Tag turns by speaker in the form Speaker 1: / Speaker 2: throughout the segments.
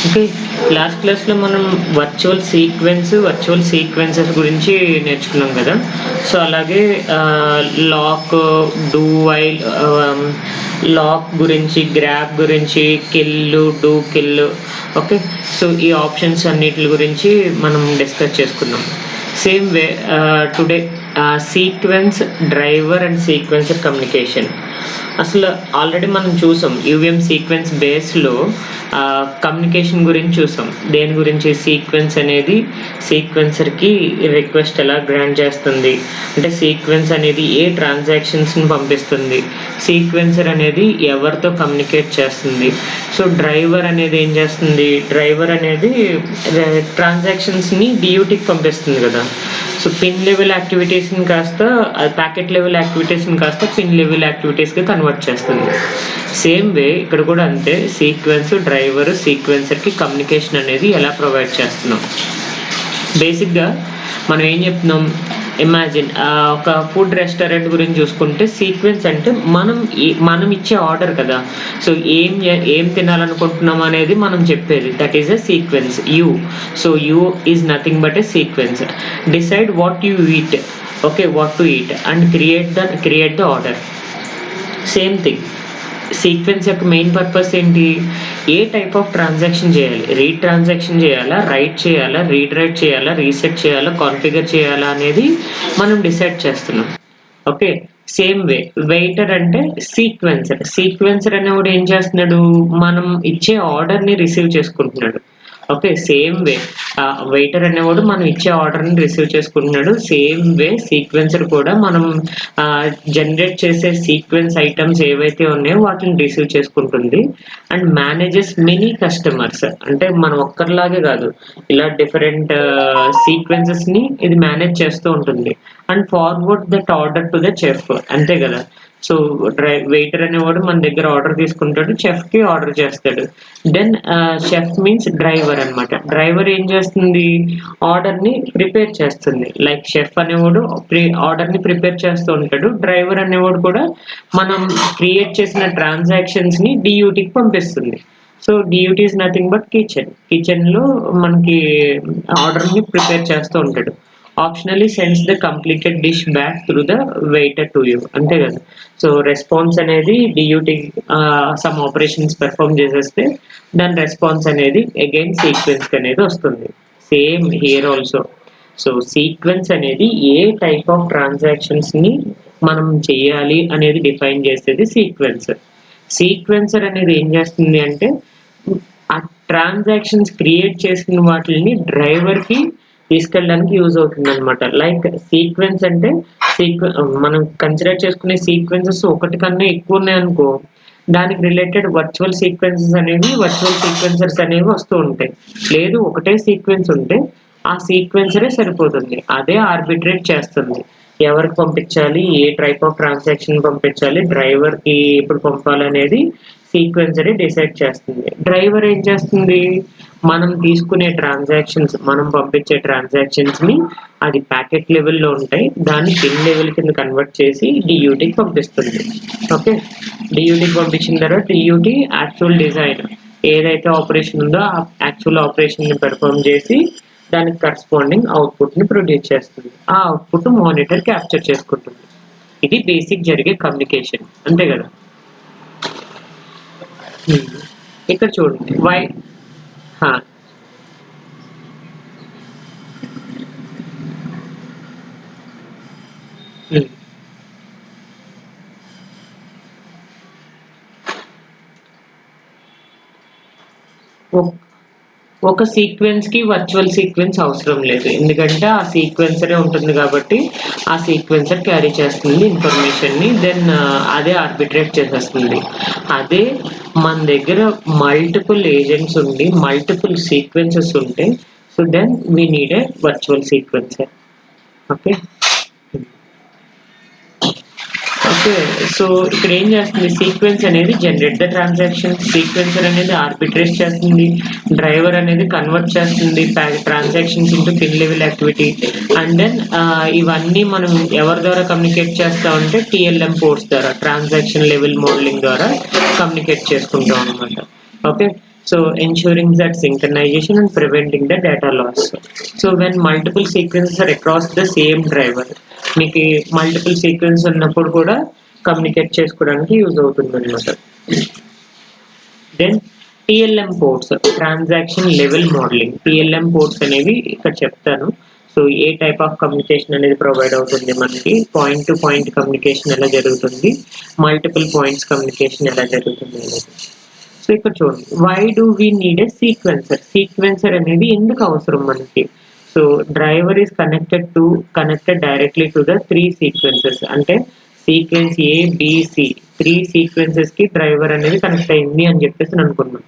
Speaker 1: Okay. Last క్లాస్‌లో మనం virtual sequences గురించి నేర్చుకున్నాం గదా! సో, అలాగే లాక్, డూ వైల్, లాక్ గురించి, గ్రాబ్ గురించి, డూ కిల్. ఓకే. సో, ఈ ఆప్షన్స్ అన్నిట్లి గురించి మనం డిస్కస్ చేసుకున్నాం. Same way today sequence, driver and sequencer communication. అసలు ఆల్రెడీ మనం చూసాం యూవీఎం సీక్వెన్స్ బేస్‌లో కమ్యూనికేషన్ గురించి చూసాం. దేని గురించి? సీక్వెన్స్ అనేది సీక్వెన్సర్‌కి రిక్వెస్ట్ ఎలా గ్రాంట్ చేస్తుంది? అంటే సీక్వెన్స్ అనేది ఏ ట్రాన్సాక్షన్స్‌ని పంపిస్తుంది? సీక్వెన్సర్ అనేది ఎవరితో కమ్యూనికేట్ చేస్తుంది? సో, డ్రైవర్ అనేది ఏం చేస్తుంది? డ్రైవర్ అనేది ట్రాన్సాక్షన్స్‌ని డీయూటీకి పంపిస్తుంది కదా! సో, పిన్ లెవెల్ యాక్టివిటీస్‌ని కాస్త ప్యాకెట్ లెవెల్ యాక్టివిటీస్‌ని కాస్త పిన్ లెవెల్ యాక్టివిటీస్‌గా కన్వర్ట్ చేస్తుంది. సేమ్ వే ఇక్కడ కూడా అంతే. డ్రైవర్, సీక్వెన్సర్‌కి కమ్యూనికేషన్ అనేది ఎలా ప్రొవైడ్ చేస్తున్నాం. బేసిక్‌గా మనం ఏం చెప్తున్నాం? ఇమాజిన్ ఒక ఫుడ్ రెస్టారెంట్ గురించి చూసుకుంటే సీక్వెన్స్ అంటే మనం ఇచ్చే ఆర్డర్ కదా! సో, ఏం తినాలనుకుంటున్నాం అనేది మనం చెప్పేది. That is a sequence. So, is nothing but a sequence. Decide what you eat. Okay. What to eat and create the order. Same thing. Sequence యొక్క మెయిన్ పర్పస్ ఏంటి? ఏ టైప్ ఆఫ్ ట్రాన్సాక్షన్ చేయాలి? Read transaction చేయాలా? Right చేయాలా? Right చేయాలా? Reset చేయాలా? Configure చేయాలా? అనేది మనం డిసైడ్ చేస్తున్నాం. ఓకే. సేమ్ వే వెయిటర్ అంటే సీక్వెన్సర్ అనేవాడు ఏం చేస్తున్నాడు? మనం ఇచ్చే ఆర్డర్‌ని రిసీవ్ చేసుకుంటున్నాడు. ఓకే. సేమ్ వే వెయిటర్ అనేవాడు మనం ఇచ్చే ఆర్డర్‌ని రిసీవ్ చేసుకుంటున్నాడు. సేమ్ వే సీక్వెన్సర్ కూడా మనం జనరేట్ చేసే సీక్వెన్స్ ఐటెమ్స్ ఏవైతే ఉన్నాయో వాటిని రిసీవ్ చేసుకుంటుంది. And manages many customers. అంటే మనం ఒక్కరిలాగే కాదు. ఇలా డిఫరెంట్ సీక్వెన్సెస్‌ని ఇది మేనేజ్ చేస్తూ ఉంటుంది. And forward that order to the chef. అంతే కదా! సో, వెయిటర్ అనేవాడు మన దగ్గర ఆర్డర్ తీసుకుంటాడు. చెఫ్‌కి ఆర్డర్ చేస్తాడు. దెన్ చెఫ్ మీన్స్ డ్రైవర్ అన్నమాట. డ్రైవర్ ఏం చేస్తుంది? ఆర్డర్‌ని ప్రిపేర్ చేస్తుంది. లైక్ చెఫ్ అనేవాడు ఆర్డర్‌ని ప్రిపేర్ చేస్తూ ఉంటాడు. డ్రైవర్ అనేవాడు కూడా మనం క్రియేట్ చేసిన ట్రాన్సాక్షన్స్‌ని డీయూటీకి పంపిస్తుంది. So, DUT is nothing but కిచెన్‌లో మనకి ఆర్డర్‌ని ప్రిపేర్ చేస్తూ ఉంటాడు. Optionally sends the completed dish back through the waiter to you. అంతే కదా! సో, రెస్పాన్స్ అనేది డీయూటీ సమ్ ఆపరేషన్స్ పెర్ఫార్మ్ చేసేస్తే దాని రెస్పాన్స్ అనేది అగైన్ సీక్వెన్స్‌కి అనేది వస్తుంది. Same here also. So, sequence అనేది ఏ టైప్ ఆఫ్ ట్రాన్సాక్షన్స్‌ని మనం చేయాలి అనేది డిఫైన్ చేసేది సీక్వెన్స్. సీక్వెన్సర్ అనేది ఏం చేస్తుంది అంటే ఆ ట్రాన్సాక్షన్స్ క్రియేట్ చేసిన వాటిల్ని డ్రైవర్‌కి తీసుకెళ్ళడానికి యూజ్ అవుతుందన్నమాట. లైక్ సీక్వెన్స్ అంటే మనం కన్సిడర్ చేసుకునే సీక్వెన్సెస్ ఒకటి కన్నా ఎక్కువ ఉన్నాయనుకో, దానికి రిలేటెడ్ వర్చువల్ సీక్వెన్సర్స్ అనేవి వస్తూ ఉంటాయి. లేదు ఒకటే సీక్వెన్స్ ఉంటే ఆ సీక్వెన్సరే సరిపోతుంది. అదే ఆర్బిట్రేట్ చేస్తుంది. ఎవరికి పంపించాలి? ఏ టైప్ ఆఫ్ ట్రాన్సాక్షన్ పంపించాలి? డ్రైవర్‌కి ఎప్పుడు పంపాలనేది సీక్వెన్సరే డిసైడ్ చేస్తుంది. డ్రైవర్ ఏం చేస్తుంది? మనం పంపించే ట్రాన్సాక్షన్స్‌ని అది ప్యాకెట్ లెవెల్‌లో ఉంటాయి. దాన్ని పిన్ లెవెల్ కింద కన్వర్ట్ చేసి డీయూటీకి పంపిస్తుంది. ఓకే. డీయూటీకి పంపించిన తర్వాత డీయూటీ యాక్చువల్ డిజైన్ ఏదైతే ఆపరేషన్ ఉందో ఆ యాక్చువల్ ఆపరేషన్‌ని పెర్ఫార్మ్ చేసి దానికి కరెస్పాండింగ్ అవుట్‌పుట్‌ని ప్రొడ్యూస్ చేస్తుంది. ఆ అవుట్‌పుట్ మానిటర్ క్యాప్చర్ చేసుకుంటుంది. ఇది బేసిక్ జరిగే కమ్యూనికేషన్. అంతే కదా! ఇక్కడ చూడండి. హా! హ్మ్. ఒక్ ఒక సీక్వెన్స్‌కి వర్చువల్ సీక్వెన్స్ అవసరం లేదు. ఎందుకంటే ఆ సీక్వెన్సరే ఉంటుంది కాబట్టి ఆ సీక్వెన్సర్ క్యారీ చేస్తుంది ఇన్ఫర్మేషన్‌ని. దెన్ అదే ఆర్బిట్రేట్ చేసేస్తుంది. అదే మన దగ్గర మల్టిపుల్ ఏజెంట్స్ ఉండి, మల్టిపుల్ సీక్వెన్సెస్ ఉంటే so, then we need a virtual sequencer. Okay. Okay. So, ఇక్కడ ఏం చేస్తుంది సీక్వెన్స్ అనేది జనరేట్ ద ట్రాన్సాక్షన్. సీక్వెన్సర్ అనేది ఆర్బిట్రేట్ చేస్తుంది. డ్రైవర్ అనేది కన్వర్ట్ చేస్తుంది transactions into pin level activity. And then ఇవన్నీ మనం ఎవరి ద్వారా కమ్యూనికేట్ చేస్తామంటే టీఎల్ఎం పోర్ట్స్ ద్వారా ట్రాన్సాక్షన్ లెవెల్ మోడలింగ్ ద్వారా కమ్యూనికేట్ చేసుకుంటాం అనమాట. Okay. So ensuring that synchronization and preventing the data loss. So when multiple sequences are across the same driver, మీకు మల్టిపుల్ సీక్వెన్స్ ఉన్నప్పుడు కూడా కమ్యూనికేట్ చేసుకోవడానికి యూజ్ అవుతుంది అనమాట. Then TLM ports, transaction level modelling. TLM ports అనేవి ఇక్కడ చెప్తాను. So a type of communication అనేది ప్రొవైడ్ అవుతుంది మనకి, పాయింట్ టు పాయింట్ కమ్యూనికేషన్ ఎలా జరుగుతుంది, మల్టిపుల్ పాయింట్స్ కమ్యూనికేషన్ ఎలా జరుగుతుంది అనేది. సో ఇక్కడ చూడండి, why do we need a sequencer. Sequencer అనేది ఎందుకు అవసరం మనకి? So driver is connected directly to the 3 sequences. అంటే సీక్వెన్స్ ఏ బిసి 3 సీక్వెన్సెస్ కి డ్రైవర్ అనేది కనెక్ట్ అయింది అని చెప్పేసి అనుకున్నాం.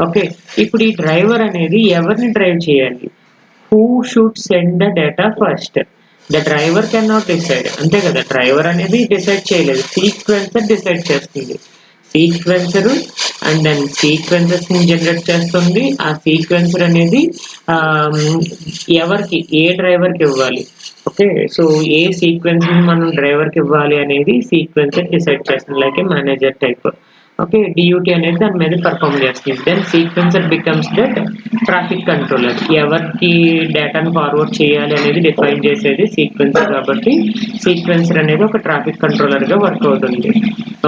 Speaker 1: ఓకే, ఇప్పుడు ఈ డ్రైవర్ అనేది ఎవరిని డ్రైవ్ చేయాలి? Who should send the data first? The driver can not decide, అంతే కదా. డ్రైవర్ అనేది డిసైడ్ చేయలేదు, సీక్వెన్సర్ డిసైడ్ చేస్తుంది. సీక్వెన్సర్ అండ్ దెన్ సీక్వెన్సెస్ ని జనరేట్ చేస్తుంది. ఆ సీక్వెన్సర్ అనేది ఎవరికి, ఏ డ్రైవర్ కి ఇవ్వాలి? ఓకే, సో ఏ సీక్వెన్స్ ని మనం డ్రైవర్ కి ఇవ్వాలి అనేది సీక్వెన్సర్ డిసైడ్ చేస్తుంది, like a manager type. Okay, DUT అనేది దాని మీద పర్ఫామ్ చేస్తుంది. Then sequencer becomes that traffic controller. ఎవరికి డేటాను ఫార్వర్డ్ చేయాలి అనేది డిఫైన్ చేసేది సీక్వెన్సర్, కాబట్టి సీక్వెన్సర్ అనేది ఒక ట్రాఫిక్ కంట్రోలర్ గా వర్క్ అవుతుంది.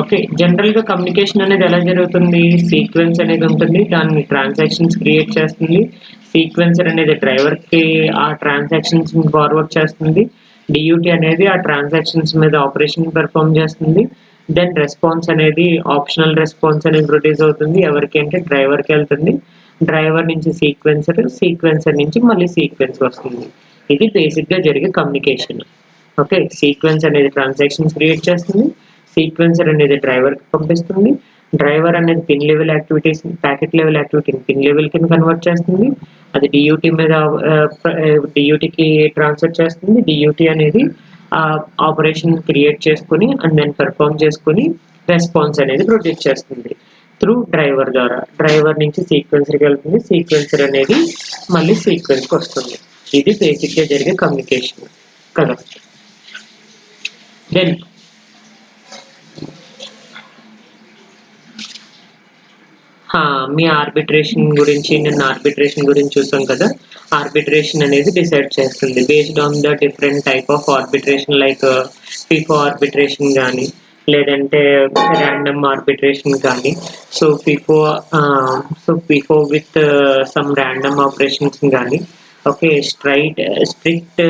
Speaker 1: ఓకే, జనరల్ గా కమ్యూనికేషన్ అనేది ఎలా జరుగుతుంది? సీక్వెన్స్ అనేది ఉంటుంది, దాన్ని ట్రాన్సాక్షన్స్ క్రియేట్ చేస్తుంది. సీక్వెన్సర్ అనేది డ్రైవర్ కి ఆ ట్రాన్సాక్షన్స్ ఫార్వర్డ్ చేస్తుంది. డియూటీ అనేది ఆ ట్రాన్సాక్షన్స్ మీద ఆపరేషన్ పెర్ఫామ్ చేస్తుంది. దెన్ రెస్పాన్స్ అనేది ఆప్షనల్ రెస్పాన్స్ అనేది ప్రొడ్యూస్ అవుతుంది. ఎవరికి అంటే డ్రైవర్కి వెళ్తుంది. డ్రైవర్ నుంచి సీక్వెన్సర్ నుంచి మళ్ళీ సీక్వెన్స్ వస్తుంది. ఇది బేసిక్ గా జరిగే కమ్యూనికేషన్. ఓకే, సీక్వెన్స్ అనేది ట్రాన్సాక్షన్స్ క్రియేట్ చేస్తుంది, సీక్వెన్సర్ అనేది డ్రైవర్ కి పంపిస్తుంది. డ్రైవర్ అనేది pin level activities, packet level యాక్టివిటీని పిన్ లెవెల్ కింద కన్వర్ట్ చేస్తుంది. అది డియూటీ మీద డియూటీకి ట్రాన్స్ఫర్ చేస్తుంది. డియూటీ అనేది ఆపరేషన్ క్రియేట్ చేసుకుని అండ్ దెన్ పెర్ఫామ్ చేసుకుని రెస్పాన్స్ అనేది ప్రొడ్యూస్ చేస్తుంది త్రూ డ్రైవర్ ద్వారా. డ్రైవర్ నుంచి సీక్వెన్సర్కి వెళ్తుంది, సీక్వెన్సర్ అనేది మళ్ళీ సీక్వెన్స్కి వస్తుంది. ఇది బేసిక్ గా జరిగే కమ్యూనికేషన్ కదా. దెన్ మీ ఆర్బిట్రేషన్ గురించి, నిన్న ఆర్బిట్రేషన్ గురించి చూసాం కదా. ఆర్బిట్రేషన్ అనేది డిసైడ్ చేస్తుంది based on the different type of arbitration, like FIFO arbitration కానీ లేదంటే ర్యాండమ్ ఆర్బిట్రేషన్ కానీ. So FIFO with some random operations కానీ, ఓకే, స్ట్రిక్ట్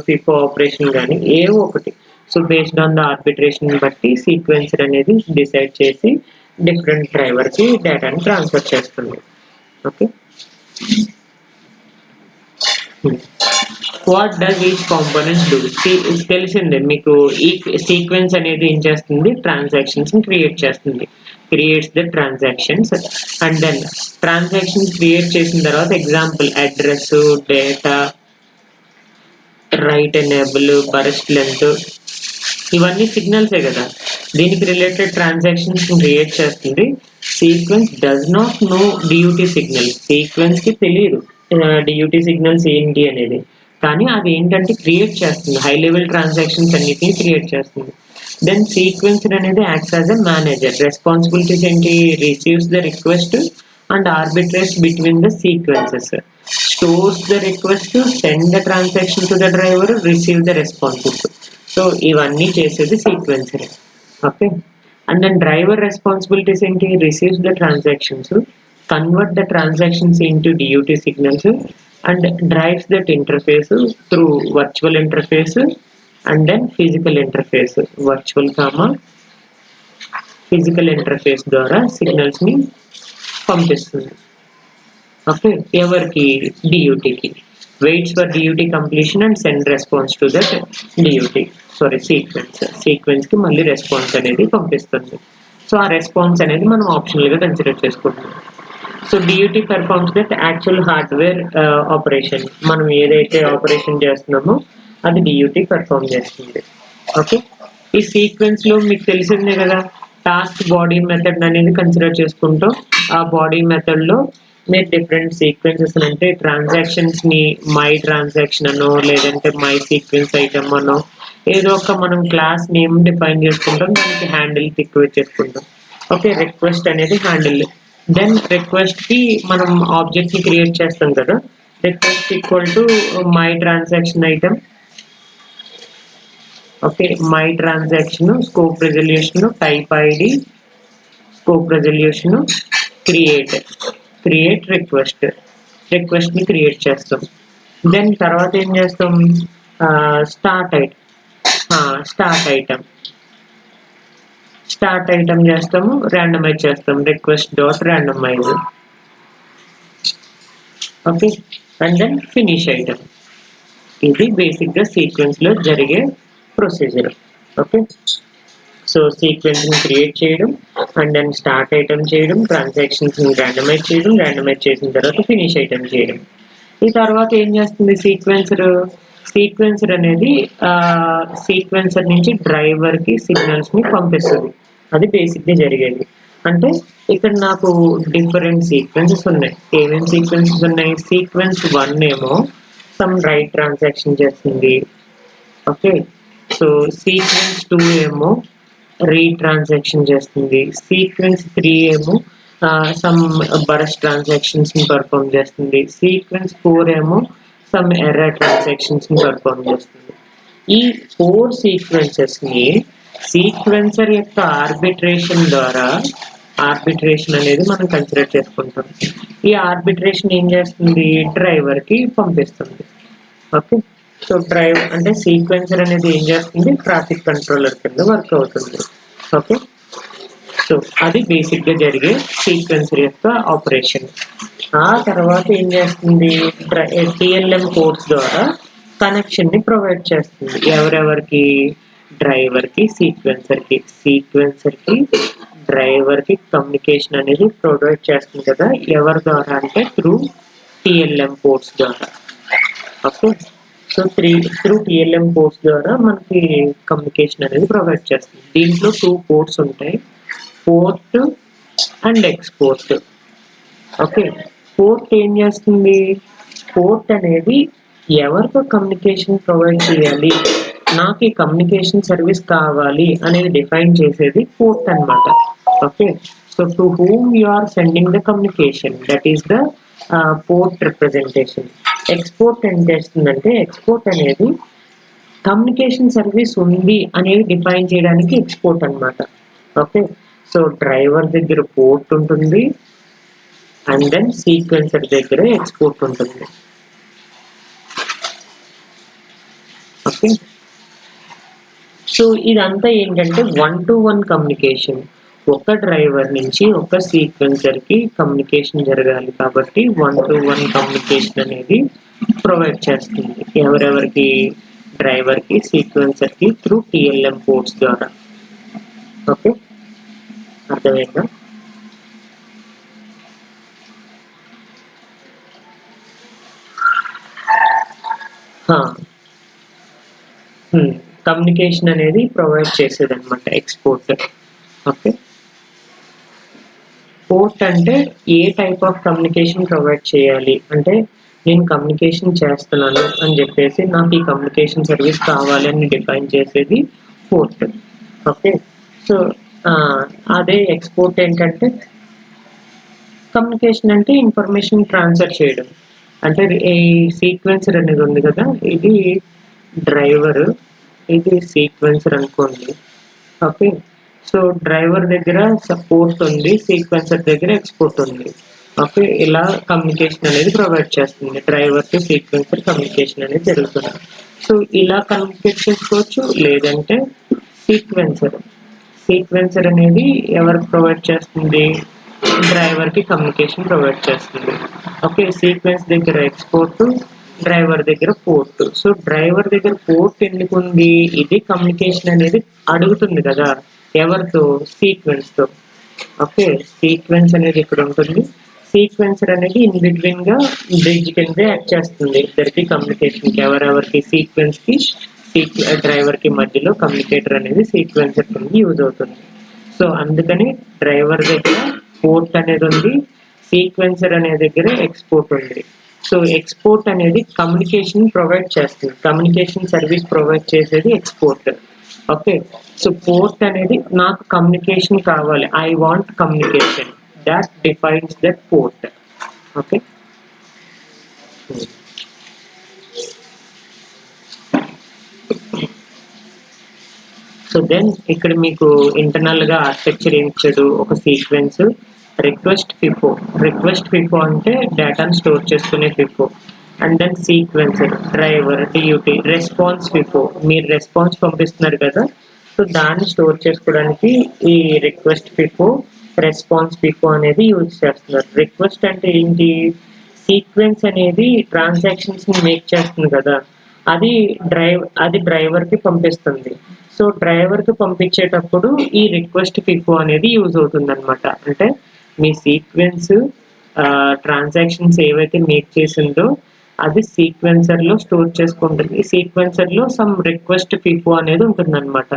Speaker 1: ఫిఫో ఆపరేషన్ కానీ, ఏవో ఒకటి. So based on the arbitration బట్టి సీక్వెన్సర్ అనేది డిసైడ్ చేసి డిఫరెంట్ డ్రైవర్ కి డేటాని ట్రాన్స్ఫర్ చేస్తుంది. Okay, what does each component do? తెలిసిందే మీకు. ఈ సీక్వెన్స్ అనేది ఏం చేస్తుంది? ట్రాన్సాక్షన్స్ క్రియేట్ చేస్తుంది, creates the transactions. And then transactions create చేసిన తర్వాత example address, data, write enable, burst length, ఇవన్నీ సిగ్నల్సే కదా. దీనికి రిలేటెడ్ ట్రాన్సాక్షన్స్ క్రియేట్ చేస్తుంది. Sequence does not know DUT signal. Sequence కి తెలియదు డియూటీ సిగ్నల్స్ ఏంటి అనేది, కానీ అది ఏంటంటే క్రియేట్ చేస్తుంది. హై లెవెల్ ట్రాన్సాక్షన్స్ అన్నిటిని క్రియేట్ చేస్తుంది. దెన్ సీక్వెన్సర్ అనేది acts as a manager. Responsibilities ఏంటి? Receives the request and arbitrates between the sequences, stores the request, send the transaction to the driver, receive the responses. So ఇవన్నీ చేసేది sequencer. Okay, and then driver responsibilities ఏంటి? Receives the transactions, convert the transactions into DUT signals and drives that interface through virtual interface and then physical interface. Virtual physical interface ద్వారా signals ని పంపిస్తుంది. Okay, ఎవరికి? డియూటీకి. Waits for DUT completion and send response to that DUT, sequence కి మళ్ళీ response అనేది పంపిస్తుంది. So ఆ రెస్పాన్స్ అనేది మనం ఆప్షనల్ గా కన్సిడర్ చేసుకుంటాం. So DUT performs that actual hardware operation. మనం ఏదైతే ఆపరేషన్ చేస్తున్నామో అది డియూటీ పెర్ఫార్మ్ చేస్తుంది. ఓకే, ఈ సీక్వెన్స్ లో మీకు తెలిసిందే కదా, టాస్క్ బాడీ మెథడ్ అనేది కన్సిడర్ చేసుకుంటాం. ఆ బాడీ మెథడ్ లో మీరు డిఫరెంట్ సీక్వెన్సెస్ అంటే ట్రాన్సాక్షన్స్ ని మై ట్రాన్సాక్షన్ అనో లేదంటే మై సీక్వెన్స్ ఐటమ్ అనో ఏదో ఒక మనం క్లాస్ నేమ్ డిఫైన్ చేసుకుంటాం, దానికి హ్యాండిల్ ఎక్కువ చేసుకుంటాం. ఓకే, రిక్వెస్ట్ అనేది హ్యాండిల్ దెన్ రిక్వెస్ట్ కి మనం ఆబ్జెక్ట్ ని క్రియేట్ చేస్తాం కదా, request equal to my transaction item. Okay, my transaction, scope resolution, type ID, scope resolution, create request ని క్రియేట్ చేస్తాం. దెన్ తర్వాత ఏం చేస్తాం, స్టార్ట్ ఐటమ్ చేస్తాము, ర్యాండమైజ్ చేస్తాం, request dot randomize. Okay, and then finish item. ఇది బేసిక్ గా sequence లో జరిగే ప్రొసీజర్. ఓకే, సో సీక్వెన్స్ ని క్రియేట్ చేయడం, అండ్ దెన్ స్టార్ట్ ఐటమ్ చేయడం, ట్రాన్సాక్షన్స్ ని ర్యాండమైజ్ చేయడం, ర్యాండమైజ్ చేసిన తర్వాత ఫినిష్ ఐటమ్ చేయడం. ఈ తర్వాత ఏం చేస్తుంది సీక్వెన్సర్ అనేది సీక్వెన్సర్ నుంచి డ్రైవర్ కి సిగ్నల్స్ ని పంపిస్తుంది. అది బేసిక్ గా జరిగేది. అంటే ఇక్కడ నాకు డిఫరెంట్ సీక్వెన్సెస్ ఉన్నాయి. ఏమేమి సీక్వెన్సెస్ ఉన్నాయి, సీక్వెన్స్ 1 ఏమో సమ్ రైట్ ట్రాన్సాక్షన్ చేస్తుంది. ఓకే, సో సీక్వెన్స్ 2 ఏమో రీడ్ ట్రాన్సాక్షన్ చేస్తుంది. సీక్వెన్స్ 3 ఏమో సమ్ బరస్ట్ ట్రాన్సాక్షన్స్ ని పర్ఫామ్ చేస్తుంది. సీక్వెన్స్ 4 ఏమో సమ్ ఎర్రర్ ట్రాన్సాక్షన్స్ ని పర్ఫామ్ చేస్తుంది. ఈ 4 సీక్వెన్సెస్ ని సీక్వెన్సర్ యొక్క ఆర్బిట్రేషన్ అనేది మనం కన్సిడర్ చేసుకుంటాం. ఈ ఆర్బిట్రేషన్ ఏం చేస్తుంది, డ్రైవర్ కి పంపిస్తుంది. ఓకే, సో డ్రైవ్ అంటే సీక్వెన్సర్ అనేది ఏం చేస్తుంది, ట్రాఫిక్ కంట్రోలర్ కింద వర్క్ అవుతుంది. ఓకే, సో అది బేసిక్ గా జరిగే సీక్వెన్సర్ యొక్క ఆపరేషన్. ఆ తర్వాత ఏం చేస్తుంది, టిఎల్ఎం కోడ్స్ ద్వారా కనెక్షన్ ని ప్రొవైడ్ చేస్తుంది. ఎవరెవరికి, డ్రైవర్ కి సీక్వెన్సర్ కి డ్రైవర్ కి కమ్యూనికేషన్ అనేది ప్రొవైడ్ చేస్తుంది కదా. ఎవరి ద్వారా అంటే త్రూ టిఎల్ఎం పోర్ట్స్ ద్వారా. Okay, so through TLM ports ద్వారా మనకి కమ్యూనికేషన్ అనేది ప్రొవైడ్ చేస్తుంది. దీంట్లో 2 పోర్ట్స్ ఉంటాయి, port and export. Okay, port ఏం చేస్తుంది, పోర్ట్ అనేది ఎవరితో కమ్యూనికేషన్ ప్రొవైడ్ చేయాలి, నాకు ఈ కమ్యూనికేషన్ సర్వీస్ కావాలి అనేది డిఫైన్ చేసేది పోర్ట్ అన్నమాట. Okay, so to whom you are sending the communication, that is the port representation. Export ఏం చేస్తుందంటే, ఎక్స్పోర్ట్ అనేది కమ్యూనికేషన్ సర్వీస్ ఉంది అనేది డిఫైన్ చేయడానికి ఎక్స్పోర్ట్ అన్నమాట. ఓకే, సో డ్రైవర్ దగ్గర పోర్ట్ ఉంటుంది, అండ్ దెన్ సీక్వెన్సర్ దగ్గర ఎక్స్పోర్ట్ ఉంటుంది. ఓకే, సో ఇదంతా ఏంటంటే 1-to-1 కమ్యూనికేషన్. ఒక డ్రైవర్ నుంచి ఒక సీక్వెన్సర్ కి కమ్యూనికేషన్ జరగాలి కాబట్టి 1-to-1 కమ్యూనికేషన్ అనేది ప్రొవైడ్ చేస్తుంది. ఎవరెవరికి, డ్రైవర్ కి సీక్వెన్సర్ కి త్రూ టిఎల్ఎం పోర్ట్స్ ద్వారా. ఓకే, అర్థమైందా? కమ్యూనికేషన్ అనేది ప్రొవైడ్ చేసేది అనమాట ఎక్స్పోర్ట్. ఓకే, పోర్ట్ అంటే ఏ టైప్ ఆఫ్ కమ్యూనికేషన్ ప్రొవైడ్ చేయాలి అంటే, నేను కమ్యూనికేషన్ చేస్తున్నాను అని చెప్పేసి నాకు ఈ కమ్యూనికేషన్ సర్వీస్ కావాలి అని డిఫైన్ చేసేది పోర్ట్. ఓకే, సో అదే ఎక్స్పోర్ట్ ఏంటంటే, కమ్యూనికేషన్ అంటే ఇన్ఫర్మేషన్ ట్రాన్స్ఫర్ చేయడం. అంటే ఈ సీక్వెన్సర్ అనేది ఉంది కదా, ఇది డ్రైవర్, ఇది సీక్వెన్సర్ అనుకోండి. ఓకే, సో డ్రైవర్ దగ్గర సపోర్ట్ ఉంది, సీక్వెన్సర్ దగ్గర ఎక్స్పోర్ట్ ఉంది. ఓకే, ఇలా కమ్యూనికేషన్ అనేది ప్రొవైడ్ చేస్తుంది. డ్రైవర్ కి సీక్వెన్సర్ కమ్యూనికేషన్ అనేది జరుగుతుంది. సో ఇలా కమ్యూనికేట్ చేసుకోవచ్చు, లేదంటే సీక్వెన్సర్ అనేది ఎవరికి ప్రొవైడ్ చేస్తుంది, డ్రైవర్ కి కమ్యూనికేషన్ ప్రొవైడ్ చేస్తుంది. ఓకే, సీక్వెన్స్ దగ్గర ఎక్స్పోర్ట్, డ్రైవర్ దగ్గర పోర్ట్. సో డ్రైవర్ దగ్గర పోర్ట్ ఎందుకు ఉంది, ఇది కమ్యూనికేషన్ అనేది అడుగుతుంది కదా ఎవరితో, సీక్వెన్స్ తో. ఓకే, సీక్వెన్స్ అనేది ఇక్కడ ఉంటుంది, సీక్వెన్సర్ అనేది ఇన్ బిట్వీన్ గా బ్రిడ్జ్ కింద యాక్ట్ చేస్తుంది ఇద్దరికి కమ్యూనికేషన్ కి. ఎవరెవరికి, సీక్వెన్స్ కి డ్రైవర్ కి మధ్యలో కమ్యూనికేటర్ అనేది సీక్వెన్సర్ కింద యూజ్ అవుతుంది. సో అందుకని డ్రైవర్ దగ్గర పోర్ట్ అనేది ఉంది, సీక్వెన్సర్ అనే దగ్గర ఎక్స్పోర్ట్ ఉంది. సో ఎక్స్పోర్ట్ అనేది కమ్యూనికేషన్ ప్రొవైడ్ చేస్తుంది, కమ్యూనికేషన్ సర్వీస్ ప్రొవైడ్ చేసేది ఎక్స్పోర్ట్. ఓకే, సో పోర్ట్ అనేది నాకు కమ్యూనికేషన్ కావాలి, I want communication, that defines that port. Okay. So then ఇక్కడ మీకు ఇంటర్నల్ గా ఆర్కిటెక్చర్ ఏం ఇచ్చాడు, ఒక సీక్వెన్స్, రిక్వెస్ట్ ఫిఫో అంటే డేటాను స్టోర్ చేసుకునే FIFO, and then sequencer, driver, DUT, response FIFO, మీరు రెస్పాన్స్ పంపిస్తున్నారు కదా, సో దాన్ని స్టోర్ చేసుకోవడానికి ఈ రిక్వెస్ట్ ఫిఫో, రెస్పాన్స్ ఫిఫో అనేది యూజ్ చేస్తున్నారు. రిక్వెస్ట్ అంటే ఏంటి, సీక్వెన్స్ అనేది ట్రాన్సాక్షన్స్ ని మేక్ చేస్తుంది కదా, అది డ్రైవర్ కి పంపిస్తుంది. సో డ్రైవర్ కి పంపించేటప్పుడు ఈ రిక్వెస్ట్ ఫిఫో అనేది యూజ్ అవుతుంది అనమాట. అంటే మీ సీక్వెన్స్ ట్రాన్సాక్షన్స్ ఏవైతే మేక్ చేసిందో అది సీక్వెన్సర్ లో స్టోర్ చేసుకుంటుంది. సీక్వెన్సర్ లో సమ్ రిక్వెస్ట్ ఫిఫో అనేది ఉంటుంది అనమాట.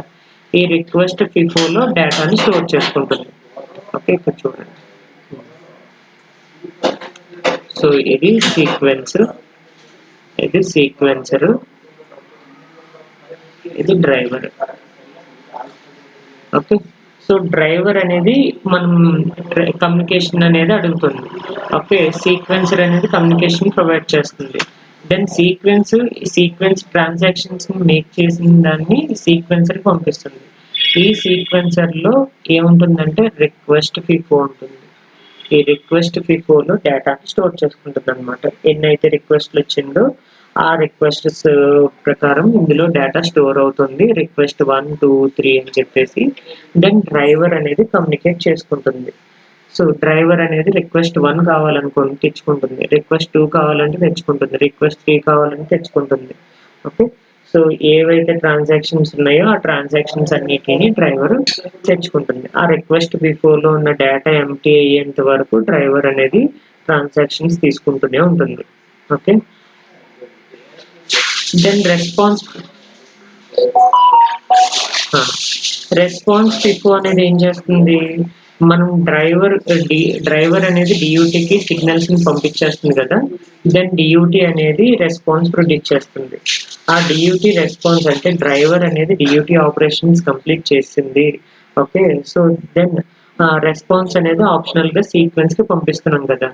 Speaker 1: ఈ రిక్వెస్ట్ ఫిఫోలో డేటాని స్టోర్ చేసుకుంటుంది. ఓకే, ఇక్కడ చూడండి. సో ఇది సీక్వెన్సర్, ఇది డ్రైవర్. ఓకే, సో డ్రైవర్ అనేది మనం కమ్యూనికేషన్ అనేది అడుగుతుంది. ఓకే, సీక్వెన్సర్ అనేది కమ్యూనికేషన్ ప్రొవైడ్ చేస్తుంది. దెన్ సీక్వెన్స్ ట్రాన్సాక్షన్స్ మేక్ చేసిన దాన్ని సీక్వెన్సర్ పంపిస్తుంది. ఈ సీక్వెన్సర్ లో ఏముంటుందంటే రిక్వెస్ట్ ఫిఫో ఉంటుంది. ఈ రిక్వెస్ట్ ఫిఫోలో డేటాని స్టోర్ చేసుకుంటుంది అనమాట. ఎన్నైతే రిక్వెస్ట్లు వచ్చిందో ఆ రిక్వెస్ట్స్ ప్రకారం ఇందులో డేటా స్టోర్ అవుతుంది. రిక్వెస్ట్ 1, 2, 3 అని చెప్పేసి దెన్ డ్రైవర్ అనేది కమ్యూనికేట్ చేసుకుంటుంది. సో డ్రైవర్ అనేది రిక్వెస్ట్ 1 కావాలనుకోండి తెచ్చుకుంటుంది, రిక్వెస్ట్ 2 కావాలంటే తెచ్చుకుంటుంది, రిక్వెస్ట్ 3 కావాలంటే తెచ్చుకుంటుంది. ఓకే, సో ఏవైతే ట్రాన్సాక్షన్స్ ఉన్నాయో ఆ ట్రాన్సాక్షన్స్ అన్నిటిని డ్రైవర్ తెచ్చుకుంటుంది. ఆ రిక్వెస్ట్ బిఫోర్లో ఉన్న డేటా ఎంటీ అయ్యేంత వరకు డ్రైవర్ అనేది ట్రాన్సాక్షన్స్ తీసుకుంటూనే ఉంటుంది. ఓకే, దెన్ రెస్పాన్స్ ఫిఫో అనేది ఏం చేస్తుంది, మనం డ్రైవర్ అనేది డియూటీకి సిగ్నల్స్ ని పంపించేస్తుంది కదా, దెన్ డియూటీ అనేది రెస్పాన్స్ ప్రొడ్యూస్ చేస్తుంది. ఆ డియూటీ రెస్పాన్స్ అంటే డ్రైవర్ అనేది డియూటీ ఆపరేషన్స్ కంప్లీట్ చేసింది. ఓకే, సో దెన్ రెస్పాన్స్ అనేది ఆప్షనల్ గా సీక్వెన్స్ కి పంపిస్తున్నాం కదా,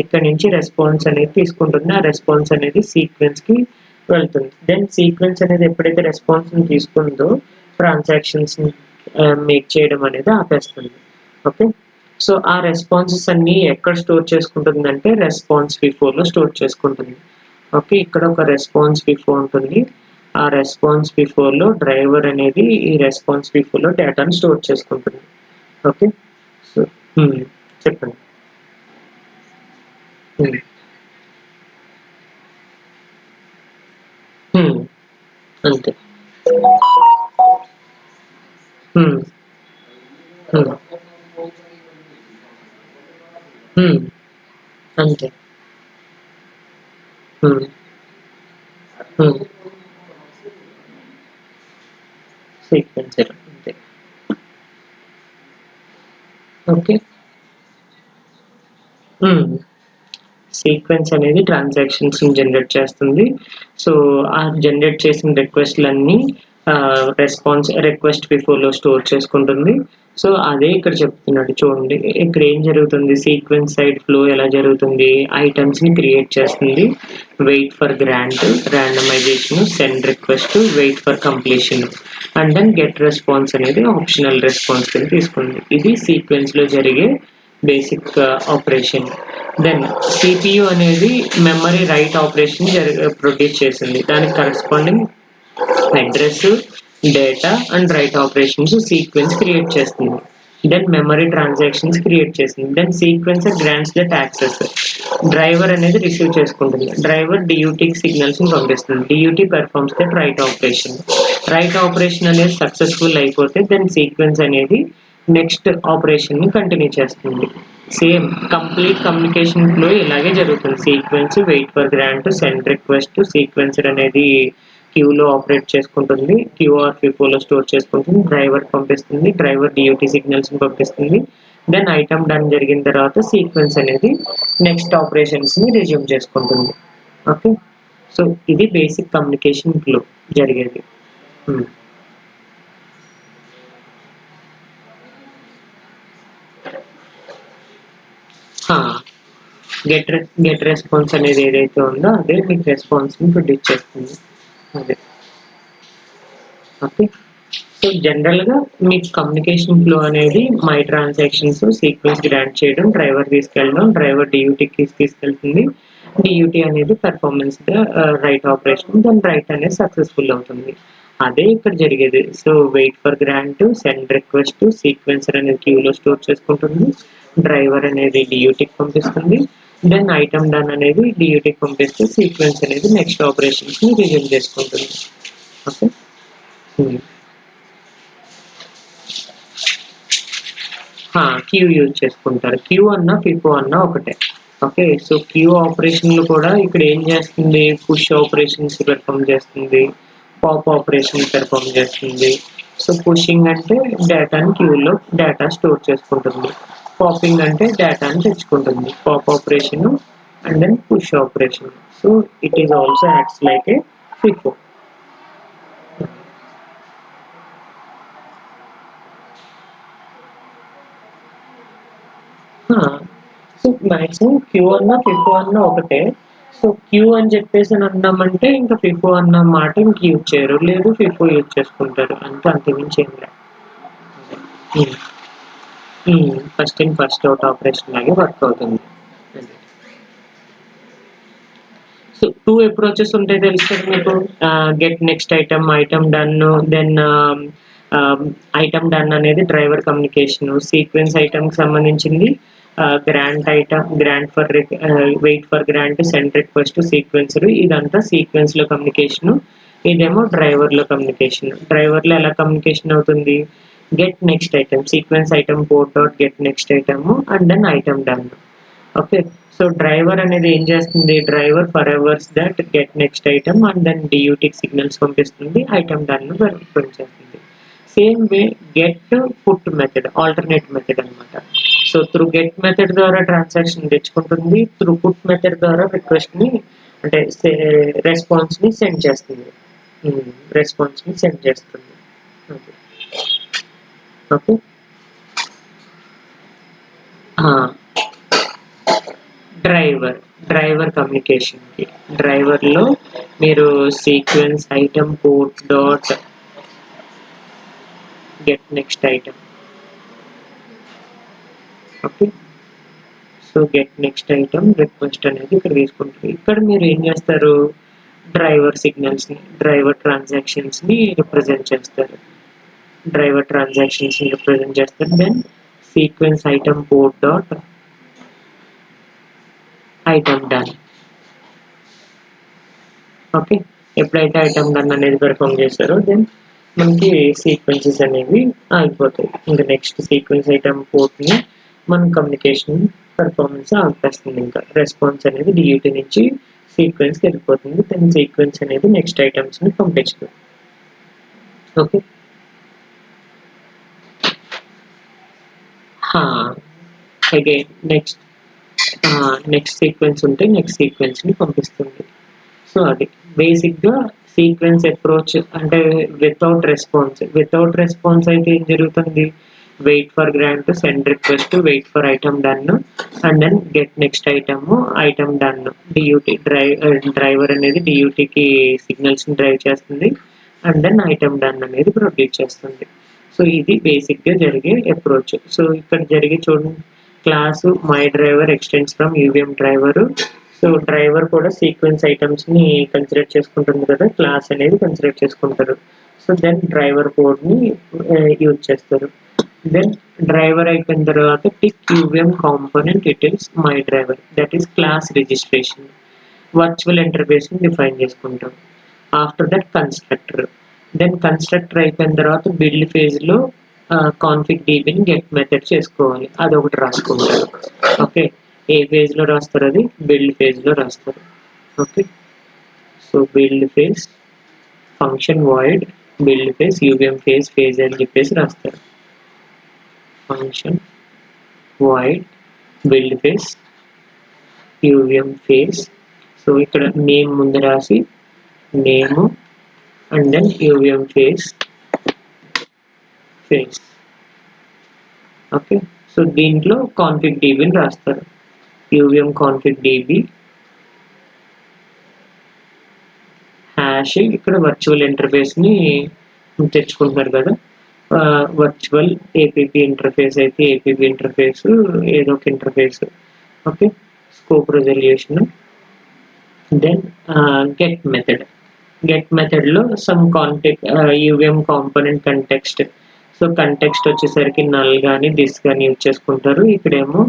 Speaker 1: ఇక్కడ నుంచి రెస్పాన్స్ అనేది తీసుకుంటుంది. ఆ రెస్పాన్స్ అనేది సీక్వెన్స్ కి వెళ్తుంది. దెన్ సీక్వెన్స్ అనేది ఎప్పుడైతే రెస్పాన్స్ ని తీసుకుందో ట్రాన్సాక్షన్స్ మేక్ చేయడం అనేది ఆపేస్తుంది. ఓకే, సో ఆ రెస్పాన్సెస్ అన్ని ఎక్కడ స్టోర్ చేసుకుంటుంది అంటే రెస్పాన్స్ ఫిఫోలో స్టోర్ చేసుకుంటుంది. ఓకే, ఇక్కడ ఒక రెస్పాన్స్ ఫిఫో ఉంటుంది. ఆ రెస్పాన్స్ ఫిఫోలో డ్రైవర్ అనేది ఈ రెస్పాన్స్ ఫిఫోలో డేటాను స్టోర్ చేసుకుంటుంది. ఓకే, సో చెప్పండి. అంతే. అంతే. సీక్వెన్సర్ అంతే. ఓకే, సీక్వెన్స్ అనేది ట్రాన్సాక్షన్స్ జనరేట్ చేస్తుంది. సో ఆ జనరేట్ చేసిన రిక్వెస్ట్లన్నీ రిక్వెస్ట్ బిఫోర్లో స్టోర్ చేసుకుంటుంది. సో అదే ఇక్కడ చెప్తున్నాడు చూడండి, ఇక్కడ ఏం జరుగుతుంది, సీక్వెన్స్ సైడ్ ఫ్లో ఎలా జరుగుతుంది, ఐటమ్స్ ని క్రియేట్ చేస్తుంది, wait for grant, randomization, send request, wait for completion, and then get response అనేది ఆప్షనల్ రెస్పాన్స్ కింద తీసుకుంది. ఇది సీక్వెన్స్ లో జరిగే బేసిక్ ఆపరేషన్. దెన్ సిపియు అనేది మెమరీ రైట్ ఆపరేషన్ ప్రొడ్యూస్ చేసింది. దానికి corresponding address, data and write operations sequence create చేస్తుంది. దెన్ మెమరీ ట్రాన్సాక్షన్స్ క్రియేట్ చేసింది. Then sequencer grants that access. Driver అనేది రిసీవ్ చేసుకుంటుంది. డ్రైవర్ డియూటీకి సిగ్నల్స్ ని పంపిస్తుంది. DUT performs that write operation. Right operation అనేది సక్సెస్ఫుల్ అయిపోతే దెన్ సీక్వెన్స్ అనేది నెక్స్ట్ ఆపరేషన్ ని కంటిన్యూ చేస్తుంది. సేమ్ కంప్లీట్ కమ్యూనికేషన్ ఫ్లో ఇలాగే జరుగుతుంది. Sequence, wait for grant, send request, sequencer అనేది క్యూలో ఆపరేట్ చేసుకుంటుంది, క్యూఆర్ ఫిఫోలో స్టోర్ చేసుకుంటుంది, డ్రైవర్ పంపిస్తుంది, డ్రైవర్ డియూటీ సిగ్నల్స్ పంపిస్తుంది. దెన్ ఐటమ్ డన్ జరిగిన తర్వాత సీక్వెన్స్ అనేది నెక్స్ట్ ఆపరేషన్స్ ని రిజ్యూమ్ చేసుకుంటుంది. ఓకే, సో ఇది బేసిక్ కమ్యూనికేషన్ ఫ్లో జరిగేది. గెట్ రెస్పాన్స్ అనేది ఏదైతే ఉందో అదే మీకు రెస్పాన్స్ని ప్రొడ్యూస్ చేస్తుంది. అదే ఓకే. సో జనరల్గా మీకు కమ్యూనికేషన్ ఫ్లో అనేది మై ట్రాన్సాక్షన్స్ సీక్వెన్స్ గ్రాంట్ చేయడం, డ్రైవర్ తీసుకెళ్ళడం, డ్రైవర్ డియూటీకి తీసుకెళ్తుంది, డియూటీ అనేది పెర్ఫార్మెన్స్ రైట్ ఆపరేషన్, దాని రైట్ అనేది సక్సెస్ఫుల్ అవుతుంది. అదే ఇక్కడ జరిగేది. So wait for grant, send request, sequencer అనేది క్యూలో స్టోర్ చేసుకుంటుంది, డ్రైవర్ అనేది డియూటీకి పంపిస్తుంది, దెన్ ఐటమ్ డన్ అనేది డియూటీకి పంపిస్తే సీక్వెన్స్ అనేది నెక్స్ట్ ఆపరేషన్స్ని రిజ్యూమ్ చేసుకుంటుంది. ఓకే. క్యూ యూజ్ చేసుకుంటారు. క్యూ అన్నా ఫిఫో అన్నా ఒకటే. ఓకే. సో క్యూ ఆపరేషన్లు కూడా ఇక్కడ ఏం చేస్తుంది, పుష్ ఆపరేషన్స్ పెర్ఫామ్ చేస్తుంది, పాప్ ఆపరేషన్ పెర్ఫామ్ చేస్తుంది. సో పుషింగ్ అంటే డేటాని క్యూలో డేటా స్టోర్ చేసుకుంటుంది, పాపింగ్ అంటే డేటాని తెచ్చుకుంటుంది, pop operation and then push operation. So it is also acts like a FIFO. So maximum queue అన్నా ఫిఫో అన్నా ఒకటే. సో క్యూ అని చెప్పేసి అన్నామంటే ఇంకా ఫిఫో అన్న మాట ఇంక యూజ్ చేయరు, లేదు ఫిఫో యూజ్ చేసుకుంటారు, అంతే, అంతమించి ఏం లేదు. First in first out operation లాగే వర్క్ అవుతుంది. సో 2 అప్రోచెస్ ఉంటాయి తెలుసు కదా మీకు. Get next item, item done, then item done అనేది డ్రైవర్ కమ్యూనికేషన్, సీక్వెన్స్ ఐటమ్కి సంబంధించింది grant for wait for grant, send request, sequencer, ఇదంతా సీక్వెన్స్లో కమ్యూనికేషను. ఇదేమో డ్రైవర్లో కమ్యూనికేషన్. డ్రైవర్లో ఎలా కమ్యూనికేషన్ అవుతుంది, get next item, sequence item port dot get next item and then item done. Okay. So driver అనేది ఏం చేస్తుంది, driver forever that get next item and then డియూటీకి signals పంపిస్తుంది, ఐటమ్ డన్ ప్రింట్ చేస్తుంది. Same way get put method alternate method అనమాట. So through get method ద్వారా transaction తెచ్చుకుంటుంది, through put method ద్వారా రిక్వెస్ట్ని అంటే రెస్పాన్స్ని సెండ్ చేస్తుంది, రెస్పాన్స్ని సెండ్ చేస్తుంది. ఓకే. డ్రైవర్ కమ్యూనికేషన్కి డ్రైవర్లో మీరు sequence item port dot get next item. Okay. So get next item request అనేది ఇక్కడ తీసుకుంటారు. ఇక్కడ మీరు ఏం చేస్తారు, డ్రైవర్ సిగ్నల్స్ని, డ్రైవర్ ట్రాన్సాక్షన్స్ని రిప్రజెంట్ చేస్తారు, డ్రైవర్ ట్రాన్సాక్షన్స్ని రిప్రజెంట్ చేస్తారు. Then sequence item port dot item done. Okay. ఎప్పుడైతే ఐటమ్ డన్ అనేది పెర్ఫామ్ చేస్తారో దెన్ మనకి సీక్వెన్సెస్ అనేవి ఆగిపోతాయి. ఇంకా నెక్స్ట్ సీక్వెన్స్ ఐటమ్ పోర్ట్ని మన కమ్యూనికేషన్ పెర్ఫార్మెన్స్ ఆపేస్తుంది. ఇంకా రెస్పాన్స్ అనేది డియూటీ నుంచి సీక్వెన్స్కి వెళ్ళిపోతుంది, దెన్ సీక్వెన్స్ అనేది నెక్స్ట్ ఐటమ్స్ని పంపిస్తుంది. ఓకే. అగైన్ నెక్స్ట్ సీక్వెన్స్ ఉంటే నెక్స్ట్ సీక్వెన్స్ని పంపిస్తుంది. సో అది బేసిక్గా సీక్వెన్స్ అప్రోచ్. అంటే వితౌట్ రెస్పాన్స్ అయితే ఏం జరుగుతుంది, wait for grant, send request, wait for item done and then get next item done. DUT driver అనేది డియూటీకి సిగ్నల్స్ని డ్రైవ్ చేస్తుంది అండ్ దెన్ ఐటమ్ డన్ అనేది ప్రొడ్యూస్ చేస్తుంది. సో ఇది బేసిక్గా జరిగే అప్రోచ్. సో ఇక్కడ జరిగే చూడండి, class my driver extends from UVM driver. So driver కూడా సీక్వెన్స్ ఐటమ్స్ని కన్సిడర్ చేసుకుంటుంది కదా, క్లాస్ అనేది కన్సిడర్ చేసుకుంటారు. సో దెన్ డ్రైవర్ కోడ్ని యూజ్ చేస్తారు. దెన్ డ్రైవర్ అయిపోయిన తర్వాత tick UVM component details my driver, that is class registration, virtual ఇంటర్ఫేస్ని డిఫైన్ చేసుకుంటాం. After that constructor, then constructor అయిపోయిన తర్వాత బిల్డ్ ఫేజ్లో కాన్ఫిగ్ డీబీని గెట్ మెథడ్ చేసుకోవాలి, అదొకటి రాసుకుంటారు. ఓకే. ఏ ఫేజ్లో రాస్తారు, అది బిల్డ్ ఫేజ్లో రాస్తారు. Okay. So build phase function void build phase UVM phase అని చెప్పేసి రాస్తారు. Function void build phase UVM phase. So ఇక్కడ నేమ్ ముందు రాసి name and then UVM phase. Okay. So దీంట్లో కాన్ఫిగ్ డీబీని రాస్తారు. uvm config db హ్యాష్ ఇక్కడ వర్చువల్ ఇంటర్ఫేస్ని తెచ్చుకుంటున్నారు కదా, వర్చువల్ ఏపీపీ ఇంటర్ఫేస్ అయితే ఏపీపీ ఇంటర్ఫేస్ ఏదో ఒక interface. Okay, scope resolution. Then get మెథడ్లో some context uvm component context. So context వచ్చేసరికి నల్ కానీ దిస్ కానీ యూజ్ చేసుకుంటారు, ఇక్కడేమో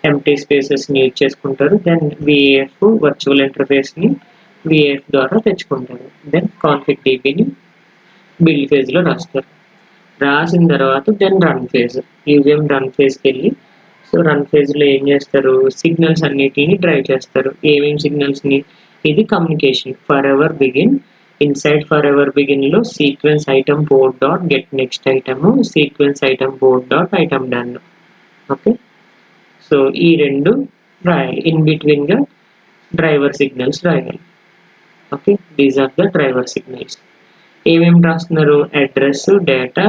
Speaker 1: ఎంటీ స్పేసెస్ని యూజ్ చేసుకుంటారు. దెన్ విఏఎఫ్ వర్చువల్ ఇంటర్ఫేస్ని విఏఎఫ్ ద్వారా తెచ్చుకుంటారు. దెన్ కాన్ఫిగ్ డీబీని బిల్డ్ ఫేజ్లో రాస్తారు. రాసిన తర్వాత then run phase, uvm run ఫేజ్కి వెళ్ళి, సో రన్ ఫేజ్లో ఏం చేస్తారు, సిగ్నల్స్ అన్నిటిని డ్రైవ్ చేస్తారు. ఏమేమి సిగ్నల్స్ని, ఇది communication forever begin. Inside forever బిగిన్లో sequence item port dot get next item, sequence item port dot item done. Okay, so ఈ రెండు రాయాలి. ఇన్ బిట్వీన్గా డ్రైవర్ సిగ్నల్స్ రాయాలి. Okay, these are the driver signals. ఏమేమి రాస్తున్నారు, address data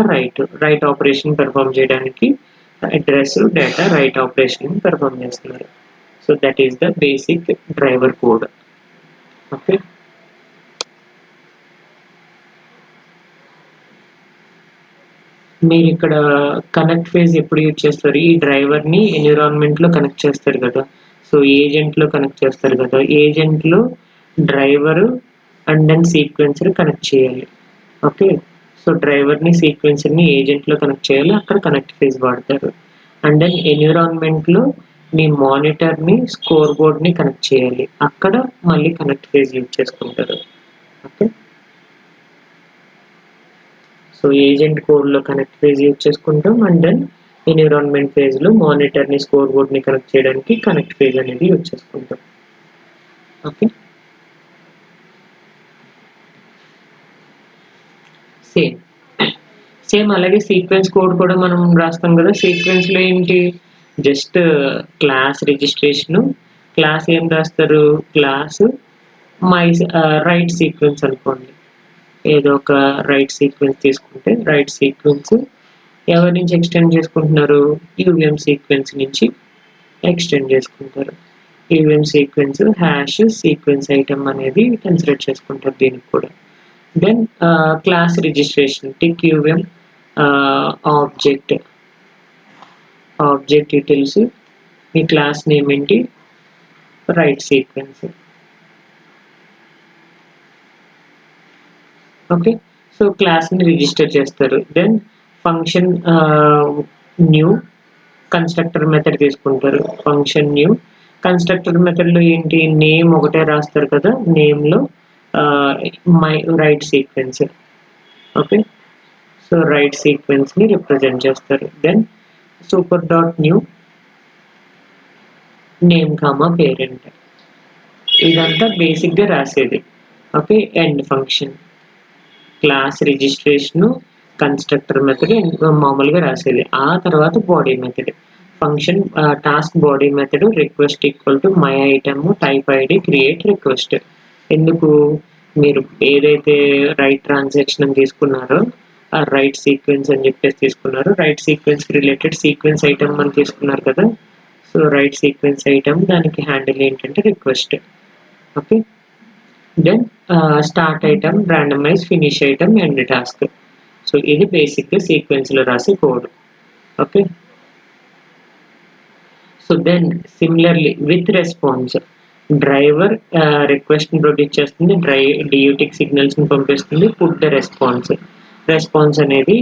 Speaker 1: write operation perform చేయడానికి address data write operation perform చేస్తున్నారు. So that is the basic driver code. Okay, మీరు ఇక్కడ కనెక్ట్ ఫేజ్ ఎప్పుడు యూజ్ చేస్తారు, ఈ డ్రైవర్ని ఎన్విరాన్మెంట్లో కనెక్ట్ చేస్తారు కదా, సో ఏజెంట్లో కనెక్ట్ చేస్తారు కదా, ఏజెంట్లో driver and then sequencer connect చేయాలి. ఓకే, సో డ్రైవర్ని సీక్వెన్సర్ని ఏజెంట్లో కనెక్ట్ చేయాలి, అక్కడ కనెక్ట్ ఫేజ్ వాడతారు. అండ్ దెన్ ఎన్విరాన్మెంట్లో మీ మానిటర్ని స్కోర్ బోర్డ్ని కనెక్ట్ చేయాలి, అక్కడ మళ్ళీ కనెక్ట్ ఫేజ్ యూజ్ చేసుకుంటారు. ఓకే, సో ఏజెంట్ కోడ్లో కనెక్ట్ ఫేజ్ యూజ్ చేసుకుంటాం, అండ్ దెన్ ఎన్విరాన్మెంట్ ఫేజ్లో మానిటర్ని స్కోర్ బోర్డ్ని కనెక్ట్ చేయడానికి కనెక్ట్ ఫేజ్ అనేది యూజ్ చేసుకుంటాం. ఓకే, సేమ్ అలాగే సీక్వెన్స్ కోడ్ కూడా మనం రాస్తాం కదా. సీక్వెన్స్లో ఏంటి, జస్ట్ క్లాస్ రిజిస్ట్రేషను, క్లాస్ ఏం రాస్తారు, క్లాస్ మై రైట్ సీక్వెన్స్ అనుకోండి, ఏదో ఒక రైట్ సీక్వెన్స్ తీసుకుంటే రైట్ సీక్వెన్స్ ఎవరి నుంచి ఎక్స్టెండ్ చేసుకుంటున్నారు, uvm సీక్వెన్స్ నుంచి ఎక్స్టెండ్ చేసుకుంటారు. uvm sequence hash sequence item అనేది కన్సిడర్ చేసుకుంటారు దీనికి కూడా. Then class registration tick uvm object details, మీ క్లాస్ నేమ్ ఏంటి, రైట్ సీక్వెన్స్. ఓకే, సో క్లాస్ని రిజిస్టర్ చేస్తారు. Then function new constructor method తీసుకుంటారు. ఫంక్షన్ న్యూ కన్స్ట్రక్టర్ మెథడ్లో ఏంటి, నేమ్ ఒకటే రాస్తారు కదా, నేమ్లో my write sequence. Okay, so write సీక్వెన్స్ని రిప్రజెంట్ చేస్తారు. Then super dot new name comma parent, ఇదంతా బేసిక్గా రాసేది. Okay, end function class registration constructor method మామూలుగా రాసేది. ఆ తర్వాత body method function task body method request equal to my item type ID create request. ఎందుకు, మీరు ఏదైతే రైట్ ట్రాన్సాక్షన్ తీసుకున్నారో ఆ రైట్ సీక్వెన్స్ అని చెప్పేసి తీసుకున్నారు, రైట్ సీక్వెన్స్కి రిలేటెడ్ సీక్వెన్స్ ఐటమ్ అని తీసుకున్నారు కదా, సో రైట్ సీక్వెన్స్ ఐటమ్ దానికి హ్యాండిల్ ఏంటంటే request. Okay, then start item randomize finish item end task. So ఇది బేసిక్గా సీక్వెన్స్లో రాసే code. Okay, so then similarly with response driver రిక్వెస్ట్ని ప్రొడ్యూస్ చేస్తుంది, డియూటిక్ సిగ్నల్స్ని పంపిస్తుంది, పుట్ ద రెస్పాన్స్ అనేది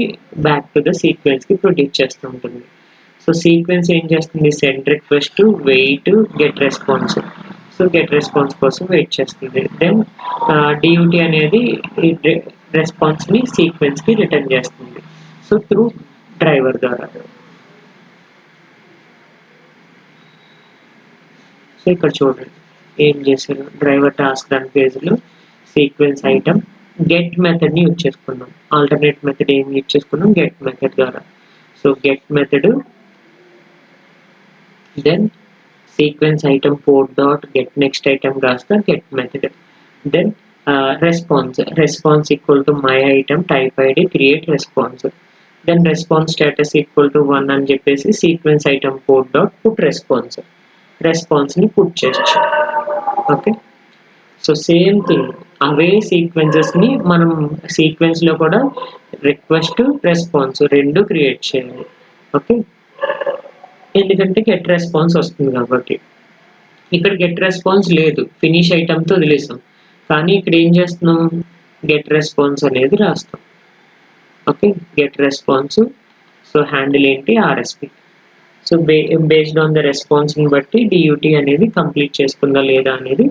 Speaker 1: బ్యాక్ టు ద సీక్వెన్స్కి ప్రొడ్యూస్ చేస్తూ ఉంటుంది. సో సీక్వెన్స్ ఏం చేస్తుంది, send request wait get response, so get response కోసం వెయిట్ చేస్తుంది. దెన్ డియూటీ అనేది రెస్పాన్స్ని సీక్వెన్స్కి రిటర్న్ చేస్తుంది, సో త్రూ డ్రైవర్ ద్వారా. సో ఇక్కడ చూడండి ఏం చేశారు, డ్రైవర్ టాస్క్ రన్ పేజ్లో సీక్వెన్స్ ఐటమ్ గెట్ మెథడ్ని యూజ్ చేసుకున్నాం, ఆల్టర్నేట్ మెథడ్ ఏం యూజ్ చేసుకున్నాం, గెట్ మెథడ్ ద్వారా. So get method, then sequence item port dot get next item రాస్తా get method. Then response equal to my item type ID create response. Then response status equal to 1 అని చెప్పేసి sequence item port dot put response. రెస్పాన్స్ని put చేయొచ్చు. Okay, so same thing అవే సీక్వెన్సెస్ని మనం సీక్వెన్స్లో కూడా రిక్వెస్ట్ రెస్పాన్స్ రెండు క్రియేట్ చేయాలి. ఓకే, ఎందుకంటే గెట్ రెస్పాన్స్ వస్తుంది కాబట్టి. ఇక్కడ గెట్ రెస్పాన్స్ లేదు, ఫినిష్ ఐటమ్తో వదిలేసాం, కానీ ఇక్కడ ఏం చేస్తున్నాం, గెట్ రెస్పాన్స్ అనేది రాస్తాం. Okay, get response, so handle ఏంటి, RSP. So based on the రెస్పాన్స్ని బట్టి డియూటీ అనేది కంప్లీట్ చేసుకుందా లేదా అనేది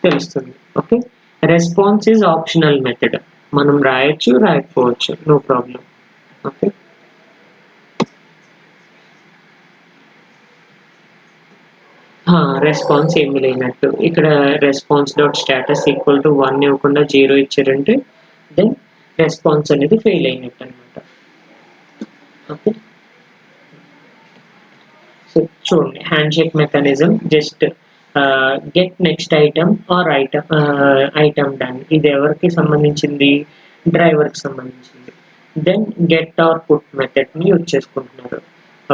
Speaker 1: తెలుస్తుంది. Okay, response is optional method, మనం రాయొచ్చు రాయకపోవచ్చు, నో ప్రాబ్లం. ఓకే, రెస్పాన్స్ ఏమి లేనట్టు ఇక్కడ response dot status equal to 1 ఇవ్వకుండా 0 ఇచ్చారంటే దెన్ రెస్పాన్స్ అనేది ఫెయిల్ అయినట్టు అనమాట. ఓకే, సో చూడండి handshake mechanism, just get next item or item done, ఇది ఎవరికి సంబంధించింది, డ్రైవర్కి సంబంధించింది. దెన్ గెట్ ఆర్ పుట్ మెథడ్ని యూజ్ చేసుకుంటున్నారు.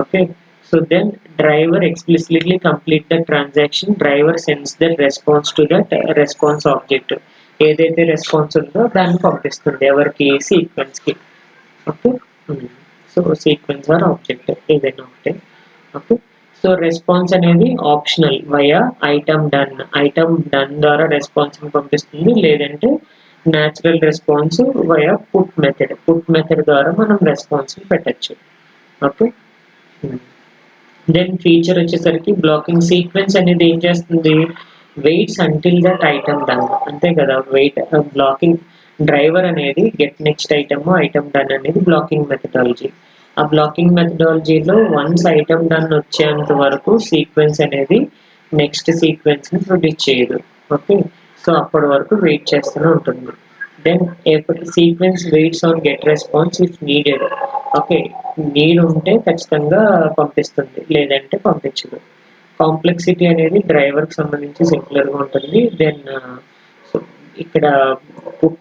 Speaker 1: Okay, so then driver explicitly complete the transaction, driver sends the response to that response object, ఏదైతే response ఉందో దాన్ని పంపిస్తుంది ఎవరికి, సీక్వెన్స్కి. Okay, so sequence or object ఏదైనా ఒకటే. ఓకే, సో రెస్పాన్స్ అనేది ఆప్షనల్ వయా ఐటమ్ డన్ ద్వారా రెస్పాన్స్ని పంపిస్తుంది, లేదంటే natural response via put method ద్వారా మనం రెస్పాన్స్ని పెట్టచ్చు. ఓకే, దెన్ ఫీచర్ వచ్చేసరికి బ్లాకింగ్ సీక్వెన్స్ అనేది ఏం చేస్తుంది, waits until that item done, అంతే కదా. బ్లాకింగ్ డ్రైవర్ అనేది గెట్ నెక్స్ట్ ఐటమ్ డన్ అనేది బ్లాకింగ్ మెథడాలజీ. ఆ బ్లాకింగ్ మెథడాలజీలో వన్స్ ఐటమ్ డన్ వచ్చేంత వరకు సీక్వెన్స్ అనేది నెక్స్ట్ సీక్వెన్స్ని ప్రొడ్యూస్ చేయదు. ఓకే, సో అప్పటి వరకు వెయిట్ చేస్తూనే ఉంటుంది. Then sequence waits on get response if needed. Okay, need ఉంటే ఖచ్చితంగా పంపిస్తుంది, లేదంటే పంపించదు. కాంప్లెక్సిటీ అనేది డ్రైవర్కి సంబంధించి సింపులర్గా ఉంటుంది. దెన్ సో ఇక్కడ put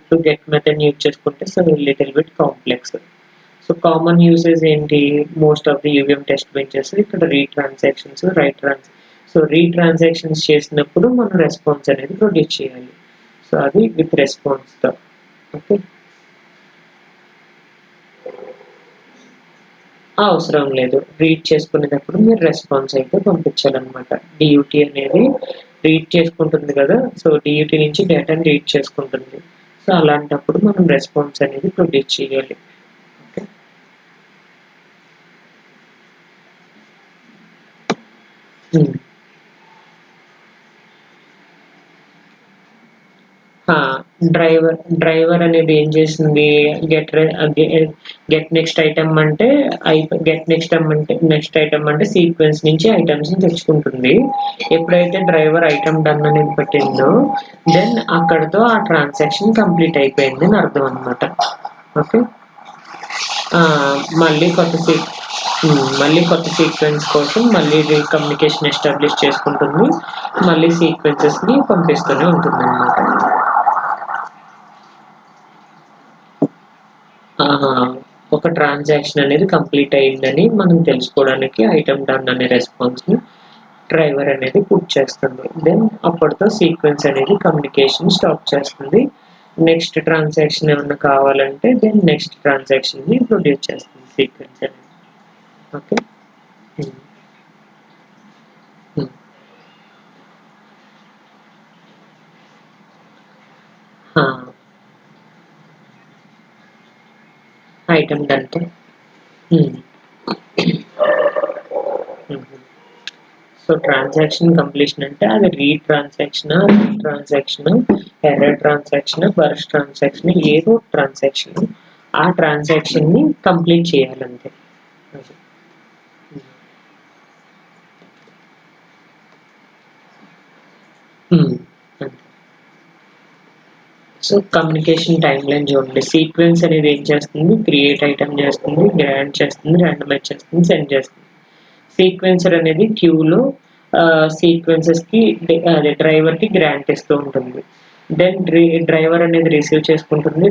Speaker 1: to get method use చేసుకుంటే so little bit complex. So common usage ఏంటి, most of the UVM test benches ఇక్కడ రీట్రాన్సాక్షన్స్ సో రీట్రాన్సాక్షన్స్ చేసినప్పుడు మనం రెస్పాన్స్ అనేది ప్రొడ్యూస్ చేయాలి. సో అది విత్ రెస్పాన్స్తో. ఓకే, అవసరం లేదు, రీడ్ చేసుకునేటప్పుడు మీరు రెస్పాన్స్ అయితే పంపించాలన్నమాట. డియూటీ అనేది రీడ్ చేసుకుంటుంది కదా, సో డియూటీ నుంచి డేటాని రీడ్ చేసుకుంటుంది. సో అలాంటప్పుడు మనం రెస్పాన్స్ అనేది ప్రొడ్యూస్ చేయాలి. ఓకే, డ్రైవర్ అనేది ఏం చేసింది, గెట్ నెక్స్ట్ ఐటమ్ అంటే నెక్స్ట్ ఐటమ్ అంటే సీక్వెన్స్ నుంచి ఐటమ్స్ని తెచ్చుకుంటుంది. ఎప్పుడైతే డ్రైవర్ ఐటమ్ డన్ అనేది పెట్టిందో దెన్ అక్కడితో ఆ ట్రాన్సాక్షన్ కంప్లీట్ అయిపోయింది అని అర్థం అనమాట. ఓకే, మళ్ళీ కొత్త సీక్వెన్స్ కోసం మళ్ళీ కమ్యూనికేషన్ ఎస్టాబ్లిష్ చేసుకుంటుంది, మళ్ళీ సీక్వెన్సెస్ని పంపిస్తూనే ఉంటుంది అనమాట. ఒక ట్రాన్సాక్షన్ అనేది కంప్లీట్ అయిందని మనం తెలుసుకోవడానికి ఐటమ్ డన్ అనే రెస్పాన్స్ని డ్రైవర్ అనేది పుట్ చేస్తుంది. దెన్ అప్పటితో సీక్వెన్స్ అనేది కమ్యూనికేషన్ స్టాప్ చేస్తుంది. నెక్స్ట్ ట్రాన్సాక్షన్ ఏమన్నా కావాలంటే దెన్ నెక్స్ట్ ట్రాన్సాక్షన్ని ప్రొడ్యూస్ చేస్తుంది సీక్వెన్స్ అనేది. ఓకే, ఐటమ్ డన్తో సో ట్రాన్సాక్షన్ కంప్లీషన్ అంటే అది read transaction, error transaction, burst transaction, ఏదో ట్రాన్సాక్షన్, ఆ ట్రాన్సాక్షన్ని కంప్లీట్ చేయాలంతే. సో కమ్యూనికేషన్ టైం లైన్ చూడండి, సీక్వెన్స్ అనేది ఏం చేస్తుంది, క్రియేట్ ఐటమ్ చేస్తుంది, గ్రాంట్ చేస్తుంది, ర్యాండమైజ్ చేస్తుంది, సెండ్ చేస్తుంది. సీక్వెన్సర్ అనేది క్యూలో సీక్వెన్సెస్కి అదే డ్రైవర్కి గ్రాంట్ ఇస్తూ ఉంటుంది. దెన్ డ్రైవర్ అనేది రిసీవ్ చేసుకుంటుంది,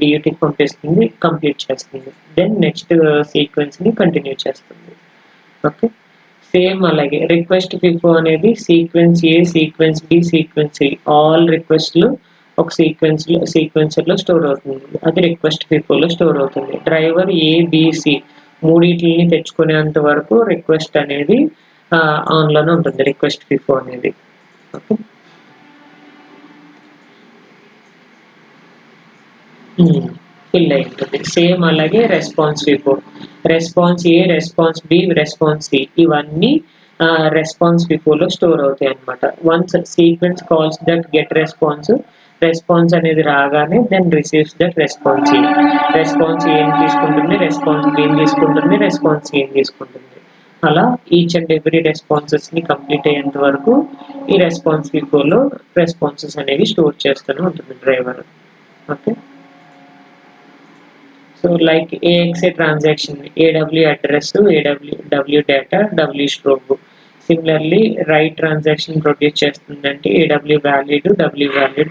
Speaker 1: డియూటీకి పంపిస్తుంది, కంప్లీట్ చేస్తుంది. దెన్ నెక్స్ట్ సీక్వెన్స్ని కంటిన్యూ చేస్తుంది. ఓకే, సేమ్ అలాగే రిక్వెస్ట్ ఫిఫో అనేది sequence A, sequence B, sequence C all రిక్వెస్ట్లు ఒక సీక్వెన్సర్లో స్టోర్ అవుతుంది. అది రిక్వెస్ట్ ఫిఫోలో స్టోర్ అవుతుంది. డ్రైవర్ ఏబిసి మూడిటిని తెచ్చుకునేంత వరకు రిక్వెస్ట్ అనేది ఆన్లోనే ఉంటుంది, రిక్వెస్ట్ ఫిఫో అనేది. ఓకే, ఫిల్ అయి ఉంటుంది. సేమ్ అలాగే response FIFO, response A, response B, response C ఇవన్నీ రెస్పాన్స్ ఫిఫోలో స్టోర్ అవుతాయి అనమాట. Once sequence calls that get response, response అనేది రాగానే then receives that response A, response ఏం తీసుకుంటుంది, రెస్పాన్స్ బిని తీసుకుంటుంది, రెస్పాన్స్ ఏం తీసుకుంటుంది. అలా ఈచ్ అండ్ ఎవ్రీ రెస్పాన్సెస్ ని కంప్లీట్ అయ్యేంత వరకు ఈ రెస్పాన్స్ ఫిఫోలో రెస్పాన్సెస్ అనేవి స్టోర్ చేస్తూనే ఉంటుంది driver. Okay, so like AXA transaction, AW address, AW data, W strobe. Similarly, write transaction produce చేస్తుందంటే AW valid, W valid,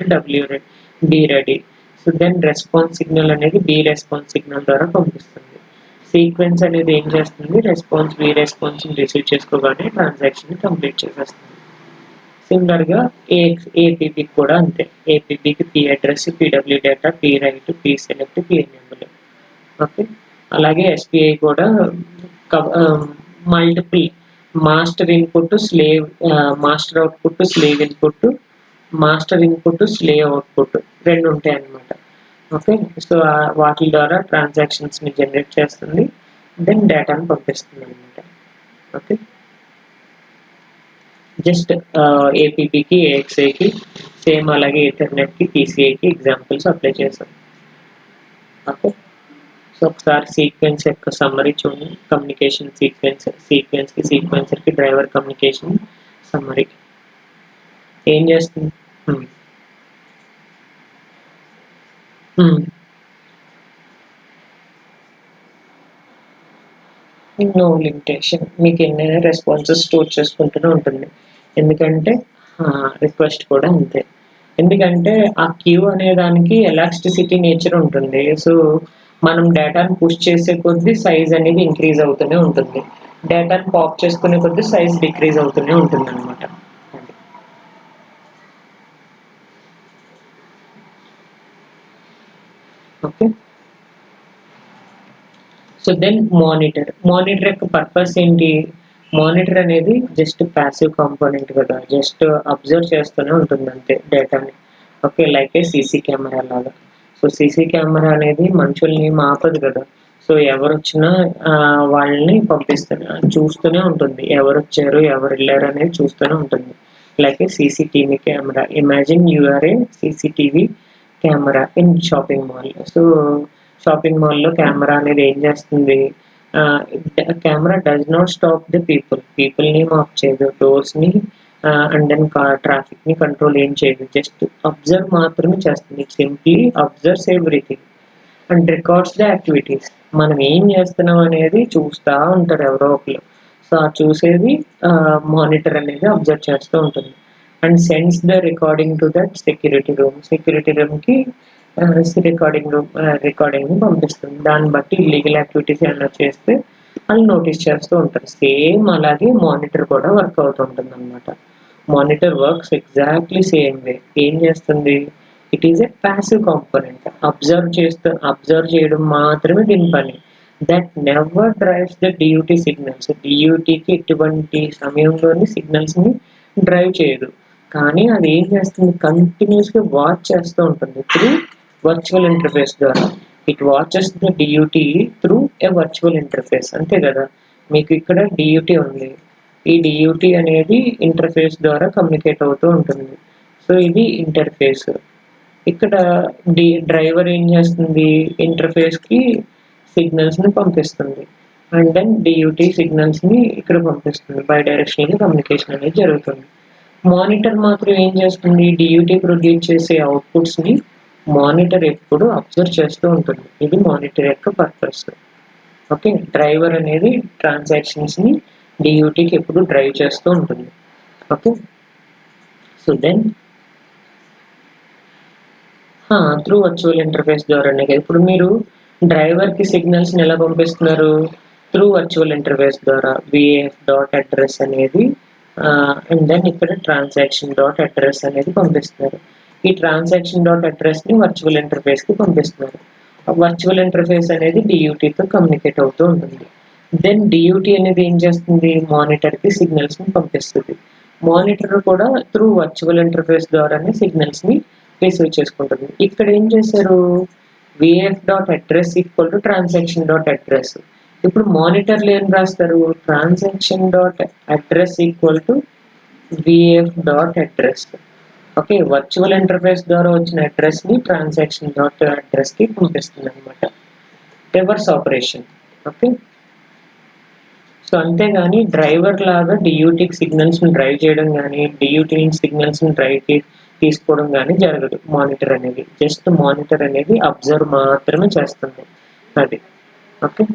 Speaker 1: B ready. So then response signal అనేది B రెస్పాన్స్ సిగ్నల్ ద్వారా పంపిస్తుంది. Sequence అనేది ఏం చేస్తుంది, response B response receive చేసుకోగానే transaction complete చేసేస్తుంది. సిమిలర్గా ఏపీపీ కూడా అంతే. ఏపీపీకి P address, PW data, P write, P select, P enable. Okay, అలాగే ఎస్బీఐ కూడా multiple master input, slave master output, slave input, master input, slave output రెండు ఉంటాయి అన్నమాట. ఓకే, సో వాటి ద్వారా ట్రాన్సాక్షన్స్ని జనరేట్ చేస్తుంది, దెన్ డేటాను పంపిస్తుంది అనమాట. ఓకే, జస్ట్ ఏపీపీకి, ఏఎక్స్ఐకి సేమ్ అలాగే ఈథర్నెట్కి, PCIకి ఎగ్జాంపుల్స్ అప్లై చేసాం. ఓకే, సో ఒకసారి సీక్వెన్స్ యొక్క సమ్మరీ చూడండి. కమ్యూనికేషన్ సీక్వెన్స్కి సీక్వెన్సర్కి డ్రైవర్ కమ్యూనికేషన్ సమ్మరీ ఏం చేస్తుంది. నో లిమిటేషన్, మీకు ఎన్నైనా రెస్పాన్సెస్ స్టోర్ చేసుకుంటూనే ఉంటుంది. ఎందుకంటే రిక్వెస్ట్ కూడా అంతే. ఎందుకంటే ఆ క్యూ అనే దానికి ఎలాస్టిసిటీ నేచర్ ఉంటుంది. సో మనం డేటాను పుష్ చేసే కొద్దీ సైజ్ అనేది ఇంక్రీజ్ అవుతూనే ఉంటుంది, డేటాను పాప్ చేసుకునే కొద్దీ సైజ్ డిక్రీజ్ అవుతూనే ఉంటుంది అనమాట. ఓకే, సో దెన్ మానిటర్ యొక్క పర్పస్ ఏంటి. మానిటర్ అనేది జస్ట్ ప్యాసివ్ కాంపోనెంట్ కదా, జస్ట్ అబ్జర్వ్ చేస్తూనే ఉంటుంది అంతే డేటాని. ఓకే, లైక్ ఏ సీసీ కెమెరా లాగా. సో సీసీ కెమెరా అనేది మనుషుల్ని ఆపదు కదా, సో ఎవరు వచ్చినా వాళ్ళని చూస్తూనే ఉంటుంది, ఎవరు వచ్చారు ఎవరు వెళ్ళారు అనేది చూస్తూనే ఉంటుంది. Like a CCTV camera, imagine you're a CCTV camera in shopping mall. So shopping మాల్లో కెమెరా అనేది ఏం చేస్తుంది, camera does not stop the పీపుల్ని ఆఫ్ చేయదు, డోర్స్ని అండ్ దెన్ ట్రాఫిక్ని కంట్రోల్ ఏం చేయదు, జస్ట్ అబ్జర్వ్ మాత్రమే చేస్తుంది. It simply observes everything and records the activities. మనం ఏం చేస్తున్నాం అనేది చూస్తూ ఉంటారు ఎవరో ఒకరు. సో ఆ చూసేది మానిటర్ అనేది అబ్జర్వ్ చేస్తూ ఉంటుంది. And sends the recording to that security రూమ్కి రికార్డింగ్ని పంపిస్తుంది. దాన్ని బట్టి ఇల్లీగల్ యాక్టివిటీస్ ఏమైనా చేస్తే వాళ్ళు నోటీస్ చేస్తూ ఉంటారు. సేమ్ అలాగే మానిటర్ కూడా వర్క్ అవుతుంటుంది అనమాట. Monitor works exactly same way. ఏం చేస్తుంది, it is a passive component, observe చేయడం మాత్రమే దీని పని. That never drives the DUT signals. డియూటీకి ఎటువంటి సమయంలోని సిగ్నల్స్ని డ్రైవ్ చేయదు, కానీ అది ఏం చేస్తుంది, కంటిన్యూస్గా వాచ్ చేస్తూ ఉంటుంది త్రూ వర్చువల్ ఇంటర్ఫేస్ ద్వారా. It watches the DUT through a virtual interface. అంతే కదా, మీకు ఇక్కడ డియూటీ ఉంది, ఈ డియూటీ అనేది ఇంటర్ఫేస్ ద్వారా కమ్యూనికేట్ అవుతూ ఉంటుంది. సో ఇది ఇంటర్ఫేస్. ఇక్కడ డ్రైవర్ ఏం చేస్తుంది, ఇంటర్ఫేస్కి సిగ్నల్స్ని పంపిస్తుంది అండ్ దెన్ డియూటీ సిగ్నల్స్ని ఇక్కడ పంపిస్తుంది. బై డైరెక్షనల్గా కమ్యూనికేషన్ అనేది జరుగుతుంది. మానిటర్ మాత్రం ఏం చేస్తుంది, డియూటీ ప్రొడ్యూస్ చేసే అవుట్పుట్స్ని మానిటర్ ఎప్పుడు అబ్జర్వ్ చేస్తూ ఉంటుంది. ఇది మానిటర్ యొక్క పర్పస్. ఓకే, డ్రైవర్ అనేది ట్రాన్సాక్షన్స్ని డియూటీకి ఎప్పుడు డ్రైవ్ చేస్తూ ఉంటుంది. Okay, so then through virtual interface ద్వారానే కదా. ఇప్పుడు మీరు డ్రైవర్కి సిగ్నల్స్ని ఎలా పంపిస్తున్నారు, త్రూ వర్చువల్ ఇంటర్ఫేస్ ద్వారా విఏఎఫ్ డాట్ అడ్రస్ అనేది అండ్ దెన్ ఇక్కడ ట్రాన్సాక్షన్ డాట్ అడ్రస్ అనేది పంపిస్తున్నారు. ఈ ట్రాన్సాక్షన్ డాట్ అడ్రస్ని వర్చువల్ ఇంటర్ఫేస్కి పంపిస్తున్నారు. వర్చువల్ ఇంటర్ఫేస్ అనేది డియూటీతో కమ్యూనికేట్ అవుతూ ఉంటుంది. దెన్ డియూటీ అనేది ఏం చేస్తుంది, మానిటర్కి సిగ్నల్స్ని పంపిస్తుంది. మానిటర్ కూడా త్రూ వర్చువల్ ఇంటర్ఫేస్ ద్వారానే సిగ్నల్స్ని రిసీవ్ చేసుకుంటుంది. ఇక్కడ ఏం చేశారు, VF dot address equal to transaction dot address. ఇప్పుడు మానిటర్లో ఏం రాస్తారు, transaction dot address equal to VF dot address. Okay, virtual interface ద్వారా వచ్చిన అడ్రస్ని ట్రాన్సాక్షన్ డాట్ అడ్రస్కి పంపిస్తుంది అనమాట. Reverse operation. ఓకే, సో అంతేగాని డ్రైవర్ లాగా డియూటీకి సిగ్నల్స్ని డ్రైవ్ చేయడం కానీ డియూటీ సిగ్నల్స్ని డ్రైవ్కి తీసుకోవడం కానీ జరగదు. మానిటర్ అనేది జస్ట్ మానిటర్ అనేది అబ్జర్వ్ మాత్రమే చేస్తుంది అది. Okay,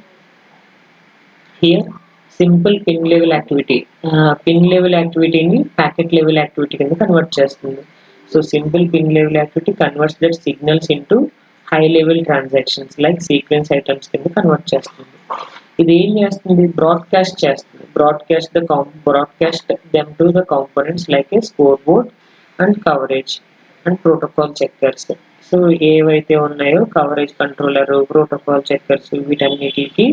Speaker 1: here simple pin level activity, pin level యాక్టివిటీని ప్యాకెట్ లెవెల్ యాక్టివిటీ కింద కన్వర్ట్ చేస్తుంది. So simple pin level activity converts that signals into high level transactions like sequence items కింద convert చేస్తుంది. ఇది ఏం చేస్తుంది, బ్రాడ్కాస్ట్ చేస్తుంది. Broadcast them to the components like a scoreboard and coverage and protocol checkers. So ఏవైతే ఉన్నాయో coverage controller, protocol checkers, వీటన్నిటికి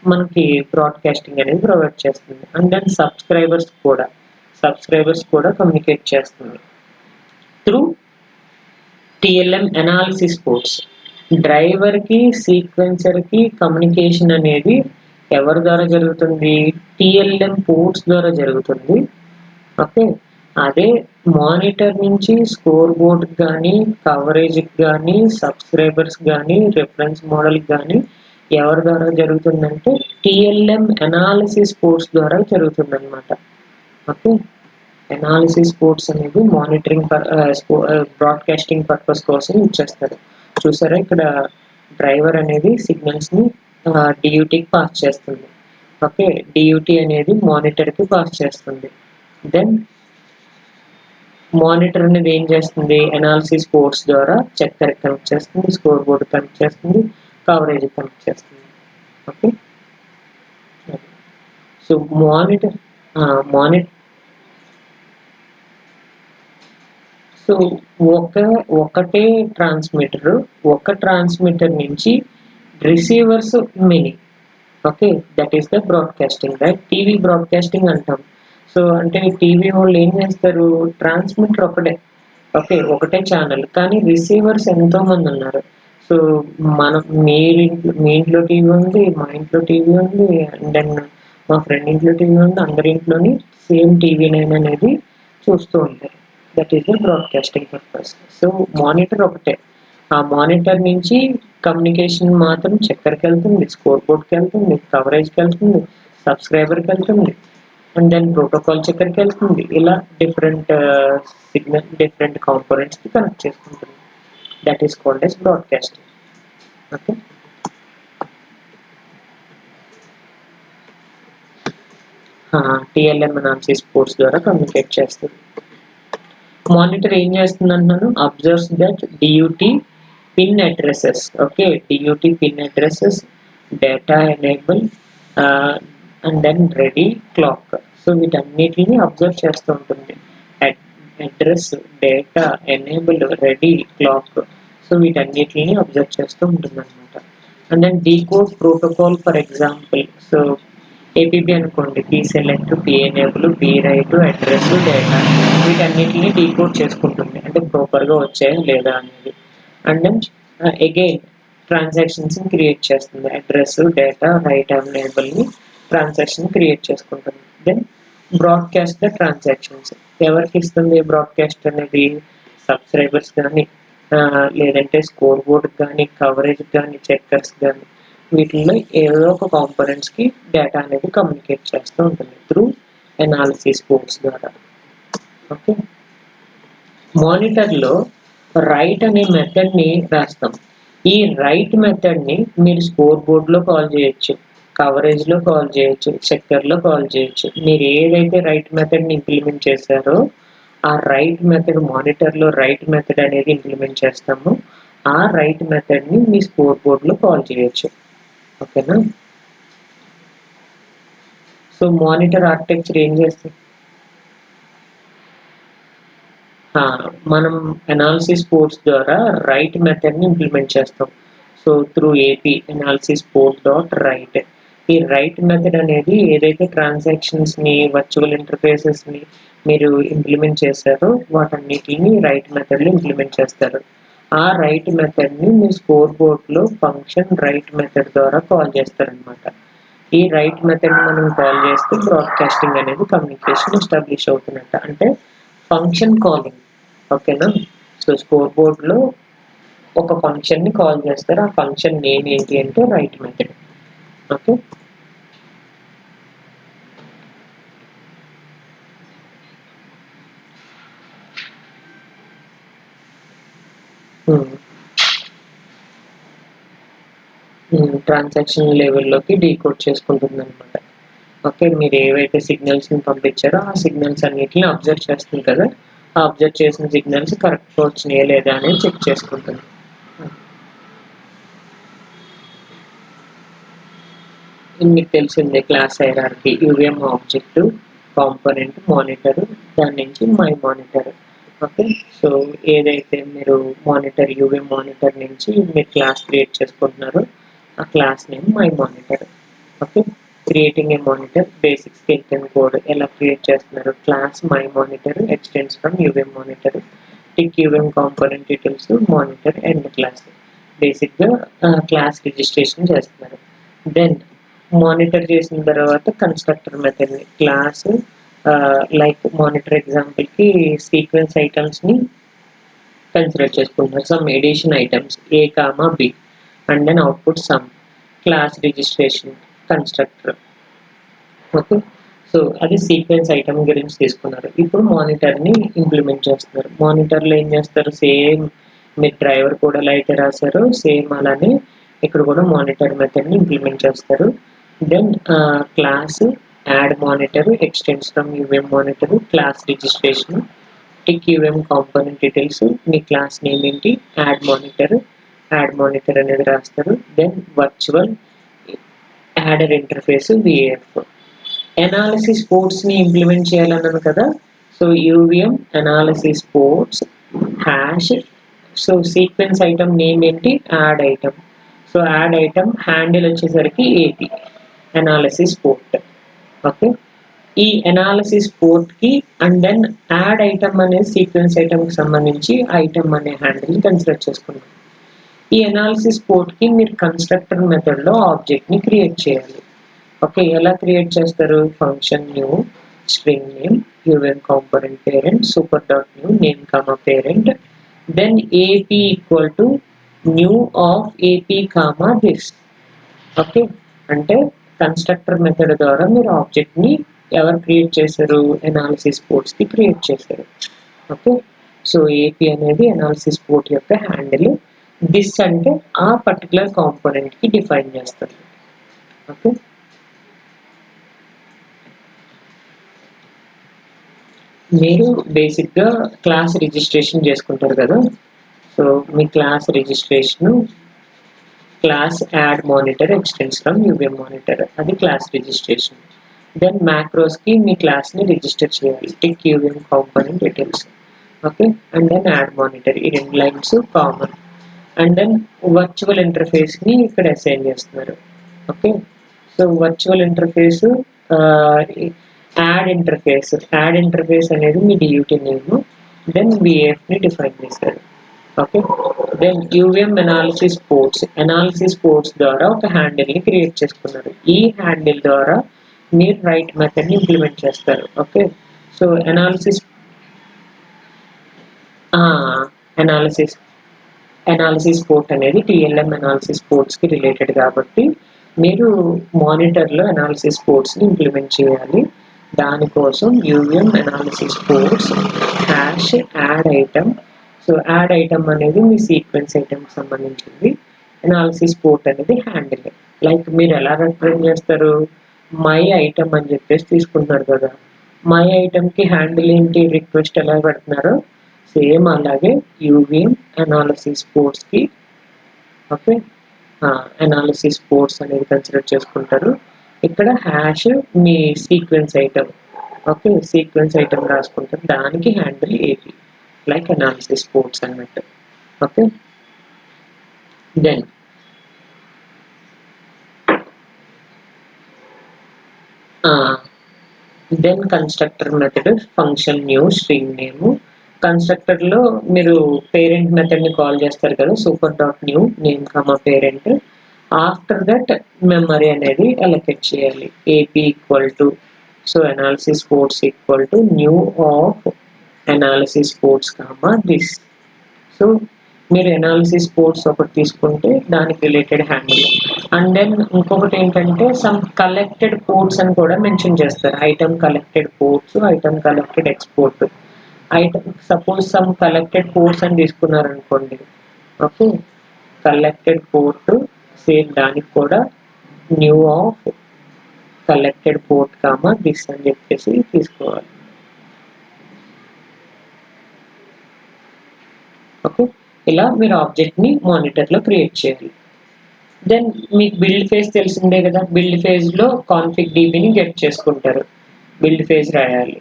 Speaker 1: మనకి బ్రాడ్కాస్టింగ్ అనేది ప్రొవైడ్ చేస్తుంది. అండ్ దెన్ సబ్స్క్రైబర్స్ కూడా కమ్యూనికేట్ చేస్తుంది త్రూ టిఎల్ఎం అనాలిసిస్ పోర్ట్స్. డ్రైవర్కి సీక్వెన్సర్కి కమ్యూనికేషన్ అనేది ఎవరి ద్వారా జరుగుతుంది, టిఎల్ఎం పోర్ట్స్ ద్వారా జరుగుతుంది. ఓకే, అదే మానిటర్ నుంచి స్కోర్ బోర్డ్కి కానీ కవరేజ్కి కానీ సబ్స్క్రైబర్స్ కానీ రిఫరెన్స్ మోడల్కి కానీ ఎవరి ద్వారా జరుగుతుందంటే టిఎల్ఎం అనాలిసిస్ పోర్ట్స్ ద్వారా జరుగుతుంది అనమాట. ఓకే, అనాలిసిస్ పోర్ట్స్ అనేది మానిటరింగ్ బ్రాడ్కాస్టింగ్ పర్పస్ కోసం యూజ్ చేస్తారు. చూసారా, ఇక్కడ డ్రైవర్ అనేది సిగ్నల్స్ని డియూటీకి పాస్ చేస్తుంది. ఓకే, డియూటీ అనేది మానిటర్కి పాస్ చేస్తుంది. దెన్ మానిటర్ అనేది ఏం చేస్తుంది, అనాలిసిస్ పోర్ట్స్ ద్వారా చెక్కర్ కనెక్ట్ చేస్తుంది, స్కోర్ బోర్డ్ కనెక్ట్ చేస్తుంది, కవరేజ్ కనెక్ట్ చేస్తుంది. ఓకే, సో సో ఒకటే ట్రాన్స్మిటర్ నుంచి receivers many. Okay, that is the broadcasting, right? TV broadcasting అంటాం. సో అంటే టీవీ వాళ్ళు ఏం చేస్తారు, ట్రాన్స్మిటర్ ఒకటే ఛానల్, కానీ రిసీవర్స్ ఎంతోమంది ఉన్నారు. సో మీ ఇంట్లో టీవీ ఉంది, మా ఇంట్లో టీవీ ఉంది, అండ్ దెన్ మా ఫ్రెండ్ ఇంట్లో టీవీ ఉంది, అందరి ఇంట్లోని సేమ్ టీవీ నైన్ అనేది చూస్తూ ఉంటారు. That is the broadcasting purpose. So monitor ఒకటే, ఆ మానిటర్ నుంచి కమ్యూనికేషన్ మాత్రం చెక్కర్కి వెళ్తుంది, స్కోర్ బోర్డ్కి వెళ్తుంది, కవరేజ్కి వెళ్తుంది, సబ్స్క్రైబర్కి వెళ్తుంది, అండ్ దెన్ ప్రోటోకాల్ చెక్కర్కి వెళ్తుంది. ఇలా డిఫరెంట్ డిఫరెంట్ కాంపోనెంట్స్కి కనెక్ట్ చేసుకుంటుంది. That is called as broadcasting. Okay, TLM analysis ports ద్వారా కమ్యూనికేట్ చేస్తుంది. మానిటర్ ఏం చేస్తుంది అంటున్నాను, observes that DUT pin addresses. Okay, DUT pin addresses, data enable and then ready clock. So వీటన్నిటిని అబ్జర్వ్ చేస్తూ ఉంటుంది. Address, data, enable, ready, clock. So వీటన్నిటిని observe చేస్తూ ఉంటుంది అనమాట. And then decode protocol, for example so APB అనుకోండి, P select, P enable, P right, address, data, వీటన్నిటిని decode చేసుకుంటుంది, అంటే ప్రాపర్గా వచ్చాయా లేదా అనేది. And then again transactions create చేస్తుంది, అడ్రస్, డేటా, రైట్, ఎనేబుల్ని ట్రాన్సాక్షన్ క్రియేట్ చేసుకుంటుంది. Then broadcast the transactions. ఎవరికి ఇస్తుంది బ్రాడ్కాస్ట్ అనేది, సబ్స్క్రైబర్స్ కానీ లేదంటే స్కోర్ బోర్డ్కి కానీ కవరేజ్ కానీ చెక్కర్స్ కానీ వీటిల్లో ఏదో ఒక కాంపోనెంట్స్కి డేటా అనేది కమ్యూనికేట్ చేస్తూ ఉంటుంది త్రూ అనాలిసిస్ పోర్ట్స్ ద్వారా. ఓకే, మానిటర్లో రైట్ అనే మెథడ్ని రాస్తాం. ఈ రైట్ మెథడ్ని మీరు స్కోర్ బోర్డ్లో కాల్ చేయొచ్చు, కవరేజ్లో కాల్ చేయొచ్చు, చెక్కర్లో కాల్ చేయొచ్చు. మీరు ఏదైతే రైట్ మెథడ్ని ఇంప్లిమెంట్ చేశారో ఆ రైట్ మెథడ్, మానిటర్లో రైట్ మెథడ్ అనేది ఇంప్లిమెంట్ చేస్తాము, ఆ రైట్ మెథడ్ని మీ స్కోర్ బోర్డ్లో కాల్ చేయొచ్చు. ఓకేనా? సో మానిటర్ ఆర్కిటెక్చర్ ఏం చేస్తుంది? మనం అనాలిసిస్ పోర్ట్స్ ద్వారా రైట్ మెథడ్ని ఇంప్లిమెంట్ చేస్తాం. So through AP analysis port dot right. ఈ రైట్ మెథడ్ అనేది ఏదైతే ట్రాన్సాక్షన్స్ని వర్చువల్ ఇంటర్ఫేసెస్ని మీరు ఇంప్లిమెంట్ చేశారో వాటన్నిటిని రైట్ మెథడ్లో ఇంప్లిమెంట్ చేస్తారు. ఆ రైట్ మెథడ్ని మీ స్కోర్ బోర్డ్లో ఫంక్షన్ రైట్ మెథడ్ ద్వారా కాల్ చేస్తారనమాట. ఈ రైట్ మెథడ్ మనం కాల్ చేస్తే బ్రాడ్కాస్టింగ్ అనేది కమ్యూనికేషన్ ఎస్టాబ్లిష్ అవుతున్నట్ట. అంటే ఫంక్షన్ కాలింగ్. ఓకేనా? సో స్కోర్ బోర్డ్లో ఒక ఫంక్షన్ని కాల్ చేస్తారు. ఆ ఫంక్షన్ నేమ్ ఏంటి అంటే రైట్ మెథడ్. ఓకే, ట్రాన్సాక్షన్ లెవెల్లోకి డీకోడ్ చేసుకుంటుంది అనమాట. ఓకే, మీరు ఏవైతే సిగ్నల్స్ని పంపించారో ఆ సిగ్నల్స్ అన్నిటిని అబ్జర్వ్ చేస్తుంది కదా, ఆ అబ్జర్వ్ చేసిన సిగ్నల్స్ కరెక్ట్గా వచ్చినాయా లేదా అనేది చెక్ చేసుకుంటుంది. మీకు తెలిసిందే class hierarchy, UVM object, component, monitor, దాని నుంచి మై మానిటర్. ఓకే, సో ఏదైతే మీరు మానిటర్ యూవిఎం మానిటర్ నుంచి మీరు క్లాస్ క్రియేట్ చేసుకుంటున్నారో ఆ class name my monitor. Okay, creating a monitor basic skeleton code ఎలా క్రియేట్ చేస్తున్నారు? Class my monitor extends from UVM monitor, tick UVM component details monitor end class. బేసిక్గా class registration చేస్తున్నారు. Then monitor చేసిన తర్వాత constructor మెథడ్ని class like monitor ఎగ్జాంపుల్కి sequence ఐటమ్స్ని consider చేసుకుంటున్నారు. Sum addition items A comma B and then output sum class registration constructor. Okay, so అది sequence item గురించి తీసుకున్నారు. ఇప్పుడు మానిటర్ని ఇంప్లిమెంట్ చేస్తున్నారు. మానిటర్లో ఏం చేస్తారు? సేమ్ మీరు డ్రైవర్ కూడా ఎలా అయితే రాశారో సేమ్ అలానే ఇక్కడ కూడా మానిటర్ మెథడ్ని ఇంప్లిమెంట్ చేస్తారు. Then class add monitor extends from UVM monitor, class registration, tick UVM component details, మీ క్లాస్ నేమ్ ఏంటి, యాడ్ మానిటర్ అనేది రాస్తారు. Then virtual adder interface VAF. Analysis పోర్ట్స్ని ఇంప్లిమెంట్ చేయాలన్నాను కదా, so UVM analysis ports hash. So sequence item name ఏంటి, add item. So add item handle వచ్చేసరికి AP analysis port. Okay, ఈ అనాలిసిస్ పోర్ట్కి అండ్ దెన్ యాడ్ ఐటమ్ అనేది sequence ఐటమ్కి సంబంధించి item అనే హ్యాండిల్ కన్సిడర్ చేసుకున్నాం. ఈ అనాలిసిస్ పోర్ట్కి మీరు కన్స్ట్రక్టర్ మెథడ్లో ఆబ్జెక్ట్ని క్రియేట్ చేయాలి. ఓకే, ఎలా క్రియేట్ చేస్తారు? Function new string name UVM component parent super dot new name comma parent, then AP equal to new of AP comma this. Okay, అంటే కన్స్ట్రక్టర్ మెథడ్ ద్వారా మీరు ఆబ్జెక్ట్ని ఎవరు క్రియేట్ చేశారు? అనాలిసిస్ పోర్ట్స్కి క్రియేట్ చేశారు. ఓకే, సో ఏపీ అనేది analysis port యొక్క హ్యాండిల్, దిస్ అంటే ఆ పర్టికులర్ కాంపోనెంట్కి డిఫైన్ చేస్తారు. ఓకే, మీరు బేసిక్గా క్లాస్ రిజిస్ట్రేషన్ చేసుకుంటారు కదా, so me class registration class add monitor extends from UVM monitor, అది క్లాస్ రిజిస్ట్రేషన్. దెన్ మ్యాక్రోస్కి మీ క్లాస్ని రిజిస్టర్ చేయాలి, tick UVM component details. Okay, and then add monitor, ఈ రెండు lines common. And then virtual ఇంటర్ఫేస్ని ఇక్కడ అసైన్ చేస్తున్నారు. Okay, so virtual interface add interface అనేది మీ డియూటీ నేమ్, దెన్ విఏఎఫ్ని డిఫైన్ చేశారు. Okay, then UVM analysis ports ద్వారా ఒక హ్యాండిల్ని క్రియేట్ చేసుకున్నారు. ఈ హ్యాండిల్ ద్వారా మీరు రైట్ మెథడ్ని ఇంప్లిమెంట్ చేస్తారు. ఓకే, సో అనాలిసిస్ పోర్ట్ అనేది టిఎల్ఎం అనాలిసిస్ పోర్ట్స్కి రిలేటెడ్ కాబట్టి మీరు మానిటర్లో అనాలిసిస్ పోర్ట్స్ని ఇంప్లిమెంట్ చేయాలి. దానికోసం UVM analysis ports hash add item. So add item అనేది మీ సీక్వెన్స్ ఐటమ్కి సంబంధించింది, అనాలిసిస్ పోర్ట్ అనేది హ్యాండిల్. లైక్ మీరు ఎలా రిప్రజెంట్ చేస్తారు? మై ఐటమ్ అని చెప్పేసి తీసుకుంటున్నారు కదా, మై ఐటమ్కి హ్యాండిల్ ఏంటి, రిక్వెస్ట్ ఎలా పెడుతున్నారో సేమ్ అలాగే యూవిఎం అనాలిసిస్ పోర్ట్స్కి ఓకే అనాలిసిస్ పోర్ట్స్ అనేది కన్సిడర్ చేసుకుంటారు. ఇక్కడ హ్యాష్ మీ sequence item. Okay, sequence item రాసుకుంటారు, దానికి handle AP like analysis ports అన్నట్టు. Okay, then constructor method function new string name. Constructor లో మీరు పేరెంట్ మెథడ్ ని కాల్ చేస్తారు కదా, super dot new name comma parent. After that memory అనేది allocate చేయాలి. AP equal to so analysis ports equal to new of analysis ports comma this. So మీరు analysis ports ఒకటి తీసుకుంటే దానికి రిలేటెడ్ హ్యాండిల్. అండ్ దెన్ ఇంకొకటి ఏంటంటే some collected ports అని కూడా మెన్షన్ చేస్తారు. Item collected ports, item collected export. Item suppose some collected ports అని తీసుకున్నారనుకోండి. ఓకే, కలెక్టెడ్ పోర్ట్ సేమ్ దానికి కూడా new of collected port comma this అని చెప్పేసి తీసుకోవాలి. ఓకే, ఇలా మీరు ఆబ్జెక్ట్ ని మానిటర్ లో క్రియేట్ చేయాలి. దెన్ మీకు బిల్డ్ ఫేజ్ తెలిసిందే కదా, బిల్డ్ ఫేజ్ లో కాన్ఫిగ్ డీబీని గెట్ చేసుకుంటారు, బిల్డ్ ఫేజ్ రాయాలి.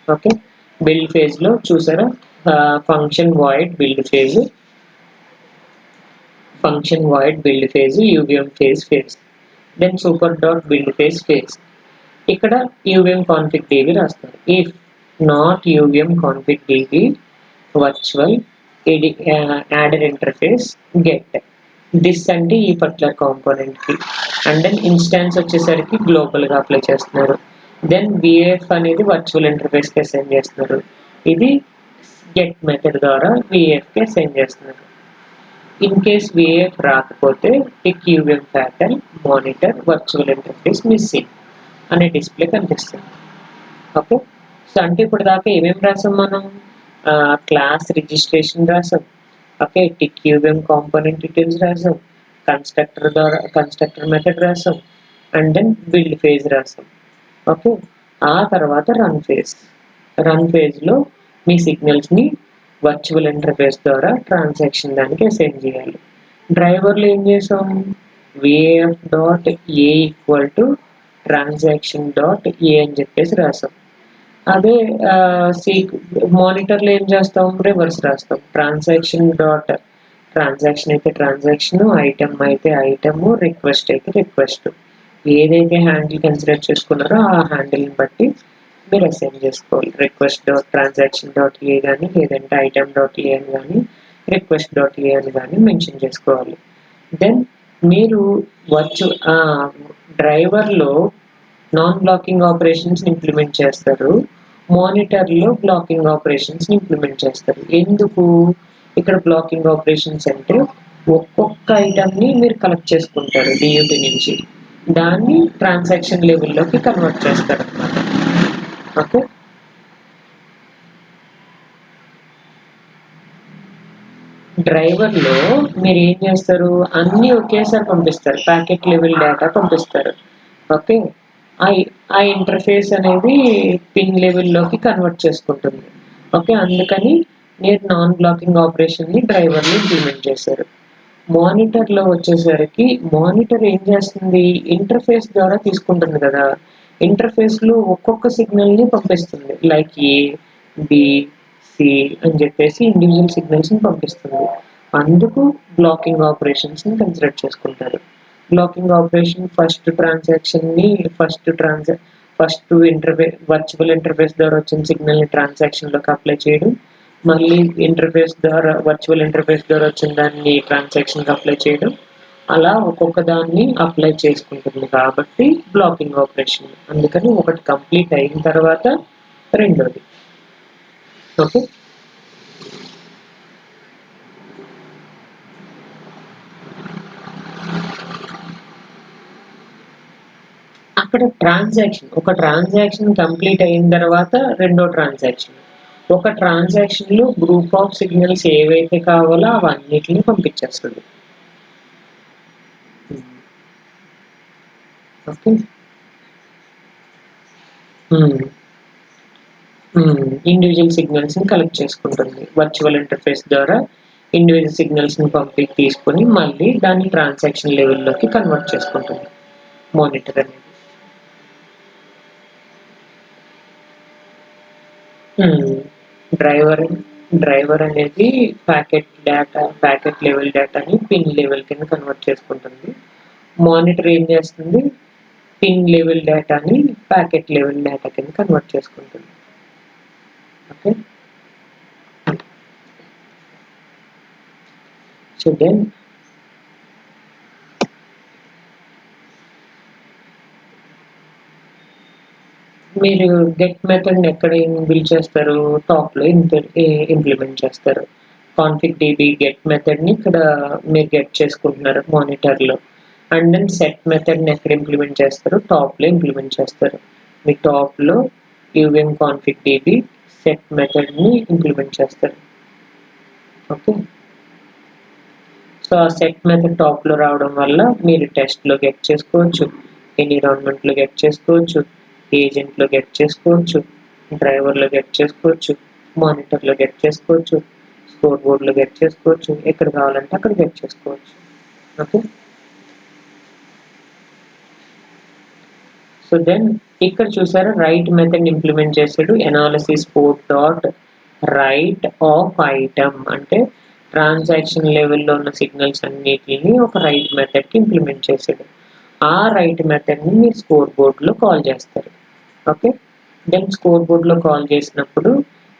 Speaker 1: ఓకే, బిల్డ్ ఫేజ్ లో చూసారా function void build phase, function void build phase, UVM phase phase, then super dot build phase phase. ఇక్కడ యూవీఎం కాన్ఫిగ్ డీబీ రాస్తారు. If not UVM config DB virtual added interface get this అంటే ఈ particular component కి. And then instance వచ్చేసరికి global గా apply చేస్తున్నారు. Then VIF అనేది virtual interface కి అసైన్ చేస్తున్నారు. ఇది గెట్ మెథడ్ ద్వారా విఏఎఫ్ కి అసైన్ చేస్తున్నారు. ఇన్ కేస్ విఏఎఫ్ రాకపోతే tick UVM pattern monitor virtual interface missing అనే డిస్ప్లే కనిపిస్తుంది. ఓకే, సో అంటే ఇప్పుడు దాకా ఏమేమి రాసాం మనం? క్లాస్ రిజిస్ట్రేషన్ రాసాం. Okay, tick UVM component details రాసాం, కన్స్ట్రక్టర్ ద్వారా కన్స్ట్రక్టర్ మెథడ్ రాసాం, అండ్ దెన్ బిల్డ్ ఫేజ్ రాసాం. ఓకే, ఆ తర్వాత రన్ ఫేజ్. రన్ ఫేజ్ లో మీ సిగ్నల్స్ ని వర్చువల్ ఇంటర్ఫేస్ ద్వారా ట్రాన్సాక్షన్ దానికి అసైన్ చేయాలి. డ్రైవర్లో ఏం చేసాం? VIF dot A equal to transaction dot A అని చెప్పేసి రాసాం. అదే మానిటర్లో ఏం చేస్తాం? రివర్స్ రాస్తాం. ట్రాన్సాక్షన్ అయితే ట్రాన్సాక్షన్, ఐటమ్ అయితే ఐటమ్, రిక్వెస్ట్ అయితే రిక్వెస్ట్. ఏదైతే హ్యాండిల్ కన్సిడర్ చేసుకున్నారో ఆ హ్యాండిల్ని బట్టి మీరు అసైన్ చేసుకోవాలి. రిక్వెస్ట్ డాట్ ట్రాన్సాక్షన్ డాట్ ఏ కానీ, లేదంటే ఐటమ్ డాట్ ఏ అని కానీ, రిక్వెస్ట్ డాట్ ఏ అని కానీ మెన్షన్ చేసుకోవాలి. దెన్ మీరు డ్రైవర్లో నాన్ బ్లాకింగ్ ఆపరేషన్స్ ఇంప్లిమెంట్ చేస్తారు, మానిటర్లో బ్లాకింగ్ ఆపరేషన్స్ ఇంప్లిమెంట్ చేస్తారు. ఎందుకు ఇక్కడ బ్లాకింగ్ ఆపరేషన్స్ అంటే ఒక్కొక్క ఐటమ్ని మీరు కలెక్ట్ చేసుకుంటారు డియూటీ నుంచి, దాన్ని ట్రాన్సాక్షన్ లెవెల్లోకి కన్వర్ట్ చేస్తారు అన్నమాట. ఓకే, డ్రైవర్లో మీరు ఏం చేస్తారు? అన్నీ ఒకేసారి పంపిస్తారు, ప్యాకెట్ లెవెల్ డేటా పంపిస్తారు. ఓకే, ఆ ఇంటర్ఫేస్ అనేది పిన్ లెవెల్లోకి కన్వర్ట్ చేసుకుంటుంది. ఓకే, అందుకని మీరు నాన్ బ్లాకింగ్ ఆపరేషన్ని డ్రైవర్లో ఇంప్లిమెంట్ చేశారు. మానిటర్లో వచ్చేసరికి మానిటర్ ఏం చేస్తుంది? ఇంటర్ఫేస్ ద్వారా తీసుకుంటుంది కదా, ఇంటర్ఫేస్లో ఒక్కొక్క సిగ్నల్ని పంపిస్తుంది. లైక్ ఏ, బి, సి అని చెప్పేసి ఇండివిజువల్ సిగ్నల్స్ని పంపిస్తుంది. అందుకు బ్లాకింగ్ ఆపరేషన్స్ని కన్సిడర్ చేసుకుంటారు. Blocking operation first virtual interface ద్వారా వచ్చిన సిగ్నల్ని ట్రాన్సాక్షన్లోకి అప్లై చేయడం, మళ్ళీ వర్చువల్ ఇంటర్ఫేస్ ద్వారా వచ్చిన దాన్ని ట్రాన్సాక్షన్కి అప్లై చేయడం, అలా ఒక్కొక్క దాన్ని అప్లై చేసుకుంటుంది కాబట్టి బ్లాకింగ్ ఆపరేషన్. అందుకని ఒకటి కంప్లీట్ అయిన తర్వాత రెండోది. ఓకే, అక్కడ ఒక ట్రాన్సాక్షన్ కంప్లీట్ అయిన తర్వాత రెండో ట్రాన్సాక్షన్, ఒక ట్రాన్సాక్షన్లో గ్రూప్ ఆఫ్ సిగ్నల్స్ ఏవైతే కావాలో అవన్నిటిని పంపించేస్తుంది. ఓకే, ఇండివిజువల్ సిగ్నల్స్ని కలెక్ట్ చేసుకుంటుంది. వర్చువల్ ఇంటర్ఫేస్ ద్వారా ఇండివిజువల్ సిగ్నల్స్ని తీసుకొని మళ్ళీ దాన్ని ట్రాన్సాక్షన్ లెవెల్లోకి కన్వర్ట్ చేసుకుంటుంది మానిటర్ అనేది. డ్రైవర్ డ్రైవర్ అనేది ప్యాకెట్ లెవెల్ డేటాని పిన్ లెవెల్ కింద కన్వర్ట్ చేసుకుంటుంది. మానిటర్ ఏం చేస్తుంది, పిన్ లెవెల్ డేటాని ప్యాకెట్ లెవెల్ డేటా కింద కన్వర్ట్ చేసుకుంటుంది. ఓకే, సో దెన్ మీరు గెట్ మెథడ్ ఎక్కడ బిల్డ్ చేస్తారు, టాప్ లో ఇంప్లిమెంట్ చేస్తారు. కాన్ఫిగ్ డిబి గెట్ మెథడ్ ని ఇక్కడ మీరు గెట్ చేసుకుంటున్నారు మానిటర్ లో. అండ్ దెన్ సెట్ మెథడ్ ని ఎక్కడ ఇంప్లిమెంట్ చేస్తారు, టాప్ లో ఇంప్లిమెంట్ చేస్తారు. మీ టాప్ లో యూవిఎం కాన్ఫిగ్ డిబి సెట్ మెథడ్ ని ఇంప్లిమెంట్ చేస్తారు. ఓకే, సో ఆ సెట్ మెథడ్ టాప్ లో రావడం వల్ల మీరు టెస్ట్ లో గెట్ చేసుకోవచ్చు, ఎన్విరాన్మెంట్ లో గెట్ చేసుకోవచ్చు, ఏజెంట్ లో గెట్ చేసుకోవచ్చు, డ్రైవర్ లో గెట్ చేసుకోవచ్చు, మానిటర్ లో గెట్ చేసుకోవచ్చు, స్కోర్ బోర్డ్ లో గెట్ చేసుకోవచ్చు, ఎక్కడ కావాలంటే అక్కడ గెట్ చేసుకోవచ్చు. ఓకే, సో దెన్ ఇక్కడ చూసారా రైట్ మెథడ్ ఇంప్లిమెంట్ చేసాడు. Analysis port dot write of item అంటే ట్రాన్సాక్షన్ లెవెల్లో ఉన్న సిగ్నల్స్ అన్నిటిని ఒక రైట్ మెథడ్కి ఇంప్లిమెంట్ చేసాడు. ఆ రైట్ మెథడ్ని మీరు స్కోర్ బోర్డ్లో కాల్ చేస్తారు. ఓకే, దెన్ స్కోర్ బోర్డ్లో కాల్ చేసినప్పుడు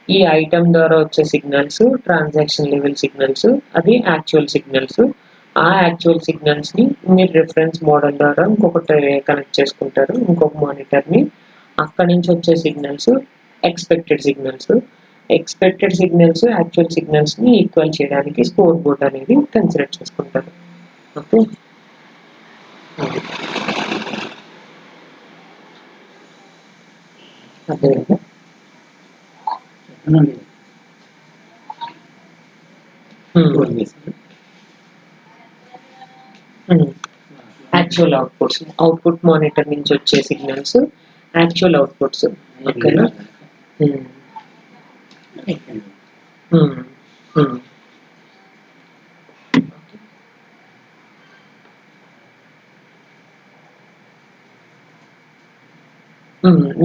Speaker 1: ఈ ఐటమ్ ద్వారా వచ్చే సిగ్నల్స్ ట్రాన్సాక్షన్ లెవెల్ సిగ్నల్స్, అది యాక్చువల్ సిగ్నల్స్. ఆ యాక్చువల్ సిగ్నల్స్ని మీరు రిఫరెన్స్ మోడల్ ద్వారా ఇంకొకటి కనెక్ట్ చేసుకుంటారు, ఇంకొక మానిటర్ని. అక్కడి నుంచి వచ్చే signals expected signals. Expected signals actual సిగ్నల్స్ని ఈక్వల్ చేయడానికి స్కోర్ బోర్డ్ అనేది కన్సిడర్ చేసుకుంటారు. ఓకే, అదే యాక్చువల్ అవుట్పుట్ మానిటర్ నుంచి వచ్చే సిగ్నల్స్ యాక్చువల్ అవుట్పుట్స్. ఓకేనా,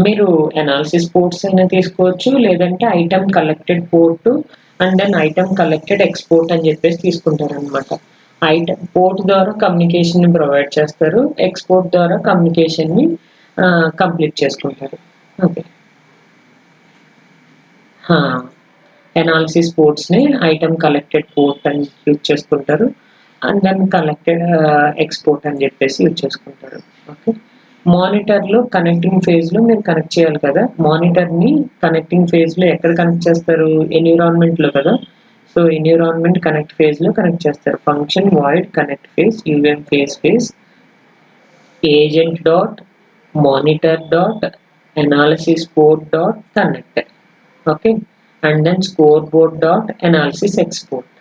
Speaker 1: మీరు అనాలిసిస్ పోర్ట్స్ అయినా తీసుకోవచ్చు, లేదంటే item collected port and then item collected export అని చెప్పేసి తీసుకుంటారు అనమాట. ఐటమ్ పోర్ట్ ద్వారా కమ్యూనికేషన్ ప్రొవైడ్ చేస్తారు, ఎక్స్పోర్ట్ ద్వారా కమ్యూనికేషన్ని కంప్లీట్ చేసుకుంటారు. ఓకే, అనాలిసిస్ పోర్ట్స్ని ఐటమ్ కలెక్టెడ్ పోర్ట్ అని యూజ్ చేసుకుంటారు, అండ్ దెన్ కలెక్టెడ్ ఎక్స్పోర్ట్ అని చెప్పేసి యూజ్ చేసుకుంటారు. ఓకే, మానిటర్లో కనెక్టింగ్ ఫేజ్లో మీరు కనెక్ట్ చేయాలి కదా. మానిటర్ని కనెక్టింగ్ ఫేజ్లో ఎక్కడ కనెక్ట్ చేస్తారు, ఎన్విరాన్మెంట్లో కదా. సో ఎన్విరాన్మెంట్ కనెక్ట్ ఫేజ్లో కనెక్ట్ చేస్తారు. Function void connect phase UVM phase agent dot monitor dot analysis port dot connect. Okay, and then scoreboard dot analysis export.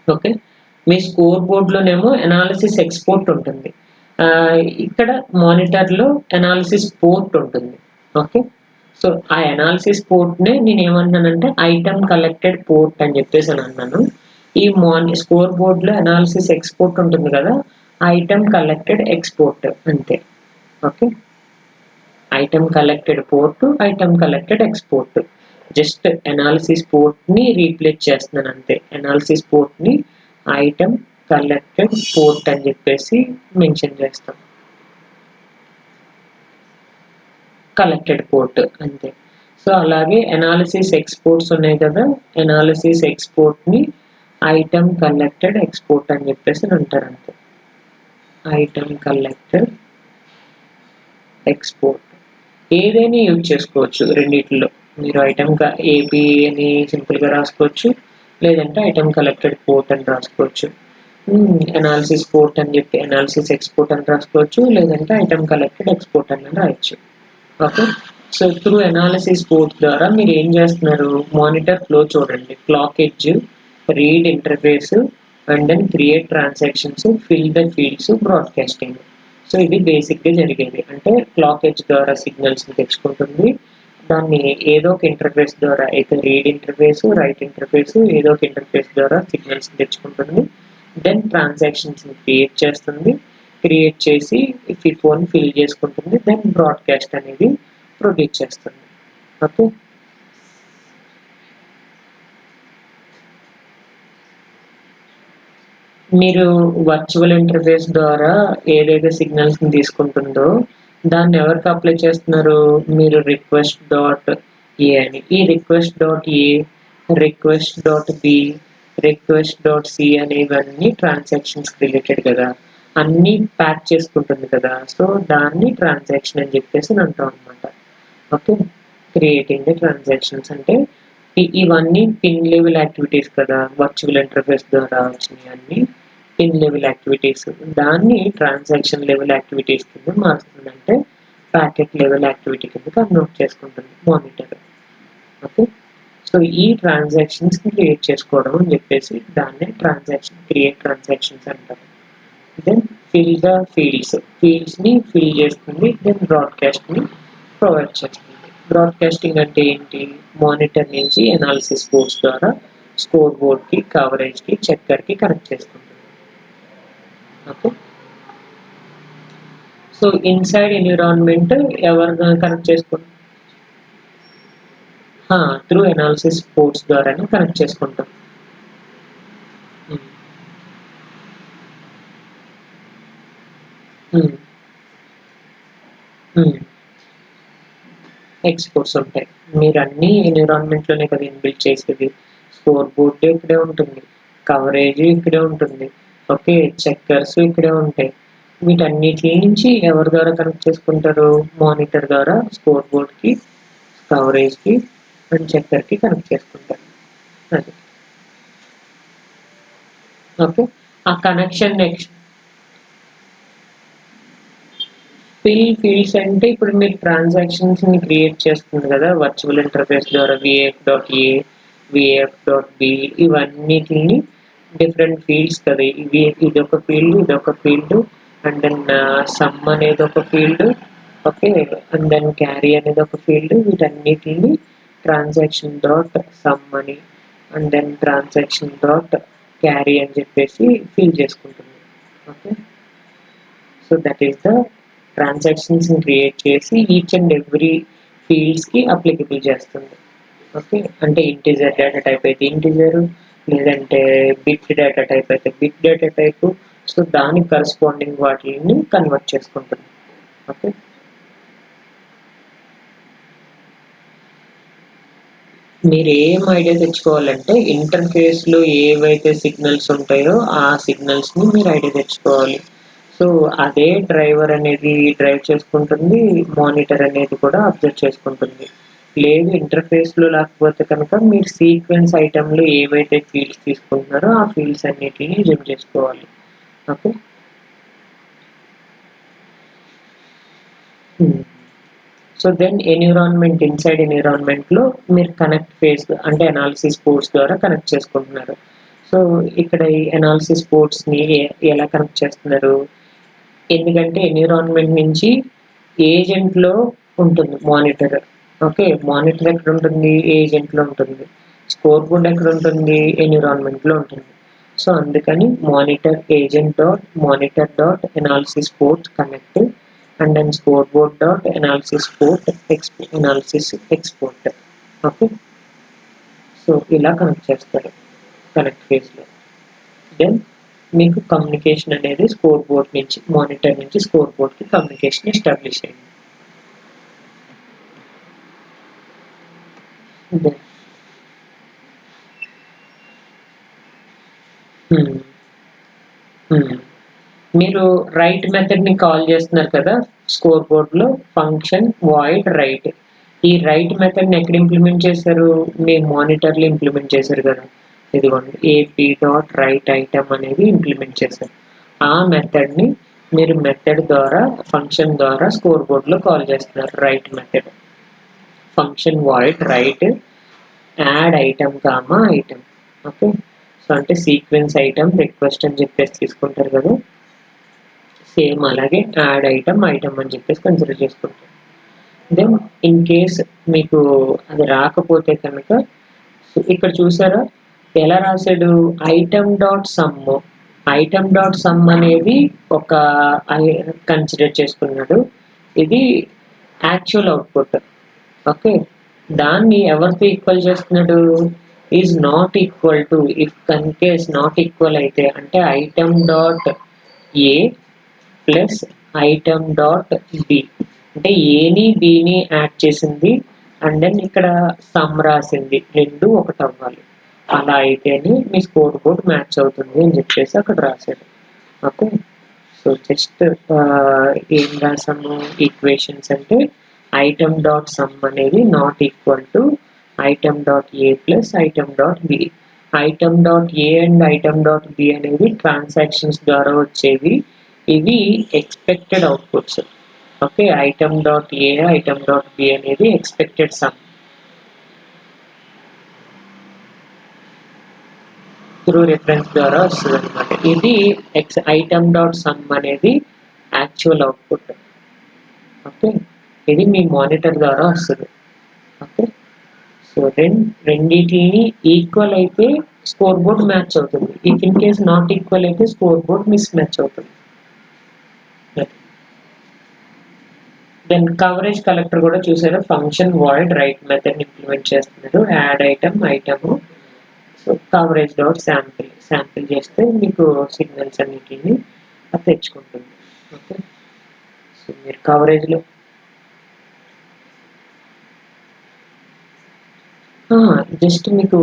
Speaker 1: Okay, మీ స్కోర్ బోర్డ్లోనేమో అనాలిసిస్ ఎక్స్పోర్ట్ ఉంటుంది, ఇక్కడ మానిటర్లో అనాలిసిస్ పోర్ట్ ఉంటుంది. Okay, so ఆ అనాలిసిస్ పోర్ట్నే నేను ఏమన్నానంటే ఐటమ్ కలెక్టెడ్ పోర్ట్ అని చెప్పేసి అని అన్నాను. ఈ స్కోర్ బోర్డ్లో అనాలిసిస్ ఎక్స్పోర్ట్ ఉంటుంది కదా, ఐటమ్ కలెక్టెడ్ ఎక్స్పోర్ట్ అంతే. Okay, item collected port, item collected export, just analysis పోర్ట్ని రీప్లేస్ చేస్తున్నాను అంతే. అనాలిసిస్ పోర్ట్ని ఐటమ్ కలెక్టెడ్ పోర్ట్ అని చెప్పేసి మెన్షన్ చేస్తాం, కలెక్టెడ్ పోర్ట్ అంతే. సో అలాగే అనాలిసిస్ ఎక్స్పోర్ట్స్ ఉన్నాయి కదా, అనాలిసిస్ ఎక్స్పోర్ట్ని ఐటమ్ కలెక్టెడ్ ఎక్స్పోర్ట్ అని చెప్పేసి అంటారు అంతే. ఐటమ్ కలెక్టెడ్ ఎక్స్పోర్ట్ ఏదైనా యూజ్ చేసుకోవచ్చు రెండిట్లో. మీరు ఐటమ్ ఏపీ అని సింపుల్గా రాసుకోవచ్చు, లేదంటే ఐటమ్ కలెక్టెడ్ పోర్ట్ అని రాసుకోవచ్చు. అనాలిసిస్ పోర్ట్ అని చెప్పి అనాలిసిస్ ఎక్స్పోర్ట్ అని రాసుకోవచ్చు, లేదంటే ఐటమ్ కలెక్టెడ్ ఎక్స్పోర్ట్ అని రాయొచ్చు. Okay, so through analysis port ద్వారా మీరు ఏం చేస్తున్నారు, మానిటర్ ఫ్లో చూడండి. Clock edge, read interface, and then create transactions, fill the fields, broadcasting. So ఇది బేసిక్గా జరిగేది. అంటే క్లాక్ ఎడ్జ్ ద్వారా సిగ్నల్స్ని తెచ్చుకుంటుంది, దాన్ని ఏదో ఒక ఇంటర్ఫేస్ ద్వారా, అయితే రీడ్ ఇంటర్ఫేస్, రైట్ ఇంటర్ఫేస్, ఏదో ఒక ఇంటర్ఫేస్ ద్వారా సిగ్నల్స్ని తెచ్చుకుంటుంది. దెన్ ట్రాన్సాక్షన్స్ని క్రియేట్ చేస్తుంది, క్రియేట్ చేసి ఫోన్ ఫిల్ చేసుకుంటుంది, దెన్ బ్రాడ్కాస్ట్ అనేది ప్రొడ్యూస్ చేస్తుంది. ఓకే, మీరు వర్చువల్ ఇంటర్ఫేస్ ద్వారా ఏదైతే సిగ్నల్స్‌ని తీసుకుంటుందో, దాన్ని ఎవరికి అప్లై చేస్తున్నారు? మీరు రిక్వెస్ట్ డాట్ ఏ అని. ఈ request dot A, request dot B, request dot C అనేవన్నీ ట్రాన్సాక్షన్స్‌కి రిలేటెడ్ కదా! అన్నీ ప్యాక్ చేసుకుంటుంది కదా! సో, దాన్ని ట్రాన్సాక్షన్ అని చెప్పేసి అంటాం అన్నమాట. ఓకే. క్రియేటింగ్ ది ట్రాన్సాక్షన్స్ అంటే ఇవన్నీ పిన్ లెవెల్ యాక్టివిటీస్ కదా! వర్చువల్ ఇంటర్ఫేస్ ద్వారా వచ్చినయన్నీ పిన్ లెవెల్ యాక్టివిటీస్. దాన్ని ట్రాన్సాక్షన్ లెవెల్ యాక్టివిటీస్ కింద మారుస్తుందంటే ప్యాకెట్ లెవెల్ యాక్టివిటీ కింద కన్వర్ట్ చేసుకుంటుంది మానిటర్. ఓకే. సో, ఈ ట్రాన్సాక్షన్స్‌ని క్రియేట్ చేసుకోవడం అని చెప్పేసి దాన్నే క్రియేట్ ట్రాన్సాక్షన్స్ అంటారు. దెన్ ఫిల్ ద ఫీల్డ్స్‌ని ఫిల్ చేస్తుంది. దెన్ బ్రాడ్‌కాస్ట్‌ని ప్రొవైడ్ చేస్తుంది. బ్రాడ్‌కాస్టింగ్ అంటే ఏంటి? మానిటర్ నుంచి అనాలిసిస్ పోర్ట్స్ ద్వారా స్కోర్ బోర్డ్‌కి, కవరేజ్‌కి, చెక్కర్‌కి కనెక్ట్ చేసుకుంటుంది. ఓకే. సో, ఇన్‌సైడ్ ఎన్విరాన్మెంట్ ఎవరు కనెక్ట్ చేసుకుంటారు? త్రూ అనాలిసిస్ పోర్ట్స్ ద్వారానే కనెక్ట్ చేసుకుంటాం. హ్మ్. హ్మ్. హ్మ్. ఎక్స్‌పోర్ట్స్ ఉంటాయి. మీరన్నీ ఎన్విరాన్మెంట్‌లోనే కదా ఇన్‌బిల్డ్ చేసేది. స్కోర్ బోర్డ్ ఇక్కడే ఉంటుంది. కవరేజ్ ఇక్కడే ఉంటుంది. ఓకే. చెక్కర్స్ ఇక్కడే ఉంటాయి. వీటన్నిటి నుంచి ఎవరి ద్వారా కనెక్ట్ చేసుకుంటారు? మానిటర్ ద్వారా స్కోర్ బోర్డ్‌కి, కవరేజ్‌కి అండ్ చెక్కర్‌కి కనెక్ట్ చేసుకుంటారు. అది. ఓకే. ఆ కనెక్షన్ నెక్స్ట్ ఫీల్డ్స్ అంటే ఇప్పుడు మీరు ట్రాన్సాక్షన్స్‌ని క్రియేట్ చేస్తుంది కదా! వర్చువల్ ఇంటర్ఫేస్ ద్వారా వీఎఫ్.ఏ, వీఎఫ్.బి ఇవన్నిటిని డిఫరెంట్ ఫీల్డ్స్ కదా! ఇదొక ఫీల్డ్, ఇదొక ఫీల్డ్ అండ్ దెన్ సమ్ అనేది ఒక field. Okay. And then carry అనేది ఒక ఫీల్డ్. వీటన్నిటిని ట్రాన్సాక్షన్ డాట్ సమ్ అని and then transaction dot carry అని చెప్పేసి ఫిల్ చేసుకుంటుంది. Okay. So that is the transactions create చేసి ఈచ్ అండ్ ఎవ్రీ ఫీల్డ్స్‌కి అప్లికబుల్ చేస్తుంది. ఓకే. అంటే ఇంటిజర్ డేటా టైప్ అయితే ఇంటిజర్ లేదంటే బిట్ డేటా టైప్ అయితే బిట్ డేటా టైపు. సో దానికి కరెస్పాండింగ్ వాటిని కన్వర్ట్ చేసుకుంటుంది. ఓకే. మీరు ఏం ఐడియా తెచ్చుకోవాలంటే ఇంటర్ఫేస్‌లో ఏవైతే సిగ్నల్స్ ఉంటాయో ఆ సిగ్నల్స్‌ని మీరు ఐడియా తెచ్చుకోవాలి. సో, అదే డ్రైవర్ అనేది డ్రైవ్ చేసుకుంటుంది. మానిటర్ అనేది కూడా అబ్జర్వ్ చేసుకుంటుంది. లేదు ఇంటర్ఫేస్‌లో లేకపోతే కనుక మీరు సీక్వెన్స్ ఐటెమ్‌లో ఏవైతే ఫీల్డ్స్ తీసుకుంటున్నారో ఆ ఫీల్డ్స్ అన్నిటిని జంప్ చేసుకోవాలి. ఓకే. హ్మ్. సో, దెన్ ఇన్‌సైడ్ ఎన్విరాన్మెంట్‌లో మీరు కనెక్ట్ ఫేస్ అంటే అనాలిసిస్ పోర్ట్స్ ద్వారా కనెక్ట్ చేసుకుంటున్నారు. సో, ఇక్కడ ఈ అనాలిసిస్ పోర్ట్స్‌ని ఎలా కనెక్ట్ చేస్తున్నారు? ఎందుకంటే ఎన్విరాన్మెంట్ నుంచి ఏజెంట్‌లో ఉంటుంది మానిటర్. ఓకే. మానిటర్ ఎక్కడుంటుంది? ఏజెంట్‌లో ఉంటుంది. స్కోర్ బోర్డ్ ఎక్కడుంటుంది? ఎన్విరాన్మెంట్‌లో ఉంటుంది. సో, అందుకని monitor dot analysis port connect and then scoreboard dot analysis port analysis export. Okay. So, ఇలా కనెక్ట్ చేస్తారు కనెక్ట్ ఫేజ్‌లో. దెన్ మీకు కమ్యూనికేషన్ అనేది స్కోర్ బోర్డ్ నుంచి మానిటర్ నుంచి స్కోర్ బోర్డ్‌కి కమ్యూనికేషన్ ఎస్టాబ్లిష్ అయింది. దెన్ హ్మ్. హ్మ్. మీరు రైట్ మెథడ్‌ని కాల్ చేస్తున్నారు కదా! స్కోర్ బోర్డ్‌లో ఫంక్షన్ వాయిడ్ రైట్. ఈ రైట్ మెథడ్‌ని ఎక్కడ ఇంప్లిమెంట్ చేశారు? మీ మానిటర్‌లో ఇంప్లిమెంట్ చేశారు కదా! ఇదిగోండి ఏపీ డాట్ రైట్ ఐటెమ్ అనేది ఇంప్లిమెంట్ చేశారు. ఆ మెథడ్‌ని మీరు మెథడ్ ద్వారా ఫంక్షన్ ద్వారా స్కోర్ బోర్డ్‌లో కాల్ చేస్తున్నారు right method. Function void right add item comma item. Okay. So, అంటే సీక్వెన్స్ ఐటెమ్ రిక్వెస్ట్ అని చెప్పేసి తీసుకుంటారు కదా! సేమ్ అలాగే యాడ్ ఐటెమ్ అని చెప్పేసి కన్సిడర్ చేసుకుంటాం. దెన్ ఇన్ కేస్ మీకు అది రాకపోతే కనుక ఇక్కడ చూసారా? ఎలా రాసాడు? ఐటెమ్ డాట్ సమ్ అనేది ఒక ఐ కన్సిడర్ చేసుకున్నాడు. ఇది యాక్చువల్ అవుట్‌పుట్. ఓకే. దాన్ని ఎవరితో ఈక్వల్ చేస్తున్నాడు? Is not equal to, if కన్కేస్ నాట్ ఈక్వల్ అయితే అంటే item dot A plus item dot B, అంటే ఏని బిని యాడ్ చేసింది అండ్ దెన్ ఇక్కడ సమ్ రాసింది రెండు ఒకటి అవ్వాలి. అలా అయితేనే మీ స్కోర్ బోర్డ్ మ్యాచ్ అవుతుంది అని చెప్పేసి అక్కడ రాశాడు. ఓకే, సో జస్ట్ ఏం రాసాము ఈక్వేషన్స్ అంటే ఐటమ్ డాట్ సమ్ అనేది not equal to item dot A plus item dot B. Item dot A and item dot B అనేది ట్రాన్సాక్షన్స్ ద్వారా వచ్చేవి, ఇవి expected outputs. Okay, item dot A item dot B అనేది expected sum through reference ద్వారా వస్తుంది అనమాట. ఇది item dot sum అనేది యాక్చువల్ అవుట్పుట్. ఓకే, ఇది మీ మానిటర్ ద్వారా వస్తుంది. ఓకే, సో రెండింటిని ఈక్వల్ అయితే స్కోర్ బోర్డ్ మ్యాచ్ అవుతుంది. If in case not equal అయితే స్కోర్ బోర్డ్ మిస్ మ్యాచ్ అవుతుంది. దెన్ కవరేజ్ కలెక్టర్ కూడా చూసారు, function void write method implement చేస్తున్నారు. Add item so coverage dot sample చేస్తే మీకు సిగ్నల్స్ అన్నిటిని అది తెచ్చుకుంటుంది. ఓకే, సో మీరు కవరేజ్లో జస్ట్ మీకు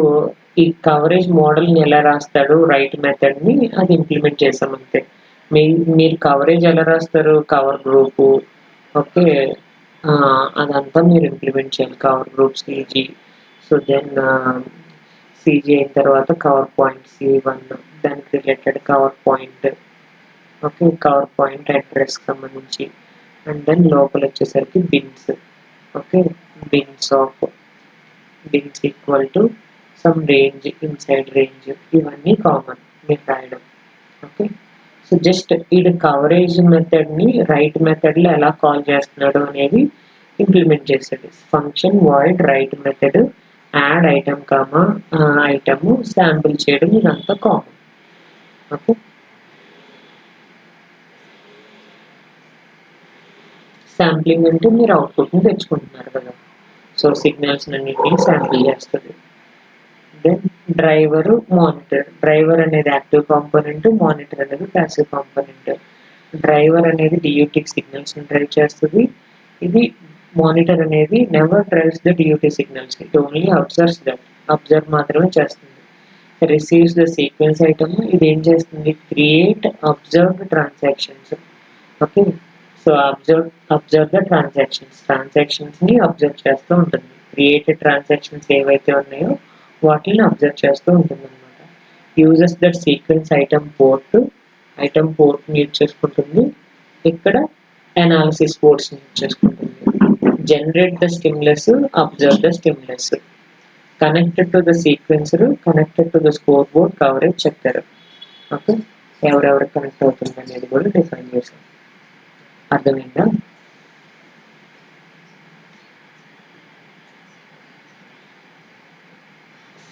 Speaker 1: ఈ కవరేజ్ మోడల్ని ఎలా రాస్తాడు రైట్ మెథడ్ని అది ఇంప్లిమెంట్ చేసాం అంతే. మీరు కవరేజ్ ఎలా రాస్తారు, కవర్ గ్రూపు, ఓకే, అదంతా మీరు ఇంప్లిమెంట్ చేయాలి. కవర్ గ్రూప్ సిజీ, సో దెన్ సిజీ అయిన తర్వాత కవర్ పాయింట్ C1, దానికి related cover point, okay, cover point address సంబంధించి, అండ్ దెన్ లోపల వచ్చేసరికి bins. Okay, bins of bins equal to some range, inside range, ఇవన్నీ కామన్ మీరు రాయడం. ఓకే, సో జస్ట్ ఇది కవరేజ్ మెథడ్ని రైట్ మెథడ్లో ఎలా కాల్ చేస్తున్నాడు అనేది ఇంప్లిమెంట్ చేశాడు. Function void write method add item comma item sample చేయడం ఇదంతా కామన్. ఓకే, శాంప్లింగ్ అంటే మీరు అవుట్పుట్ని తెచ్చుకుంటున్నారు కదా, సో సిగ్నల్స్ అన్నింటినీ శాంపిల్ చేస్తుంది. దెన్ డ్రైవరు మానిటర్, డ్రైవర్ అనేది యాక్టివ్ కాంపోనెంట్, మానిటర్ అనేది ప్యాసివ్ కాంపోనెంట్. డ్రైవర్ అనేది డియూటీ సిగ్నల్స్ డ్రైవ్ చేస్తుంది. ఇది మానిటర్ అనేది never drives the DUT signals, it only observes that, observe మాత్రమే చేస్తుంది. రిసీవ్స్ ద సీక్వెన్స్ ఐటమ్, ఇది ఏం చేస్తుంది, create observed transactions. Okay, so observe the ట్రాన్సాక్షన్స్ని అబ్జర్వ్ చేస్తూ ఉంటుంది. క్రియేటెడ్ ట్రాన్సాక్షన్స్ ఏవైతే ఉన్నాయో వాటిని అబ్జర్వ్ చేస్తూ ఉంటుంది అనమాట. యూజెస్ దట్ సీక్వెన్స్ ఐటమ్ పోర్ట్ని యూజ్ చేసుకుంటుంది. ఇక్కడ అనాలిసిస్ పోర్ట్స్ని యూజ్ చేసుకుంటుంది. Generate the stimulus, observe the stimulus, connected to the sequencer, connected to the scoreboard, coverage చెప్తారు. ఓకే, ఎవరెవరికి కనెక్ట్ అవుతుంది అనేది కూడా డిఫైన్ చేశారు. అర్థమైందా?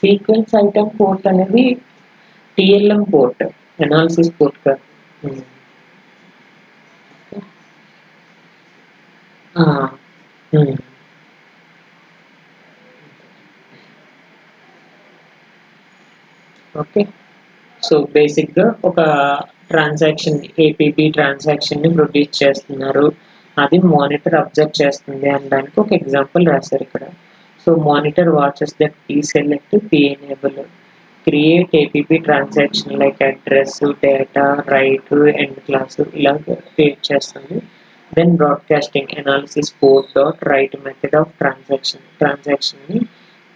Speaker 1: సీక్వెన్స్ ఐటమ్ పోర్ట్ అనేది టిఎల్ఎం పోర్ట్, అనాలిసిస్ పోర్ట్ కాదు. ఓకే, సో బేసిక్గా ఒక ట్రాన్సాక్షన్ ఏపీబీ ట్రాన్సాక్షన్ని ప్రొడ్యూస్ చేస్తున్నారు, అది మానిటర్ అబ్జర్వ్ చేస్తుంది అనడానికి ఒక ఎగ్జాంపుల్ రాశారు ఇక్కడ. So monitor watches that P select, P enable, create APB transaction like address, data, write, end class ఇలా క్రియేట్ చేస్తుంది. Then broadcasting analysis port dot write method of ట్రాన్సాక్షన్ని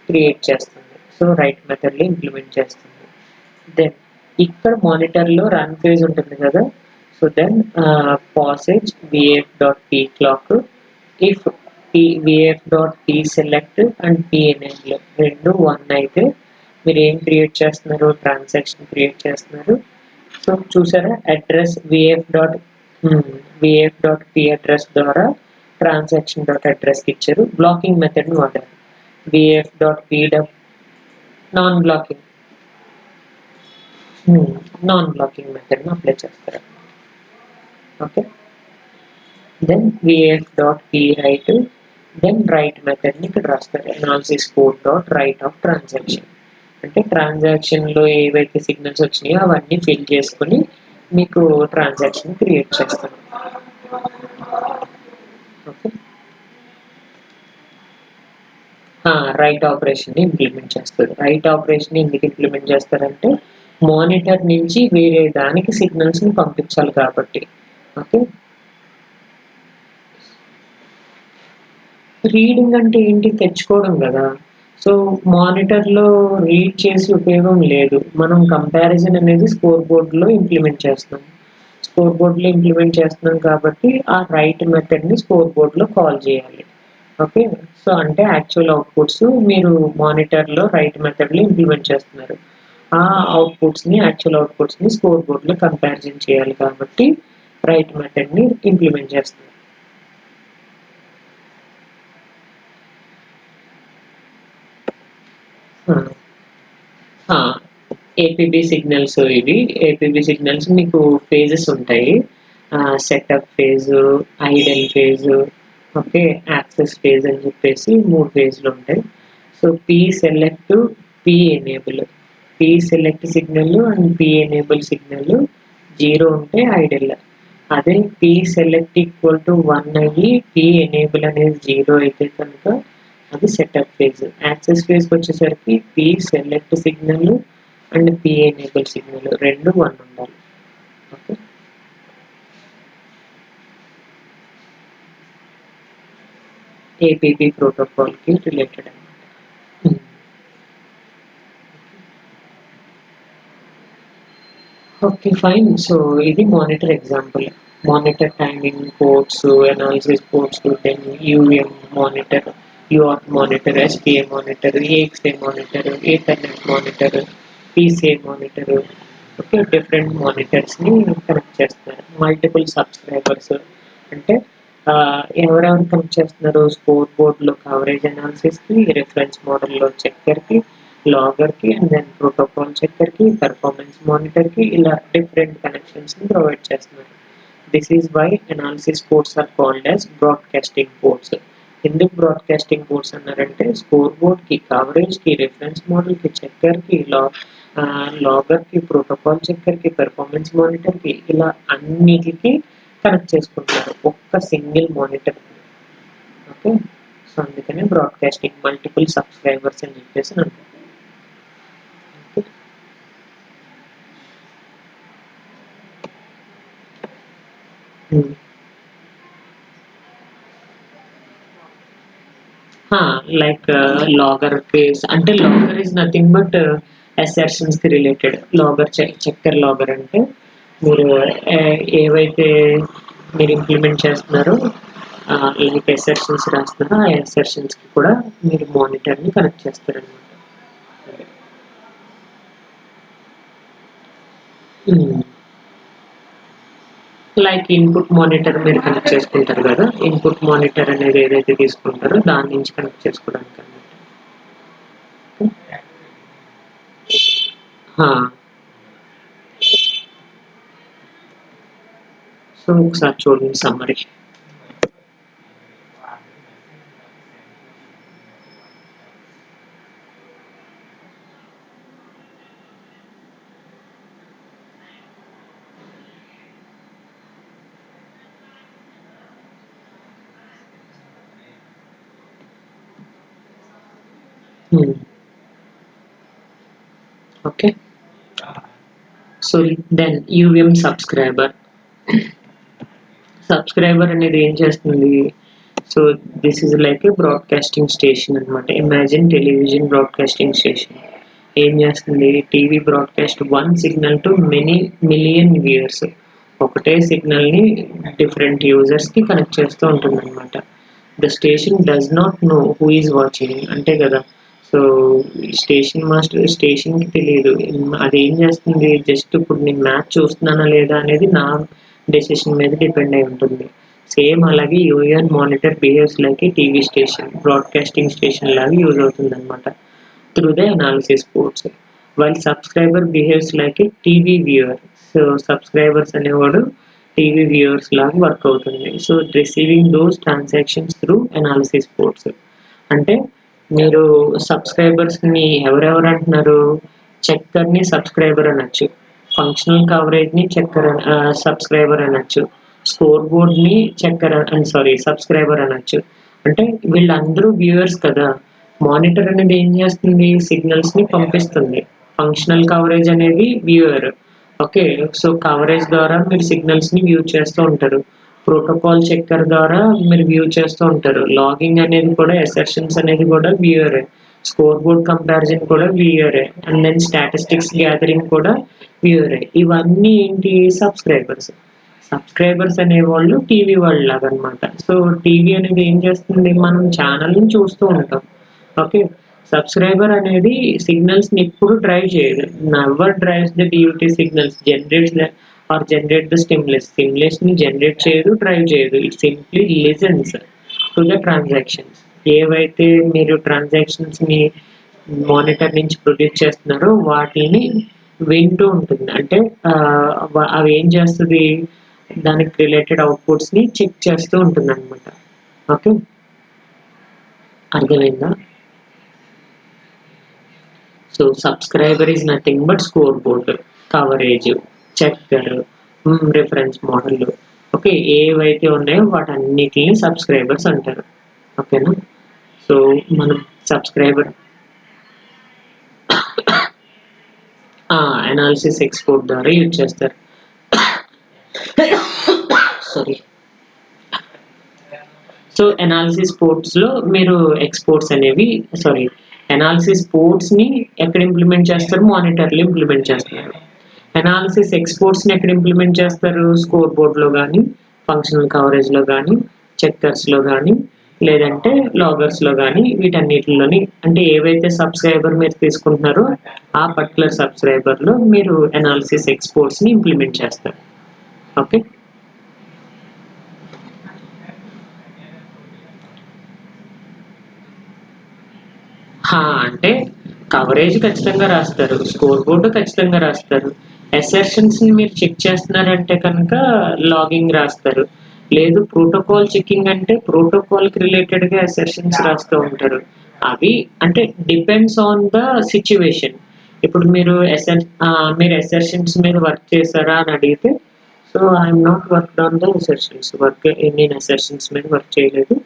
Speaker 1: క్రియేట్ చేస్తుంది. సో రైట్ మెథడ్లో ఇంప్లిమెంట్ చేస్తుంది. Then ఇక్కడ మానిటర్లో run phase ఉంటుంది కదా, so then posedge vf dot P clock, if vf dot P select and P enable రెండు 1 అయితే మీరు ఏం క్రియేట్ చేస్తున్నారు, ట్రాన్సాక్షన్ క్రియేట్ చేస్తున్నారు. సో చూసారా, address vf dot P address ద్వారా ట్రాన్సాక్షన్ డాట్ అడ్రస్కి ఇచ్చారు. బ్లాకింగ్ మెథడ్ని వాడారు. vf dot P non blocking మెథడ్ని అప్లై చేస్తారు. Okay, then vf dot P write, then write మెథడ్ని ఇక్కడ రాస్తారు. Analysis port dot write of transaction. అంటే ట్రాన్సాక్షన్లో ఏవైతే సిగ్నల్స్ వచ్చినాయో అవన్నీ ఫిల్ చేసుకొని మీకు ట్రాన్సాక్షన్ క్రియేట్ చేస్తాను. ఓకే, రైట్ ఆపరేషన్ ఇంప్లిమెంట్ చేస్తారు. రైట్ ఆపరేషన్ ఎందుకు ఇంప్లిమెంట్ చేస్తారంటే మానిటర్ నుంచి వేరే దానికి సిగ్నల్స్ని పంపించాలి కాబట్టి. ఓకే, రీడింగ్ అంటే ఏంటి? తెచ్చుకోవడం కదా. సో మానిటర్లో రీడ్ చేసి ఉపయోగం లేదు. మనం కంపారిజన్ అనేది స్కోర్ బోర్డ్లో ఇంప్లిమెంట్ చేస్తున్నాం. స్కోర్ బోర్డ్లో ఇంప్లిమెంట్ చేస్తున్నాం కాబట్టి ఆ రైట్ మెథడ్ని స్కోర్ బోర్డ్లో కాల్ చేయాలి. ఓకే, సో అంటే యాక్చువల్ అవుట్పుట్స్ మీరు మానిటర్లో రైట్ మెథడ్లో ఇంప్లిమెంట్ చేస్తున్నారు. ఆ అవుట్పుట్స్ని యాక్చువల్ అవుట్పుట్స్ని స్కోర్ బోర్డ్లో కంపారిజన్ చేయాలి కాబట్టి రైట్ మెథడ్ని ఇంప్లిమెంట్ చేస్తున్నారు. ఏపీబీ సిగ్నల్స్ ఇవి. ఏపీబీ సిగ్నల్స్ మీకు ఫేజెస్ ఉంటాయి. Setup phase, Idol phase, okay, access phase అని చెప్పేసి 3 ఫేజ్లు ఉంటాయి. So P select, P enable. P select signal and P enable signal 0 ఉంటే ఐడల్. అదే పీ సెలెక్ట్ ఈక్వల్ టు 1 అయ్యి పీ ఎనేబుల్ అనేది 0 అయితే కనుక అది సెటప్ ఫేజ్. యాక్సెస్ ఫేజ్కి వచ్చేసరికి P select signal and P enable signal రెండు 1 ఉండాలి. ఓకే, ఏపీబీ ప్రోటోకాల్కి రిలేటెడ్ అనమాట. Okay fine. సో ఇది monitor example. Monitor timing ports, analysis ports, then UVM monitor, UART monitor, SPI monitor, AXI monitor, Ethernet monitor, PCI monitor. Okay, different మానిటర్స్ని connect చేస్తున్నారు. Multiple subscribers అంటే ఎవరెవరు connect చేస్తున్నారు? Score బోర్డ్లో coverage అనాలిసిస్కి, reference మోడల్లో చెక్కర్కి, లాగర్కి, అండ్ దెన్ ప్రోటోకాల్ చెక్కర్కి, పెర్ఫార్మెన్స్ మానిటర్కి, ఇలా డిఫరెంట్ కనెక్షన్స్ని ప్రొవైడ్ చేస్తున్నారు. This is why analysis ports are called as broadcasting ports. ఎందుకు బ్రాడ్కాస్టింగ్ పోర్ట్స్ అన్నారంటే స్కోర్ బోర్డ్కి, కవరేజ్కి, రిఫరెన్స్ మోడల్కి, చెక్కర్కి, లాగర్కి, ప్రోటోకాల్ చెక్కర్కి, పెర్ఫార్మెన్స్ మానిటర్కి, ఇలా అన్నిటికీ కనెక్ట్ చేసుకుంటున్నారు ఒక్క సింగిల్ మానిటర్. ఓకే, సో అందుకనే బ్రాడ్కాస్టింగ్ మల్టిపుల్ సబ్స్క్రైబర్స్ అని చెప్పేసి అంటారు. లైక్ లాగర్ కేస్ అంటే logger is nothing but assertions కి రిలేటెడ్. లాగర్ చెక్కర్ లాగర్ అంటే మీరు ఏవైతే మీరు ఇంప్లిమెంట్ చేస్తున్నారో లైక్ అసెర్షన్స్ రాస్తున్నారో ఆ అసెర్షన్స్ కి కూడా మీరు మానిటర్ని కనెక్ట్ చేస్తారనమాట. లైక్ ఇన్పుట్ మానిటర్ మీరు కనెక్ట్ చేసుకుంటారు కదా, ఇన్పుట్ మానిటర్ అనేది ఏదైతే తీసుకుంటారో దాని నుంచి కనెక్ట్ చేసుకోవడానికి అనమాట. సో ఒకసారి చూడండి summary. Okay, so then UVM subscriber. Subscriber అనేది ఏం చేస్తుంది? So this is like a broadcasting station అనమాట. Imagine television broadcasting station. ఏం చేస్తుంది? TV broadcast 1 signal to many million viewers. ఒకటే సిగ్నల్ని డిఫరెంట్ యూజర్స్కి కనెక్ట్ చేస్తూ ఉంటుంది అనమాట. The station does not know who is watching అంటే కదా. సో స్టేషన్ మాస్టర్ స్టేషన్కి తెలియదు అది ఏం చేస్తుంది. జస్ట్ ఇప్పుడు నేను మ్యాచ్ చూస్తున్నానా లేదా అనేది నా డెసిషన్ మీద డిపెండ్ అయి ఉంటుంది. సేమ్ అలాగే యూఎన్ మానిటర్ బిహేవ్స్ లైక్ ఏ టీవీ స్టేషన్, బ్రాడ్కాస్టింగ్ స్టేషన్ లాగా యూజ్ అవుతుంది అనమాట through the analysis ports. While subscriber behaves like A TV viewer. So subscribers అనేవాడు టీవీ వ్యూయర్స్ లాగా వర్క్ అవుతుంది. So receiving those transactions through analysis ports అంటే మీరు సబ్స్క్రైబర్స్ని ఎవరెవరు అంటున్నారు? చెక్కర్ని సబ్స్క్రైబర్ అనొచ్చు, ఫంక్షనల్ కవరేజ్ని సబ్స్క్రైబర్ అనొచ్చు, స్కోర్ బోర్డ్ని సబ్స్క్రైబర్ అనొచ్చు. అంటే వీళ్ళందరూ వ్యూవర్స్ కదా. మానిటర్ అనేది ఏం చేస్తుంది? సిగ్నల్స్ని పంపిస్తుంది. ఫంక్షనల్ కవరేజ్ అనేది వ్యూవర్. ఓకే, సో కవరేజ్ ద్వారా మీరు సిగ్నల్స్ని వ్యూ చేస్తూ ఉంటారు. ప్రోటోకాల్ చెక్కర్ ద్వారా మీరు వ్యూ చేస్తూ ఉంటారు. లాగింగ్ అనేది కూడా, ఎసెర్షన్స్ అనేది కూడా వ్యూవరే. స్కోర్ బోర్డ్ కంపారిజన్ కూడా వ్యూవరే. అండ్ దెన్ స్టాటిస్టిక్స్ గ్యాదరింగ్ కూడా వ్యూవరే. ఇవన్నీ ఏంటి? సబ్స్క్రైబర్స్. సబ్స్క్రైబర్స్ అనేవాళ్ళు టీవీ వాళ్ళు లాగా అనమాట. సో టీవీ అనేది ఏం చేస్తుంది? మనం ఛానల్ని చూస్తూ ఉంటాం. ఓకే, సబ్స్క్రైబర్ అనేది సిగ్నల్స్ని ఎప్పుడు డ్రైవ్ చేయదు. Never drives the DUT signals, generate the స్టిమ్యులస్ని జనరేట్ చేయదు, డ్రైవ్ చేయదు. It simply listens to the transactions. ఏవైతే మీరు ట్రాన్సాక్షన్స్ని మానిటర్ నుంచి ప్రొడ్యూస్ చేస్తున్నారో వాటిని వింటూ ఉంటుంది. అంటే అవి ఏం చేస్తుంది? దానికి రిలేటెడ్ అవుట్పుట్స్ని చెక్ చేస్తూ ఉంటుంది అనమాట. ఓకే, అర్థమైందా? So subscriber is nothing but score board, coverage, checker, reference model. Okay, ఏవైతే ఉన్నాయో వాటన్నిటిని సబ్స్క్రైబర్స్ అంటారు. ఓకేనా? సో మనం సబ్స్క్రైబర్ అనాలిసిస్ ఎక్స్పోర్ట్ ద్వారా యూజ్ చేస్తారు. సారీ. సో అనాలిసిస్ పోర్ట్స్లో మీరు ఎక్స్పోర్ట్స్ అనేవి అనాలిసిస్ పోర్ట్స్ని ఎక్కడ ఇంప్లిమెంట్ చేస్తారు? మానిటర్లో ఇంప్లిమెంట్ చేస్తారు. అనాలిసిస్ ఎక్స్పోర్ట్స్ని ఎక్కడ ఇంప్లిమెంట్ చేస్తారు? స్కోర్ బోర్డ్లో కానీ, ఫంక్షనల్ కవరేజ్లో కానీ, చెక్కర్స్లో కానీ, లేదంటే లాగర్స్లో కానీ, వీటన్నిటిలోని. అంటే ఏవైతే సబ్స్క్రైబర్ మీరు తీసుకుంటున్నారో ఆ పర్టికులర్ సబ్స్క్రైబర్లో మీరు అనాలిసిస్ ఎక్స్పోర్ట్స్ని ఇంప్లిమెంట్ చేస్తారు. ఓకే, అంటే కవరేజ్ ఖచ్చితంగా రాస్తారు, స్కోర్ బోర్డు ఖచ్చితంగా రాస్తారు. ఎసెర్షన్స్ని మీరు చెక్ చేస్తున్నారంటే కనుక లాగింగ్ రాస్తారు. లేదు ప్రోటోకాల్ చెకింగ్ అంటే ప్రోటోకాల్కి రిలేటెడ్గా ఎసెర్షన్స్ రాస్తూ ఉంటారు. అవి అంటే డిపెండ్స్ ఆన్ ద సిచ్యువేషన్. ఇప్పుడు మీరు ఎసెర్షన్స్ మీద వర్క్ చేశారా అని అడిగితే, so I'm not work on the assertions. నేను ఎసెర్షన్స్ మీద వర్క్ చేయలేదు,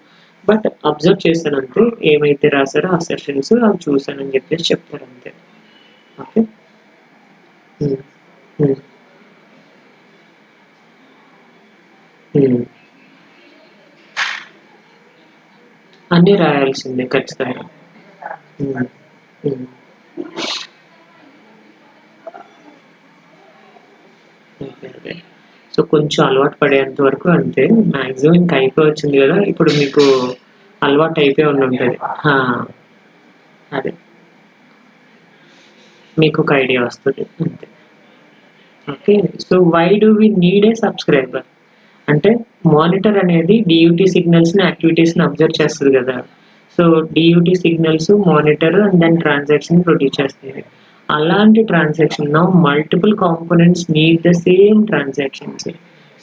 Speaker 1: బట్ అబ్జర్వ్ చేశాను అంతే. ఏమైతే రాశారో ఆ సెషన్స్ అవి చూశానని చెప్పేసి చెప్తారు అంతే. ఓకే, అన్నీ రాయాల్సిందే ఖచ్చితంగా. సో కొంచెం అలవాటు పడేంత వరకు అంతే. మ్యాక్సిమం ఇంకా అయిపోయి వచ్చింది కదా, ఇప్పుడు మీకు అలవాటు అయిపోయి ఉంటుంది. అదే మీకు ఒక ఐడియా వస్తుంది అంతే. Okay, so why do we need a subscriber అంటే, మానిటర్ అనేది డియూటీ సిగ్నల్స్ని, యాక్టివిటీస్ని అబ్జర్వ్ చేస్తుంది కదా. So DUT signals monitor and then transaction produce చేస్తుంది. అలాంటి transaction multiple components need the same transactions.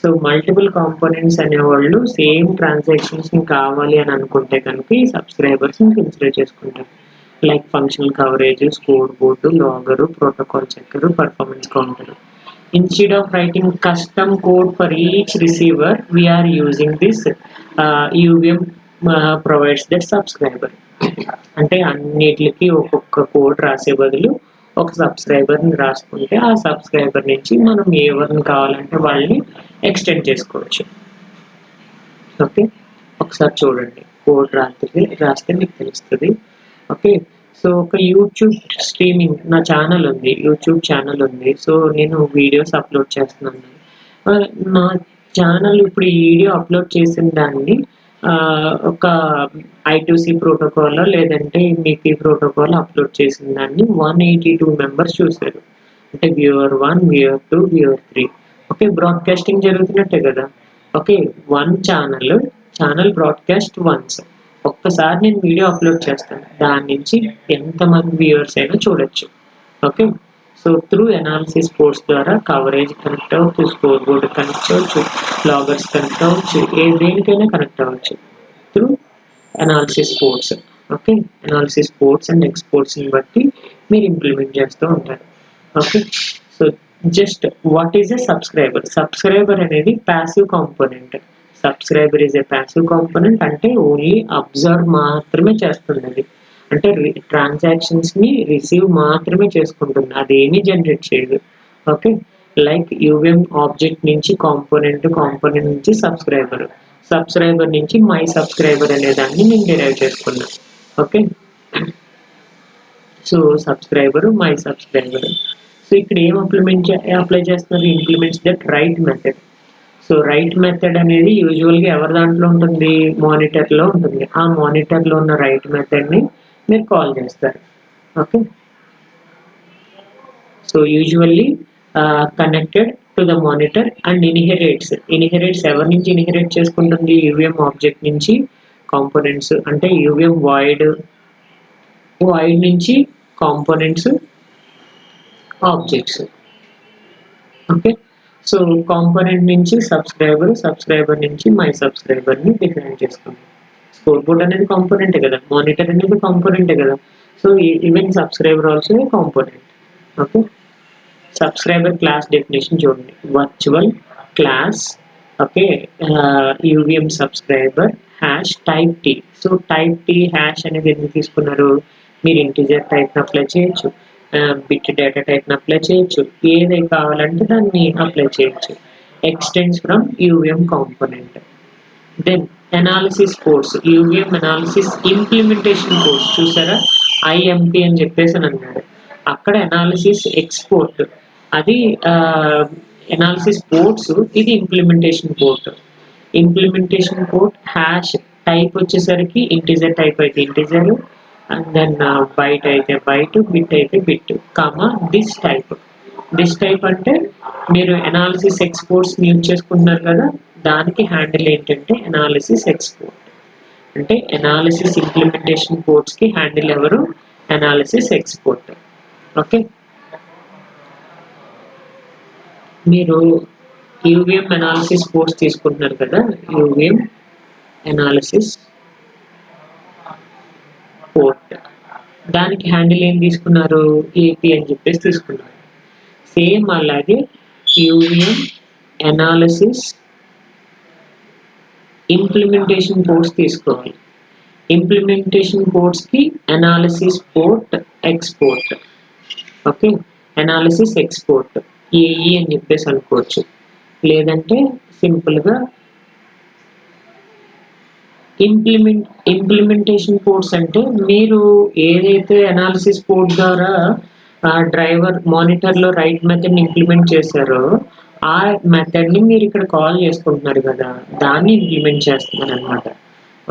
Speaker 1: So multiple components అనేవాళ్ళు సేమ్ ట్రాన్సాక్షన్స్ని కావాలి అని అనుకుంటే కనుక ఈ సబ్స్క్రైబర్స్ని కన్సిడర్ చేసుకుంటారు. Like functional coverage, scoreboard, logger, protocol checker, performance counter. Instead of writing custom code for each receiver, we are using this UVM provides that subscriber. అంటే అన్నిటికి ఒక్కొక్క కోడ్ రాసే బదులు ఒక సబ్స్క్రైబర్ని రాసుకుంటే ఆ సబ్స్క్రైబర్ నుంచి మనం ఎవరిని కావాలంటే వాళ్ళని ఎక్స్టెండ్ చేసుకోవచ్చు. ఓకే, ఒకసారి చూడండి, కోడ్ రాస్తే మీకు తెలుస్తుంది. ఓకే, సో ఒక యూట్యూబ్ స్ట్రీమింగ్ నా ఛానల్ ఉంది, యూట్యూబ్ ఛానల్ ఉంది. సో నేను వీడియోస్ అప్లోడ్ చేస్తున్నాను. నా ఛానల్ ఇప్పుడు ఈ వీడియో అప్లోడ్ చేసిన దాన్ని ఒక I2C ప్రోటోకాల్ లేదంటే MIPI ప్రోటోకాల్ అప్లోడ్ చేసిన దాన్ని 182 మెంబర్స్ చూశారు. అంటే viewer 1, viewer 2, viewer 3. Okay, broadcasting జరుగుతున్నట్టే కదా. Okay, one channel broadcast once. ఒక్కసారి నేను వీడియో అప్లోడ్ చేస్తాను, దాని నుంచి ఎంతమంది వ్యూవర్స్ అయినా చూడొచ్చు. Okay, so through analysis ports ద్వారా కవరేజ్ కనెక్ట్ అవ్వచ్చు, స్కోర్ బోర్డ్ కనెక్ట్ అవ్వచ్చు, లాగర్స్ కనెక్ట్ అవ్వచ్చు, దేనికైనా కనెక్ట్ అవ్వచ్చు through analysis ports. Okay, analysis ports and ఎక్స్పోర్ట్స్ని బట్టి మీరు ఇంప్లిమెంట్ చేస్తూ ఉంటారు. Okay, so just what is a subscriber? Subscriber అనేది passive component. Subscriber is a passive component అంటే ఓన్లీ అబ్జర్వ్ మాత్రమే చేస్తుంది అది. అంటే ట్రాన్సాక్షన్స్ని రిసీవ్ మాత్రమే చేసుకుంటుంది, అదేమీ జనరేట్ చేయదు. ఓకే, లైక్ యూవిఎం ఆబ్జెక్ట్ నుంచి కాంపోనెంట్, కాంపోనెంట్ నుంచి సబ్స్క్రైబర్, సబ్స్క్రైబర్ నుంచి మై సబ్స్క్రైబర్ అనే దాన్ని నేను డిరైవ్ చేసుకున్నాను. Okay, so subscriber, my subscriber. So ఇక్కడ ఏం అప్లై చేస్తున్నారు? Implements that write method. So right method అనేది యూజువల్గా ఎవరి దాంట్లో ఉంటుంది? మానిటర్లో ఉంటుంది. ఆ మానిటర్లో ఉన్న రైట్ మెథడ్ని మీరు కాల్ చేస్తారు. Okay, so usually connected to the monitor and inherits ఎవరి నుంచి ఇన్హెరిట్ చేసుకుంటుంది? యూవిఎం ఆబ్జెక్ట్ నుంచి కాంపోనెంట్స్, అంటే యూవిఎం వాయిడ్ నుంచి components, objects. Okay, so component నుంచి సబ్స్క్రైబర్ నుంచి మై సబ్స్క్రైబర్ని డిఫైన్ చేసుకుంటాం. స్కోర్ బోర్డ్ అనేది కాంపోనెంటే కదా, మానిటర్ అనేది కాంపోనెంటే కదా, so even subscriber also component. Okay, subscriber class definition చూడండి. Virtual class, okay, UVM subscriber hash type T. So type T hash అనేది ఎందుకు తీసుకున్నారు? మీరు ఇంటిజర్ టైప్ని అప్లై చేయొచ్చు, బిట్ డేటా టైప్ని అప్లై చేయొచ్చు, ఏదై కావాలంటే దాన్ని అప్లై చేయొచ్చు. Extends from UVM component. Then analysis codes, UVM analysis implementation codes చూసారా? ఐఎంపి అని చెప్పేసి అని అన్నాడు. అక్కడ అనాలిసిస్ ఎక్స్పోర్ట్, అది అనాలిసిస్ పోర్ట్స్, ఇది implementation port. Implementation port hash type వచ్చేసరికి ఇంటిజర్ టైప్ అయితే ఇంటిజర్, అండ్ దెన్ బైట్ అయితే బైట్, బిట్ అయితే బిట్, కామా దిస్ టైప్ అంటే మీరు అనాలిసిస్ ఎక్స్పోర్ట్స్ యూజ్ చేసుకుంటున్నారు కదా, దానికి హ్యాండిల్ ఏంటంటే అనాలిసిస్ ఎక్స్పోర్ట్. అంటే అనాలిసిస్ ఇంప్లిమెంటేషన్ పోర్ట్స్కి హ్యాండిల్ ఎవరు? Analysis export. ఓకే, మీరు యూవిఎం అనాలిసిస్ పోర్ట్స్ తీసుకుంటున్నారు కదా, యూవిఎం అనాలిసిస్ పోర్ట్, దానికి హ్యాండిల్ ఏం తీసుకున్నారు? ఏపీ అని చెప్పేసి తీసుకున్నారు. సేమ్ అలాగే యూవిఎం అనాలిసిస్ ఇంప్లిమెంటేషన్ పోర్ట్స్ తీసుకోవాలి. ఇంప్లిమెంటేషన్ పోర్ట్స్కి analysis port export. Okay, analysis export AE అని చెప్పేసి అనుకోవచ్చు, లేదంటే సింపుల్గా ఇంప్లిమెంటేషన్ పోర్ట్స్ అంటే మీరు ఏదైతే అనాలిసిస్ పోర్ట్ ద్వారా డ్రైవర్ మానిటర్లో రైట్ మెథడ్ని ఇంప్లిమెంట్ చేశారో ఆ మెథడ్ని మీరు ఇక్కడ కాల్ చేసుకుంటున్నారు కదా, దాన్ని ఇంప్లిమెంట్ చేస్తున్నారు అనమాట.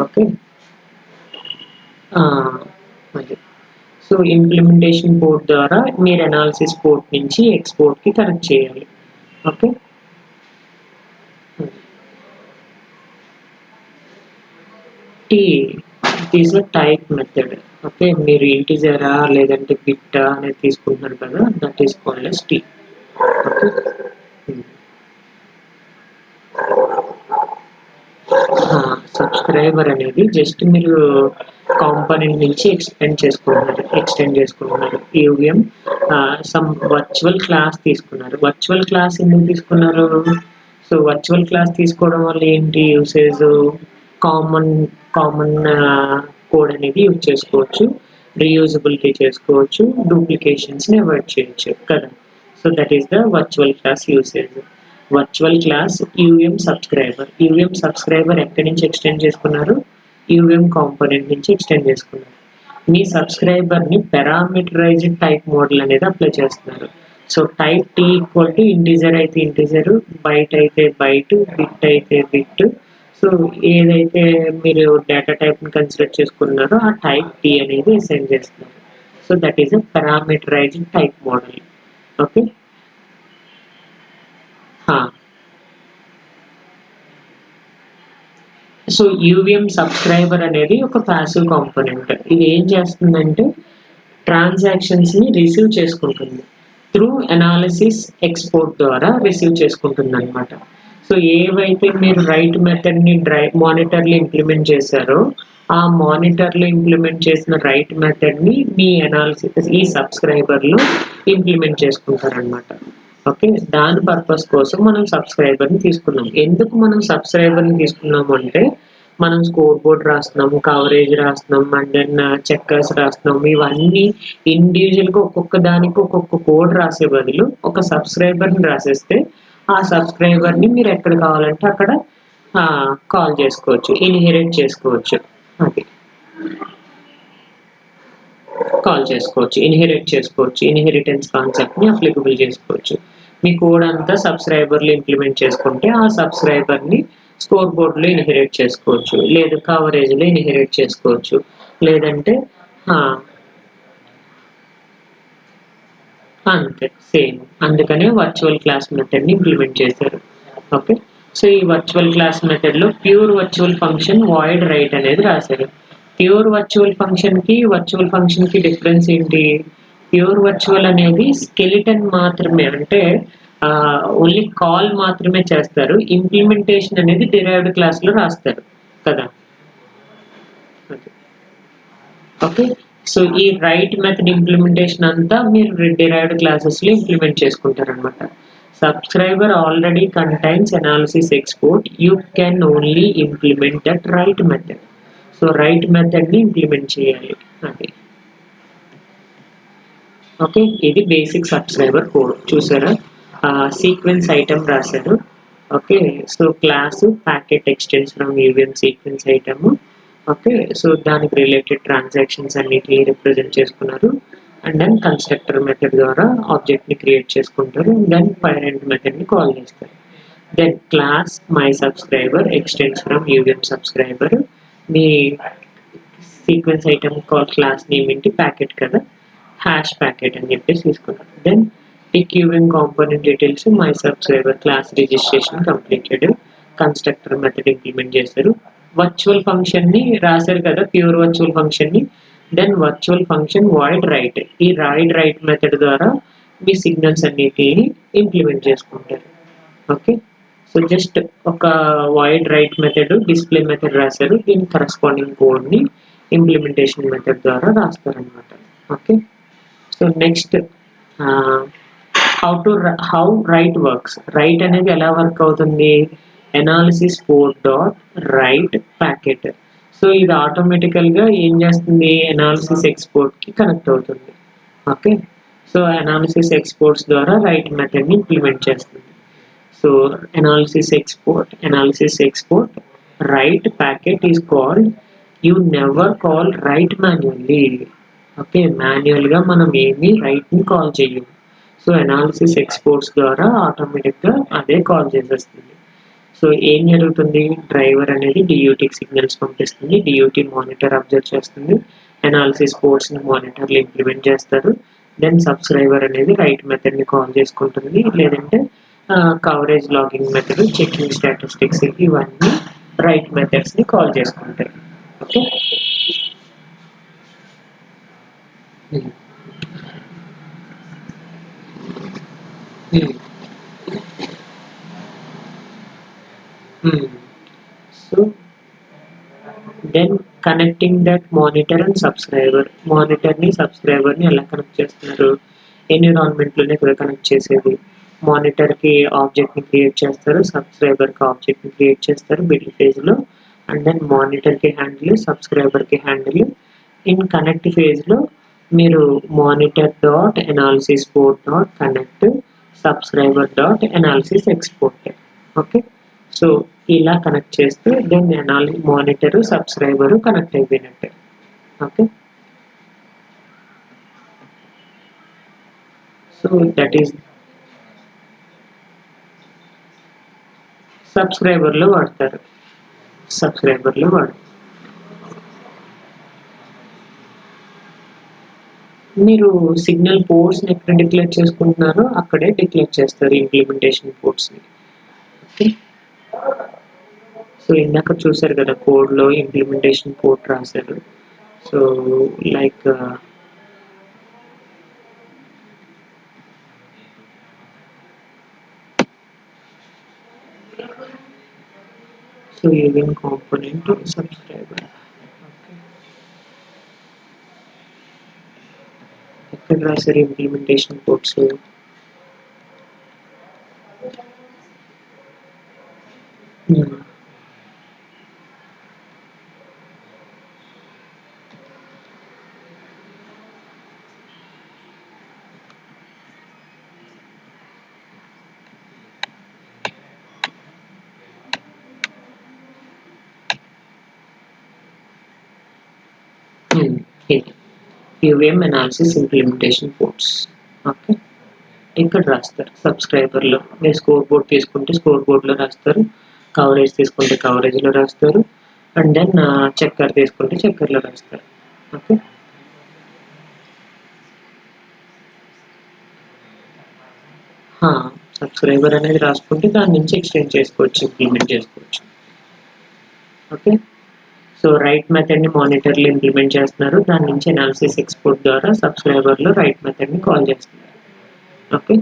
Speaker 1: ఓకే, అది. సో ఇంప్లిమెంటేషన్ పోర్ట్ ద్వారా మీరు అనాలిసిస్ పోర్ట్ నుంచి ఎక్స్పోర్ట్కి కనెక్ట్ చేయాలి. Okay, it is a type method. Okay, మీరు ఇంటిజరా లేదంటే బిట్టా అనేది తీసుకుంటున్నారు కదా, that is called as T. Okay, subscriber అనేది జస్ట్ మీరు కాంపోనెంట్ నుంచి ఎక్స్టెండ్ చేసుకుంటున్నారు. యూవిఎం సమ్ వర్చువల్ క్లాస్ తీసుకున్నారు. వర్చువల్ క్లాస్ ఎందుకు తీసుకున్నారు? సో వర్చువల్ క్లాస్ తీసుకోవడం వల్ల ఏంటి యూసేజ్? కామన్ కోడ్ అనేది యూజ్ చేసుకోవచ్చు, రీయూజబిలిటీ చేసుకోవచ్చు, డూప్లికేషన్స్ని అవాయిడ్ చేయొచ్చు కదా. So that is the virtual class usage. Virtual class UVM subscriber ఎక్కడి నుంచి ఎక్స్టెండ్ చేసుకున్నారు? యూవిఎం కాంపోనెంట్ నుంచి ఎక్స్టెండ్ చేసుకున్నారు. మీ సబ్స్క్రైబర్ని పారామీటరైజ్డ్ టైప్ మోడల్ అనేది అప్లై చేస్తున్నారు. So type T equal to integer అయితే ఇంటిజర్, బైట్ అయితే బైట్, బిట్ అయితే బిట్. సో ఏదైతే మీరు డేటా టైప్ని కన్సిడర్ చేసుకున్నారో ఆ టైప్ టీ అనేది అసైన్ చేస్తున్నారు. So that is a parameterized type model. Okay, so UVM subscriber అనేది ఒక ప్యాసివ్ కాంపోనెంట్. ఇది ఏం చేస్తుందంటే ట్రాన్సాక్షన్స్ని రిసీవ్ చేసుకుంటుంది, త్రూ అనాలిసిస్ ఎక్స్పోర్ట్ ద్వారా రిసీవ్ చేసుకుంటుంది అనమాట. సో ఏవైతే మీరు రైట్ మెథడ్ని మానిటర్లో ఇంప్లిమెంట్ చేశారో ఆ మానిటర్లో ఇంప్లిమెంట్ చేసిన రైట్ మెథడ్ని మీ అనాలిసిస్ ఈ సబ్స్క్రైబర్లో ఇంప్లిమెంట్ చేసుకుంటారనమాట. ఓకే, దాని పర్పస్ కోసం మనం సబ్స్క్రైబర్ని తీసుకున్నాం. ఎందుకు మనం సబ్స్క్రైబర్ని తీసుకున్నాము అంటే మనం స్కోర్ బోర్డ్ రాస్తున్నాము, కవరేజ్ రాస్తున్నాం, అండ్ దెన్ చెక్కర్స్ రాస్తున్నాము. ఇవన్నీ ఇండివిజువల్గా ఒక్కొక్క దానికి ఒక్కొక్క కోడ్ రాసే బదులు ఒక సబ్స్క్రైబర్ని రాసేస్తే ఆ సబ్స్క్రైబర్ని మీరు ఎక్కడ కావాలంటే అక్కడ కాల్ చేసుకోవచ్చు, ఇన్హెరిట్ చేసుకోవచ్చు. అది ఇన్హెరిట్ చేసుకోవచ్చు, ఇన్హెరిటెన్స్ కాన్సెప్ట్ని అప్లికబుల్ చేసుకోవచ్చు. మీ కోడ్ అంతా సబ్స్క్రైబర్లు ఇంప్లిమెంట్ చేసుకుంటే ఆ సబ్స్క్రైబర్ని స్కోర్ బోర్డ్లో ఇన్హెరిట్ చేసుకోవచ్చు, లేదు కవరేజ్లో ఇన్హెరిట్ చేసుకోవచ్చు, లేదంటే అంతే సేమ్. అందుకనే వర్చువల్ క్లాస్ మెథడ్ని ఇంప్లిమెంట్ చేశారు. ఓకే, సో ఈ వర్చువల్ క్లాస్ మెథడ్లో pure virtual function void right అనేది రాశారు. ప్యూర్ వర్చువల్ ఫంక్షన్కి డిఫరెన్స్ ఏంటి? ప్యూర్ వర్చువల్ అనేది స్కెలిటన్ మాత్రమే, అంటే ఓన్లీ కాల్ మాత్రమే చేస్తారు. ఇంప్లిమెంటేషన్ అనేది డిరైవ్డ్ క్లాస్లో రాస్తారు కదా. ఓకే, సో ఈ రైట్ మెథడ్ ఇంప్లిమెంటేషన్ అంతా మీరు డిరైవ్డ్ క్లాసెస్లో ఇంప్లిమెంట్ చేసుకుంటారనమాట. Subscriber already contains analysis export, you can only implement that write method. So write మెథడ్ని ఇంప్లిమెంట్ చేయాలి అది. ఓకే, ఇది బేసిక్ సబ్స్క్రైబర్ కోడ్ చూసారా. సీక్వెన్స్ ఐటమ్ రాశారు. Okay, so class packet extends from UVM sequence item. Okay, so దానికి related transactions అన్నిటిని represent చేసుకున్నారు. And then constructor method ద్వారా ఆబ్జెక్ట్ని క్రియేట్ చేసుకుంటారు. దెన్ పేరెంట్ మెథడ్ని కాల్ చేస్తారు. Then class my subscriber extends from UVM subscriber. మీ sequence item call class name ఏంటి? Packet కదా, హ్యాష్ ప్యాకెట్ అని చెప్పేసి తీసుకున్నాం. దెన్ ఈ queuing component details my subscriber class registration completed. Constructor method implement చేశారు. Virtual ఫంక్షన్ని రాశారు కదా, ప్యూర్ వర్చువల్ ఫంక్షన్ని. Then virtual function void write, ఈ రైట్ మెథడ్ ద్వారా మీ సిగ్నల్స్ అన్నిటిని ఇంప్లిమెంట్ చేసుకుంటారు. ఓకే, సో జస్ట్ ఒక void write method, display method రాశారు. దీని కరస్పాండింగ్ కోడ్ని ఇంప్లిమెంటేషన్ మెథడ్ ద్వారా రాస్తారనమాట. Okay, so next how write works. Write అనేది ఎలా వర్క్ అవుతుంది? Analysis port dot write packet. So ఇది ఆటోమేటికల్గా ఏం చేస్తుంది? అనాలిసిస్ ఎక్స్పోర్ట్కి కనెక్ట్ అవుతుంది. ఓకే, సో అనాలిసిస్ ఎక్స్పోర్ట్స్ ద్వారా రైట్ మెథడ్ని ఇంప్లిమెంట్ చేస్తుంది. So analysis export write packet is called. You never call write manually. Okay, మాన్యువల్గా మనం ఏమి రైట్ని కాల్ చేయము. సో అనాలిసిస్ ఎక్స్పోర్ట్స్ ద్వారా ఆటోమేటిక్గా అదే కాల్ చేసేస్తుంది. సో ఏం జరుగుతుంది? డ్రైవర్ అనేది డియూటీకి సిగ్నల్స్ పంపిస్తుంది, డియూటీ మానిటర్ అబ్జర్వ్ చేస్తుంది, అనాలిసిస్ పోర్ట్స్ని మానిటర్లు ఇంప్లిమెంట్ చేస్తారు. దెన్ సబ్స్క్రైబర్ అనేది రైట్ మెథడ్ని కాల్ చేసుకుంటుంది, లేదంటే coverage logging method, checking statistics, ఇవన్నీ రైట్ మెథడ్స్ని కాల్ చేసుకుంటాయి. Okay, so then connecting that monitor and subscriber. మానిటర్ని సబ్స్క్రైబర్ని ఎలా కనెక్ట్ చేస్తున్నారు? ఎన్విరాన్మెంట్లోనే కదా కనెక్ట్ చేసేది. మానిటర్కి ఆబ్జెక్ట్ని క్రియేట్ చేస్తారు, సబ్స్క్రైబర్కి ఆబ్జెక్ట్ని క్రియేట్ చేస్తారు మిడిల్ ఫేజ్లో. అండ్ దెన్ మానిటర్కి హ్యాండిల్, సబ్స్క్రైబర్కి హ్యాండిల్. ఇన్ కనెక్ట్ ఫేజ్లో మీరు monitor dot analysis port dot connect subscriber dot analysis export. Okay, so ఇలా కనెక్ట్ చేస్తే దెన్ మానిటర్ సబ్స్క్రైబర్ కనెక్ట్ అయిపోయినట్టే. ఓకే, సో దట్ ఈస్ సబ్స్క్రైబర్లో వాడతారు. మీరు సిగ్నల్ పోర్ట్స్ని ఎక్కడ డిక్లేర్ చేసుకుంటున్నారో అక్కడే డిక్లేర్ చేస్తారు ఇంప్లిమెంటేషన్ పోర్ట్స్ని. ఓకే, సో ఇందాక చూసారు కదా కోడ్లో ఇంప్లిమెంటేషన్ పోర్ట్ రాశారు. So like so even component subscriber. ఎక్కడ రాశారు implementation codes? UVM analysis implementation codes. Okay, ఇక్కడ రాస్తారు సబ్స్క్రైబర్లో. మీరు స్కోర్ బోర్డ్ తీసుకుంటే స్కోర్ బోర్డ్లో రాస్తారు, కవరేజ్ తీసుకుంటే కవరేజ్లో రాస్తారు, అండ్ దెన్ చెక్కర్ తీసుకుంటే చెక్కర్లో రాస్తారు. ఓకే, సబ్స్క్రైబర్ అనేది రాసుకుంటే దాని నుంచి ఎక్స్టెండ్ చేసుకోవచ్చు, ఇంప్లిమెంట్ చేసుకోవచ్చు. ఓకే, సో రైట్ మెథడ్ని మానిటర్లో ఇంప్లిమెంట్ చేస్తున్నారు, దాని నుంచి అనాలిసిస్ ఎక్స్పోర్ట్ ద్వారా సబ్స్క్రైబర్లో రైట్ మెథడ్ని కాల్ చేస్తున్నారు. ఓకే,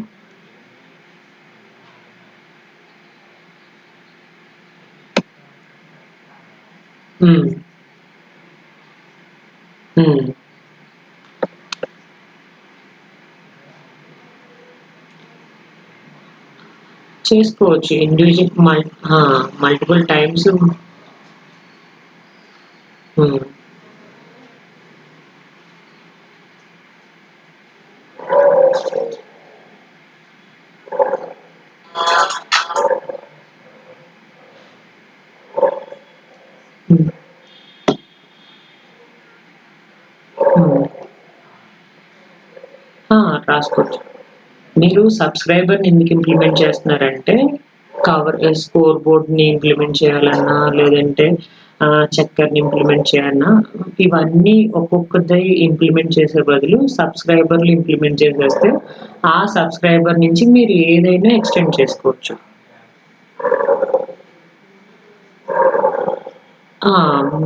Speaker 1: చేసుకోవచ్చు ఇండివిజువల్ మల్టిపుల్ టైమ్స్. రాసుకోవచ్చు. మీరు సబ్స్క్రైబర్ని ఎందుకు ఇంప్లిమెంట్ చేస్తున్నారంటే స్కోర్ బోర్డ్ని ఇంప్లిమెంట్ చేయాలన్నా, లేదంటే చెక్కర్ని ఇంప్లిమెంట్ చేయాలన్నా, ఇవన్నీ ఒక్కొక్కటి ఇంప్లిమెంట్ చేసే బదులు సబ్స్క్రైబర్లు ఇంప్లిమెంట్ చేసేస్తే ఆ సబ్స్క్రైబర్ నుంచి మీరు ఏదైనా ఎక్స్టెండ్ చేసుకోవచ్చు.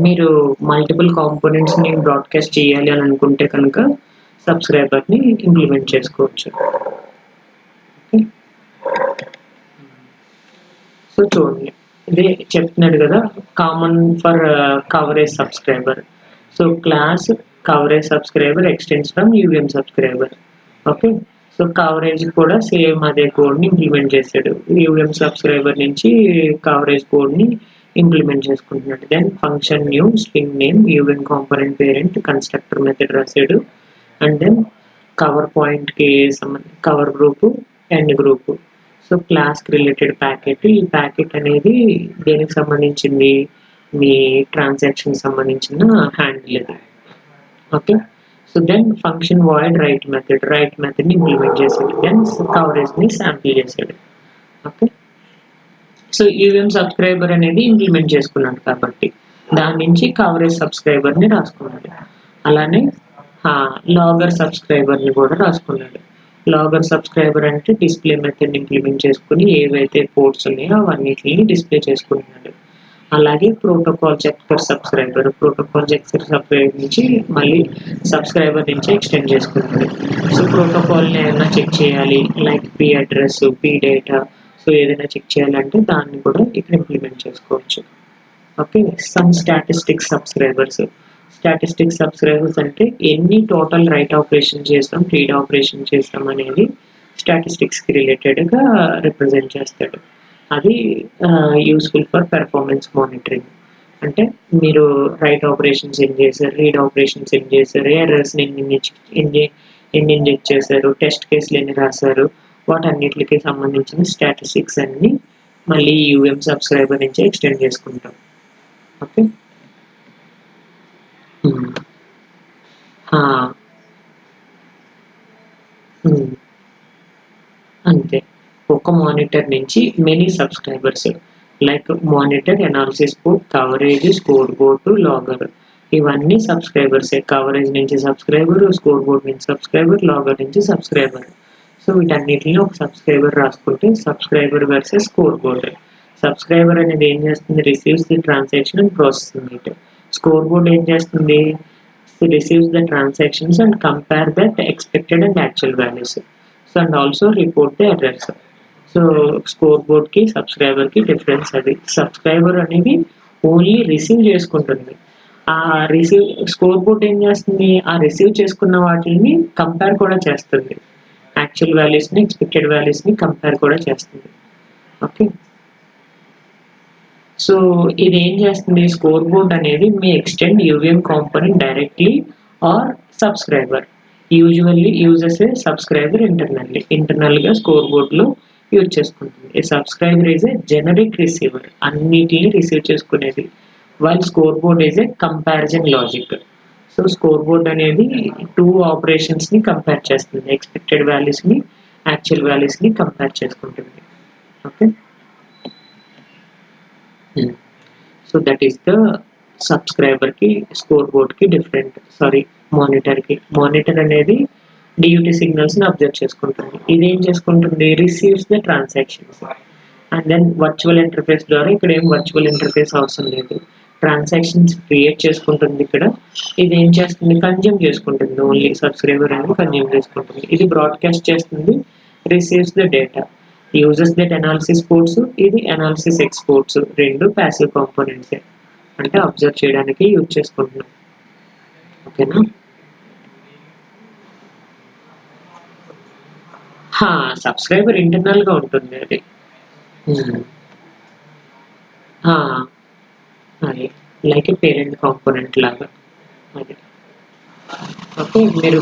Speaker 1: మీరు మల్టిపుల్ కాంపోనెంట్స్ని బ్రాడ్కాస్ట్ చేయాలి అని అనుకుంటే కనుక సబ్స్క్రైబర్ని ఇంప్లిమెంట్ చేసుకోవచ్చు. సో చూడండి, ఇదే చెప్తున్నాడు కదా, common for coverage subscriber. So class coverage subscriber extends from UVM subscriber. Okay, so coverage కూడా సేమ్ అదే కోడ్ని ఇంప్లిమెంట్ చేశాడు, UVM సబ్స్క్రైబర్ నుంచి కవరేజ్ కోడ్ని ఇంప్లిమెంట్ చేసుకుంటున్నాడు. Then function new string name UVM component parent constructor method రాశాడు. And then కవర్ పాయింట్కి సంబంధించి covergroup, endgroup. So క్లాస్కి రిలేటెడ్ ప్యాకెట్, ఈ ప్యాకెట్ అనేది దేనికి సంబంధించింది, మీ ట్రాన్సాక్షన్ సంబంధించిన హ్యాండిల్ అది. Okay, so then function void right మెథడ్ని ఇంప్లిమెంట్ చేశాడు. దెన్ కవరేజ్ని శాంపిల్ చేశాడు. ఓకే, సో UVM సబ్స్క్రైబర్ అనేది ఇంప్లిమెంట్ చేసుకున్నాడు కాబట్టి దాని నుంచి కవరేజ్ సబ్స్క్రైబర్ని రాసుకున్నాడు. అలానే లాగర్ సబ్స్క్రైబర్ని కూడా రాసుకున్నాడు. లాగర్ సబ్స్క్రైబర్ అంటే డిస్ప్లే మెథడ్ని ఇంప్లిమెంట్ చేసుకుని ఏవైతే పోర్ట్స్ ఉన్నాయో అవన్నిటిని డిస్ప్లే చేసుకుంటున్నాడు. అలాగే ప్రోటోకాల్ చెక్కర్ సబ్స్క్రైబర్ నుంచి మళ్ళీ సబ్స్క్రైబర్ నుంచి ఎక్స్టెండ్ చేసుకుంటాడు. సో ప్రోటోకాల్ని ఏదైనా చెక్ చేయాలి, like P address, P data, so ఏదైనా చెక్ చేయాలంటే దాన్ని కూడా ఇక్కడ ఇంప్లిమెంట్ చేసుకోవచ్చు. ఓకే, సమ్ స్టాటిస్టిక్స్ సబ్స్క్రైబర్స్ అంటే ఎన్ని టోటల్ రైట్ ఆపరేషన్ చేస్తాం, రీడ్ ఆపరేషన్ చేస్తాం అనేది స్టాటిస్టిక్స్కి రిలేటెడ్గా రిప్రజెంట్ చేస్తాడు. అది యూస్ఫుల్ ఫర్ పెర్ఫార్మెన్స్ మానిటరింగ్. అంటే మీరు రైట్ ఆపరేషన్స్ ఎన్ని చేశారు, రీడ్ ఆపరేషన్స్ ఎన్ని చేశారు, ఎర్రర్స్ని ఎన్ని ఇంజెక్ట్ చేశారు, టెస్ట్ కేసులు ఎన్ని రాశారు, వాటన్నిటికి సంబంధించిన స్టాటిస్టిక్స్ అన్ని మళ్ళీ UVM సబ్స్క్రైబర్ నుంచి ఎక్స్టెండ్ చేసుకుంటాం. ఓకే, అంతే. ఒక మానిటర్ నుంచి many subscribers like monitor, analysis board, coverage, scoreboard, logger, ఇవన్నీ సబ్స్క్రైబర్సే. కవరేజ్ నుంచి సబ్స్క్రైబర్, స్కోర్ బోర్డ్ నుంచి సబ్స్క్రైబర్, లాగర్ నుంచి సబ్స్క్రైబర్. సో వీటన్నిటిని ఒక సబ్స్క్రైబర్ రాసుకుంటే subscriber versus scoreboard. Subscriber అనేది ఏం చేస్తుంది, receives the transaction and processing it. Scoreboard ఏం చేస్తుంది, receives the transactions and compare that expected and actual values. So and also report the errors. So score బోర్డ్కి సబ్స్క్రైబర్కి difference అది. Subscriber అనేది only receive చేసుకుంటుంది. ఆ రిసీవ్ స్కోర్ బోర్డ్ ఏం చేస్తుంది, ఆ రిసీవ్ చేసుకున్న వాటిని కంపేర్ కూడా చేస్తుంది. యాక్చువల్ వాల్యూస్ని ఎక్స్పెక్టెడ్ వాల్యూస్ని కంపేర్ కూడా చేస్తుంది. ఓకే, సో ఇది ఏం చేస్తుంది, స్కోర్ బోర్డ్ అనేది మీ extend UVM component directly or subscriber. Usually uses a subscriber ఇంటర్నల్గా స్కోర్ బోర్డ్లో యూజ్ చేసుకుంటుంది. A subscriber is a generic receiver, అన్నిటిని రిసీవ్ చేసుకునేది. While score board is a comparison logic. So score board అనేది 2 ఆపరేషన్స్ని compare చేస్తుంది, ఎక్స్పెక్టెడ్ వాల్యూస్ని actual వాల్యూస్ని కంపేర్ చేసుకుంటుంది. Okay, so that is the సబ్స్క్రైబర్కి స్కోర్ బోర్డ్కి డిఫరెంట్. మానిటర్ అనేది డియూటీ సిగ్నల్స్ని అబ్జర్వ్ చేసుకుంటుంది. ఇది ఏం చేసుకుంటుంది, receives the transactions and then virtual interface ద్వారా, ఇక్కడ ఏం వర్చువల్ ఇంటర్ఫేస్ అవసరం లేదు, ట్రాన్సాక్షన్స్ క్రియేట్ చేసుకుంటుంది. ఇక్కడ ఇది ఏం చేస్తుంది, కన్జ్యూమ్ చేసుకుంటుంది. ఓన్లీ సబ్స్క్రైబర్ అనేది కన్జ్యూమ్ చేసుకుంటుంది. ఇది బ్రాడ్కాస్ట్ చేస్తుంది, receives the data, uses that analysis ports, ఇది అనాలిసిస్ ఎక్స్పోర్ట్స్. రెండు ప్యాసివ్ కాంపోనెంట్సే, అంటే అబ్జర్వ్ చేయడానికి యూజ్ చేసుకుంటున్నాం. ఓకేనా, సబ్స్క్రైబర్ ఇంటర్నల్గా ఉంటుంది అది. అది లైక్ ఏ పేరెంట్ కాంపోనెంట్ లాగా అది. ఓకే, మీరు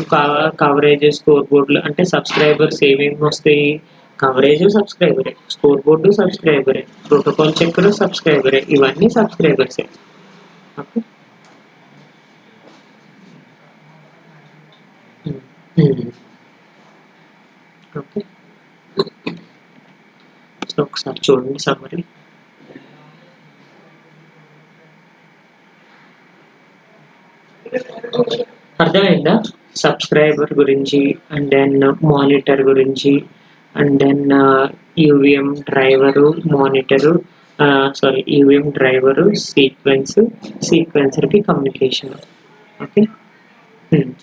Speaker 1: కవరేజ్ స్కోర్ బోర్డులు అంటే సబ్స్క్రైబర్స్ ఏమేమి వస్తాయి, కవరేజ్ సబ్స్క్రైబరే, స్కోర్ బోర్డు సబ్స్క్రైబరే, ప్రోటోకాల్ చెక్కర్ సబ్స్క్రైబరే, ఇవన్నీ సబ్స్క్రైబర్సే. ఓకే, ఓకే, సో ఒకసారి చూడండి సమ్మరీ. అర్థమైందా, సబ్స్క్రైబర్ గురించి అండ్ దెన్ మానిటర్ గురించి and then UVM driver, monitor, UVM driver, సీక్వెన్సర్కి కమ్యూనికేషన్. ఓకే,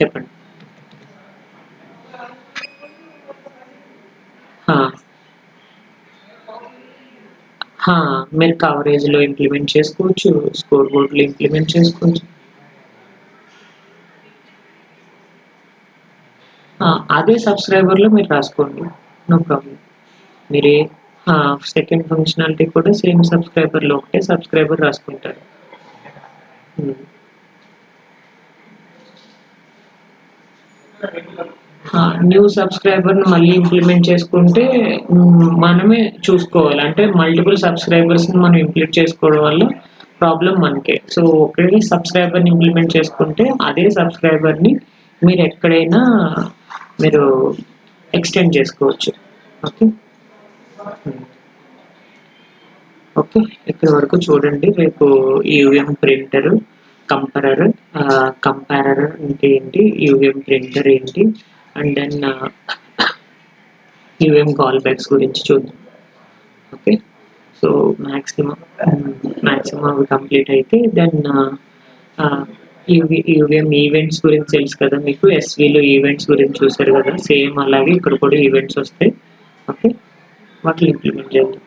Speaker 1: చెప్పండి. మీరు కవరేజ్లో ఇంప్లిమెంట్ చేసుకోవచ్చు, స్కోర్ బోర్డ్లో ఇంప్లిమెంట్ చేసుకోవచ్చు. అదే సబ్స్క్రైబర్లో మీరు రాసుకోండి, నో ప్రాబ్లం. మీరే సెకండ్ ఫంక్షనాలిటీ కూడా సేమ్ సబ్స్క్రైబర్లో ఒకటే సబ్స్క్రైబర్ రాసుకుంటారు. న్యూ సబ్స్క్రైబర్ని మళ్ళీ ఇంప్లిమెంట్ చేసుకుంటే మనమే చూసుకోవాలి, అంటే మల్టిపుల్ సబ్స్క్రైబర్స్ని మనం ఇంప్లిమెంట్ చేసుకోవడం వల్ల ప్రాబ్లం మనకే. సో ఒకే సబ్స్క్రైబర్ని ఇంప్లిమెంట్ చేసుకుంటే అదే సబ్స్క్రైబర్ని మీరు ఎక్కడైనా మీరు ఎక్స్టెండ్ చేసుకోవచ్చు. ఓకే, ఓకే, ఇక్కడి వరకు చూడండి. రేపు యూవీఎం ప్రింటర్, కంపారర్ అంటే ఏంటి, యూవీఎం ప్రింటర్ ఏంటి, అండ్ దెన్ యూవీఎం కాల్ బ్యాక్స్ గురించి చూద్దాం. ఓకే, సో మ్యాక్సిమం అవి కంప్లీట్ అయితే దెన్ యూవీఎం ఈవెంట్స్ గురించి తెలుసు కదా మీకు, ఎస్వీలో ఈవెంట్స్ గురించి చూసారు కదా, సేమ్ అలాగే ఇక్కడ కూడా ఈవెంట్స్ వస్తాయి. ఓకే, వాటిని ఇంప్లిమెంట్ చేద్దాం.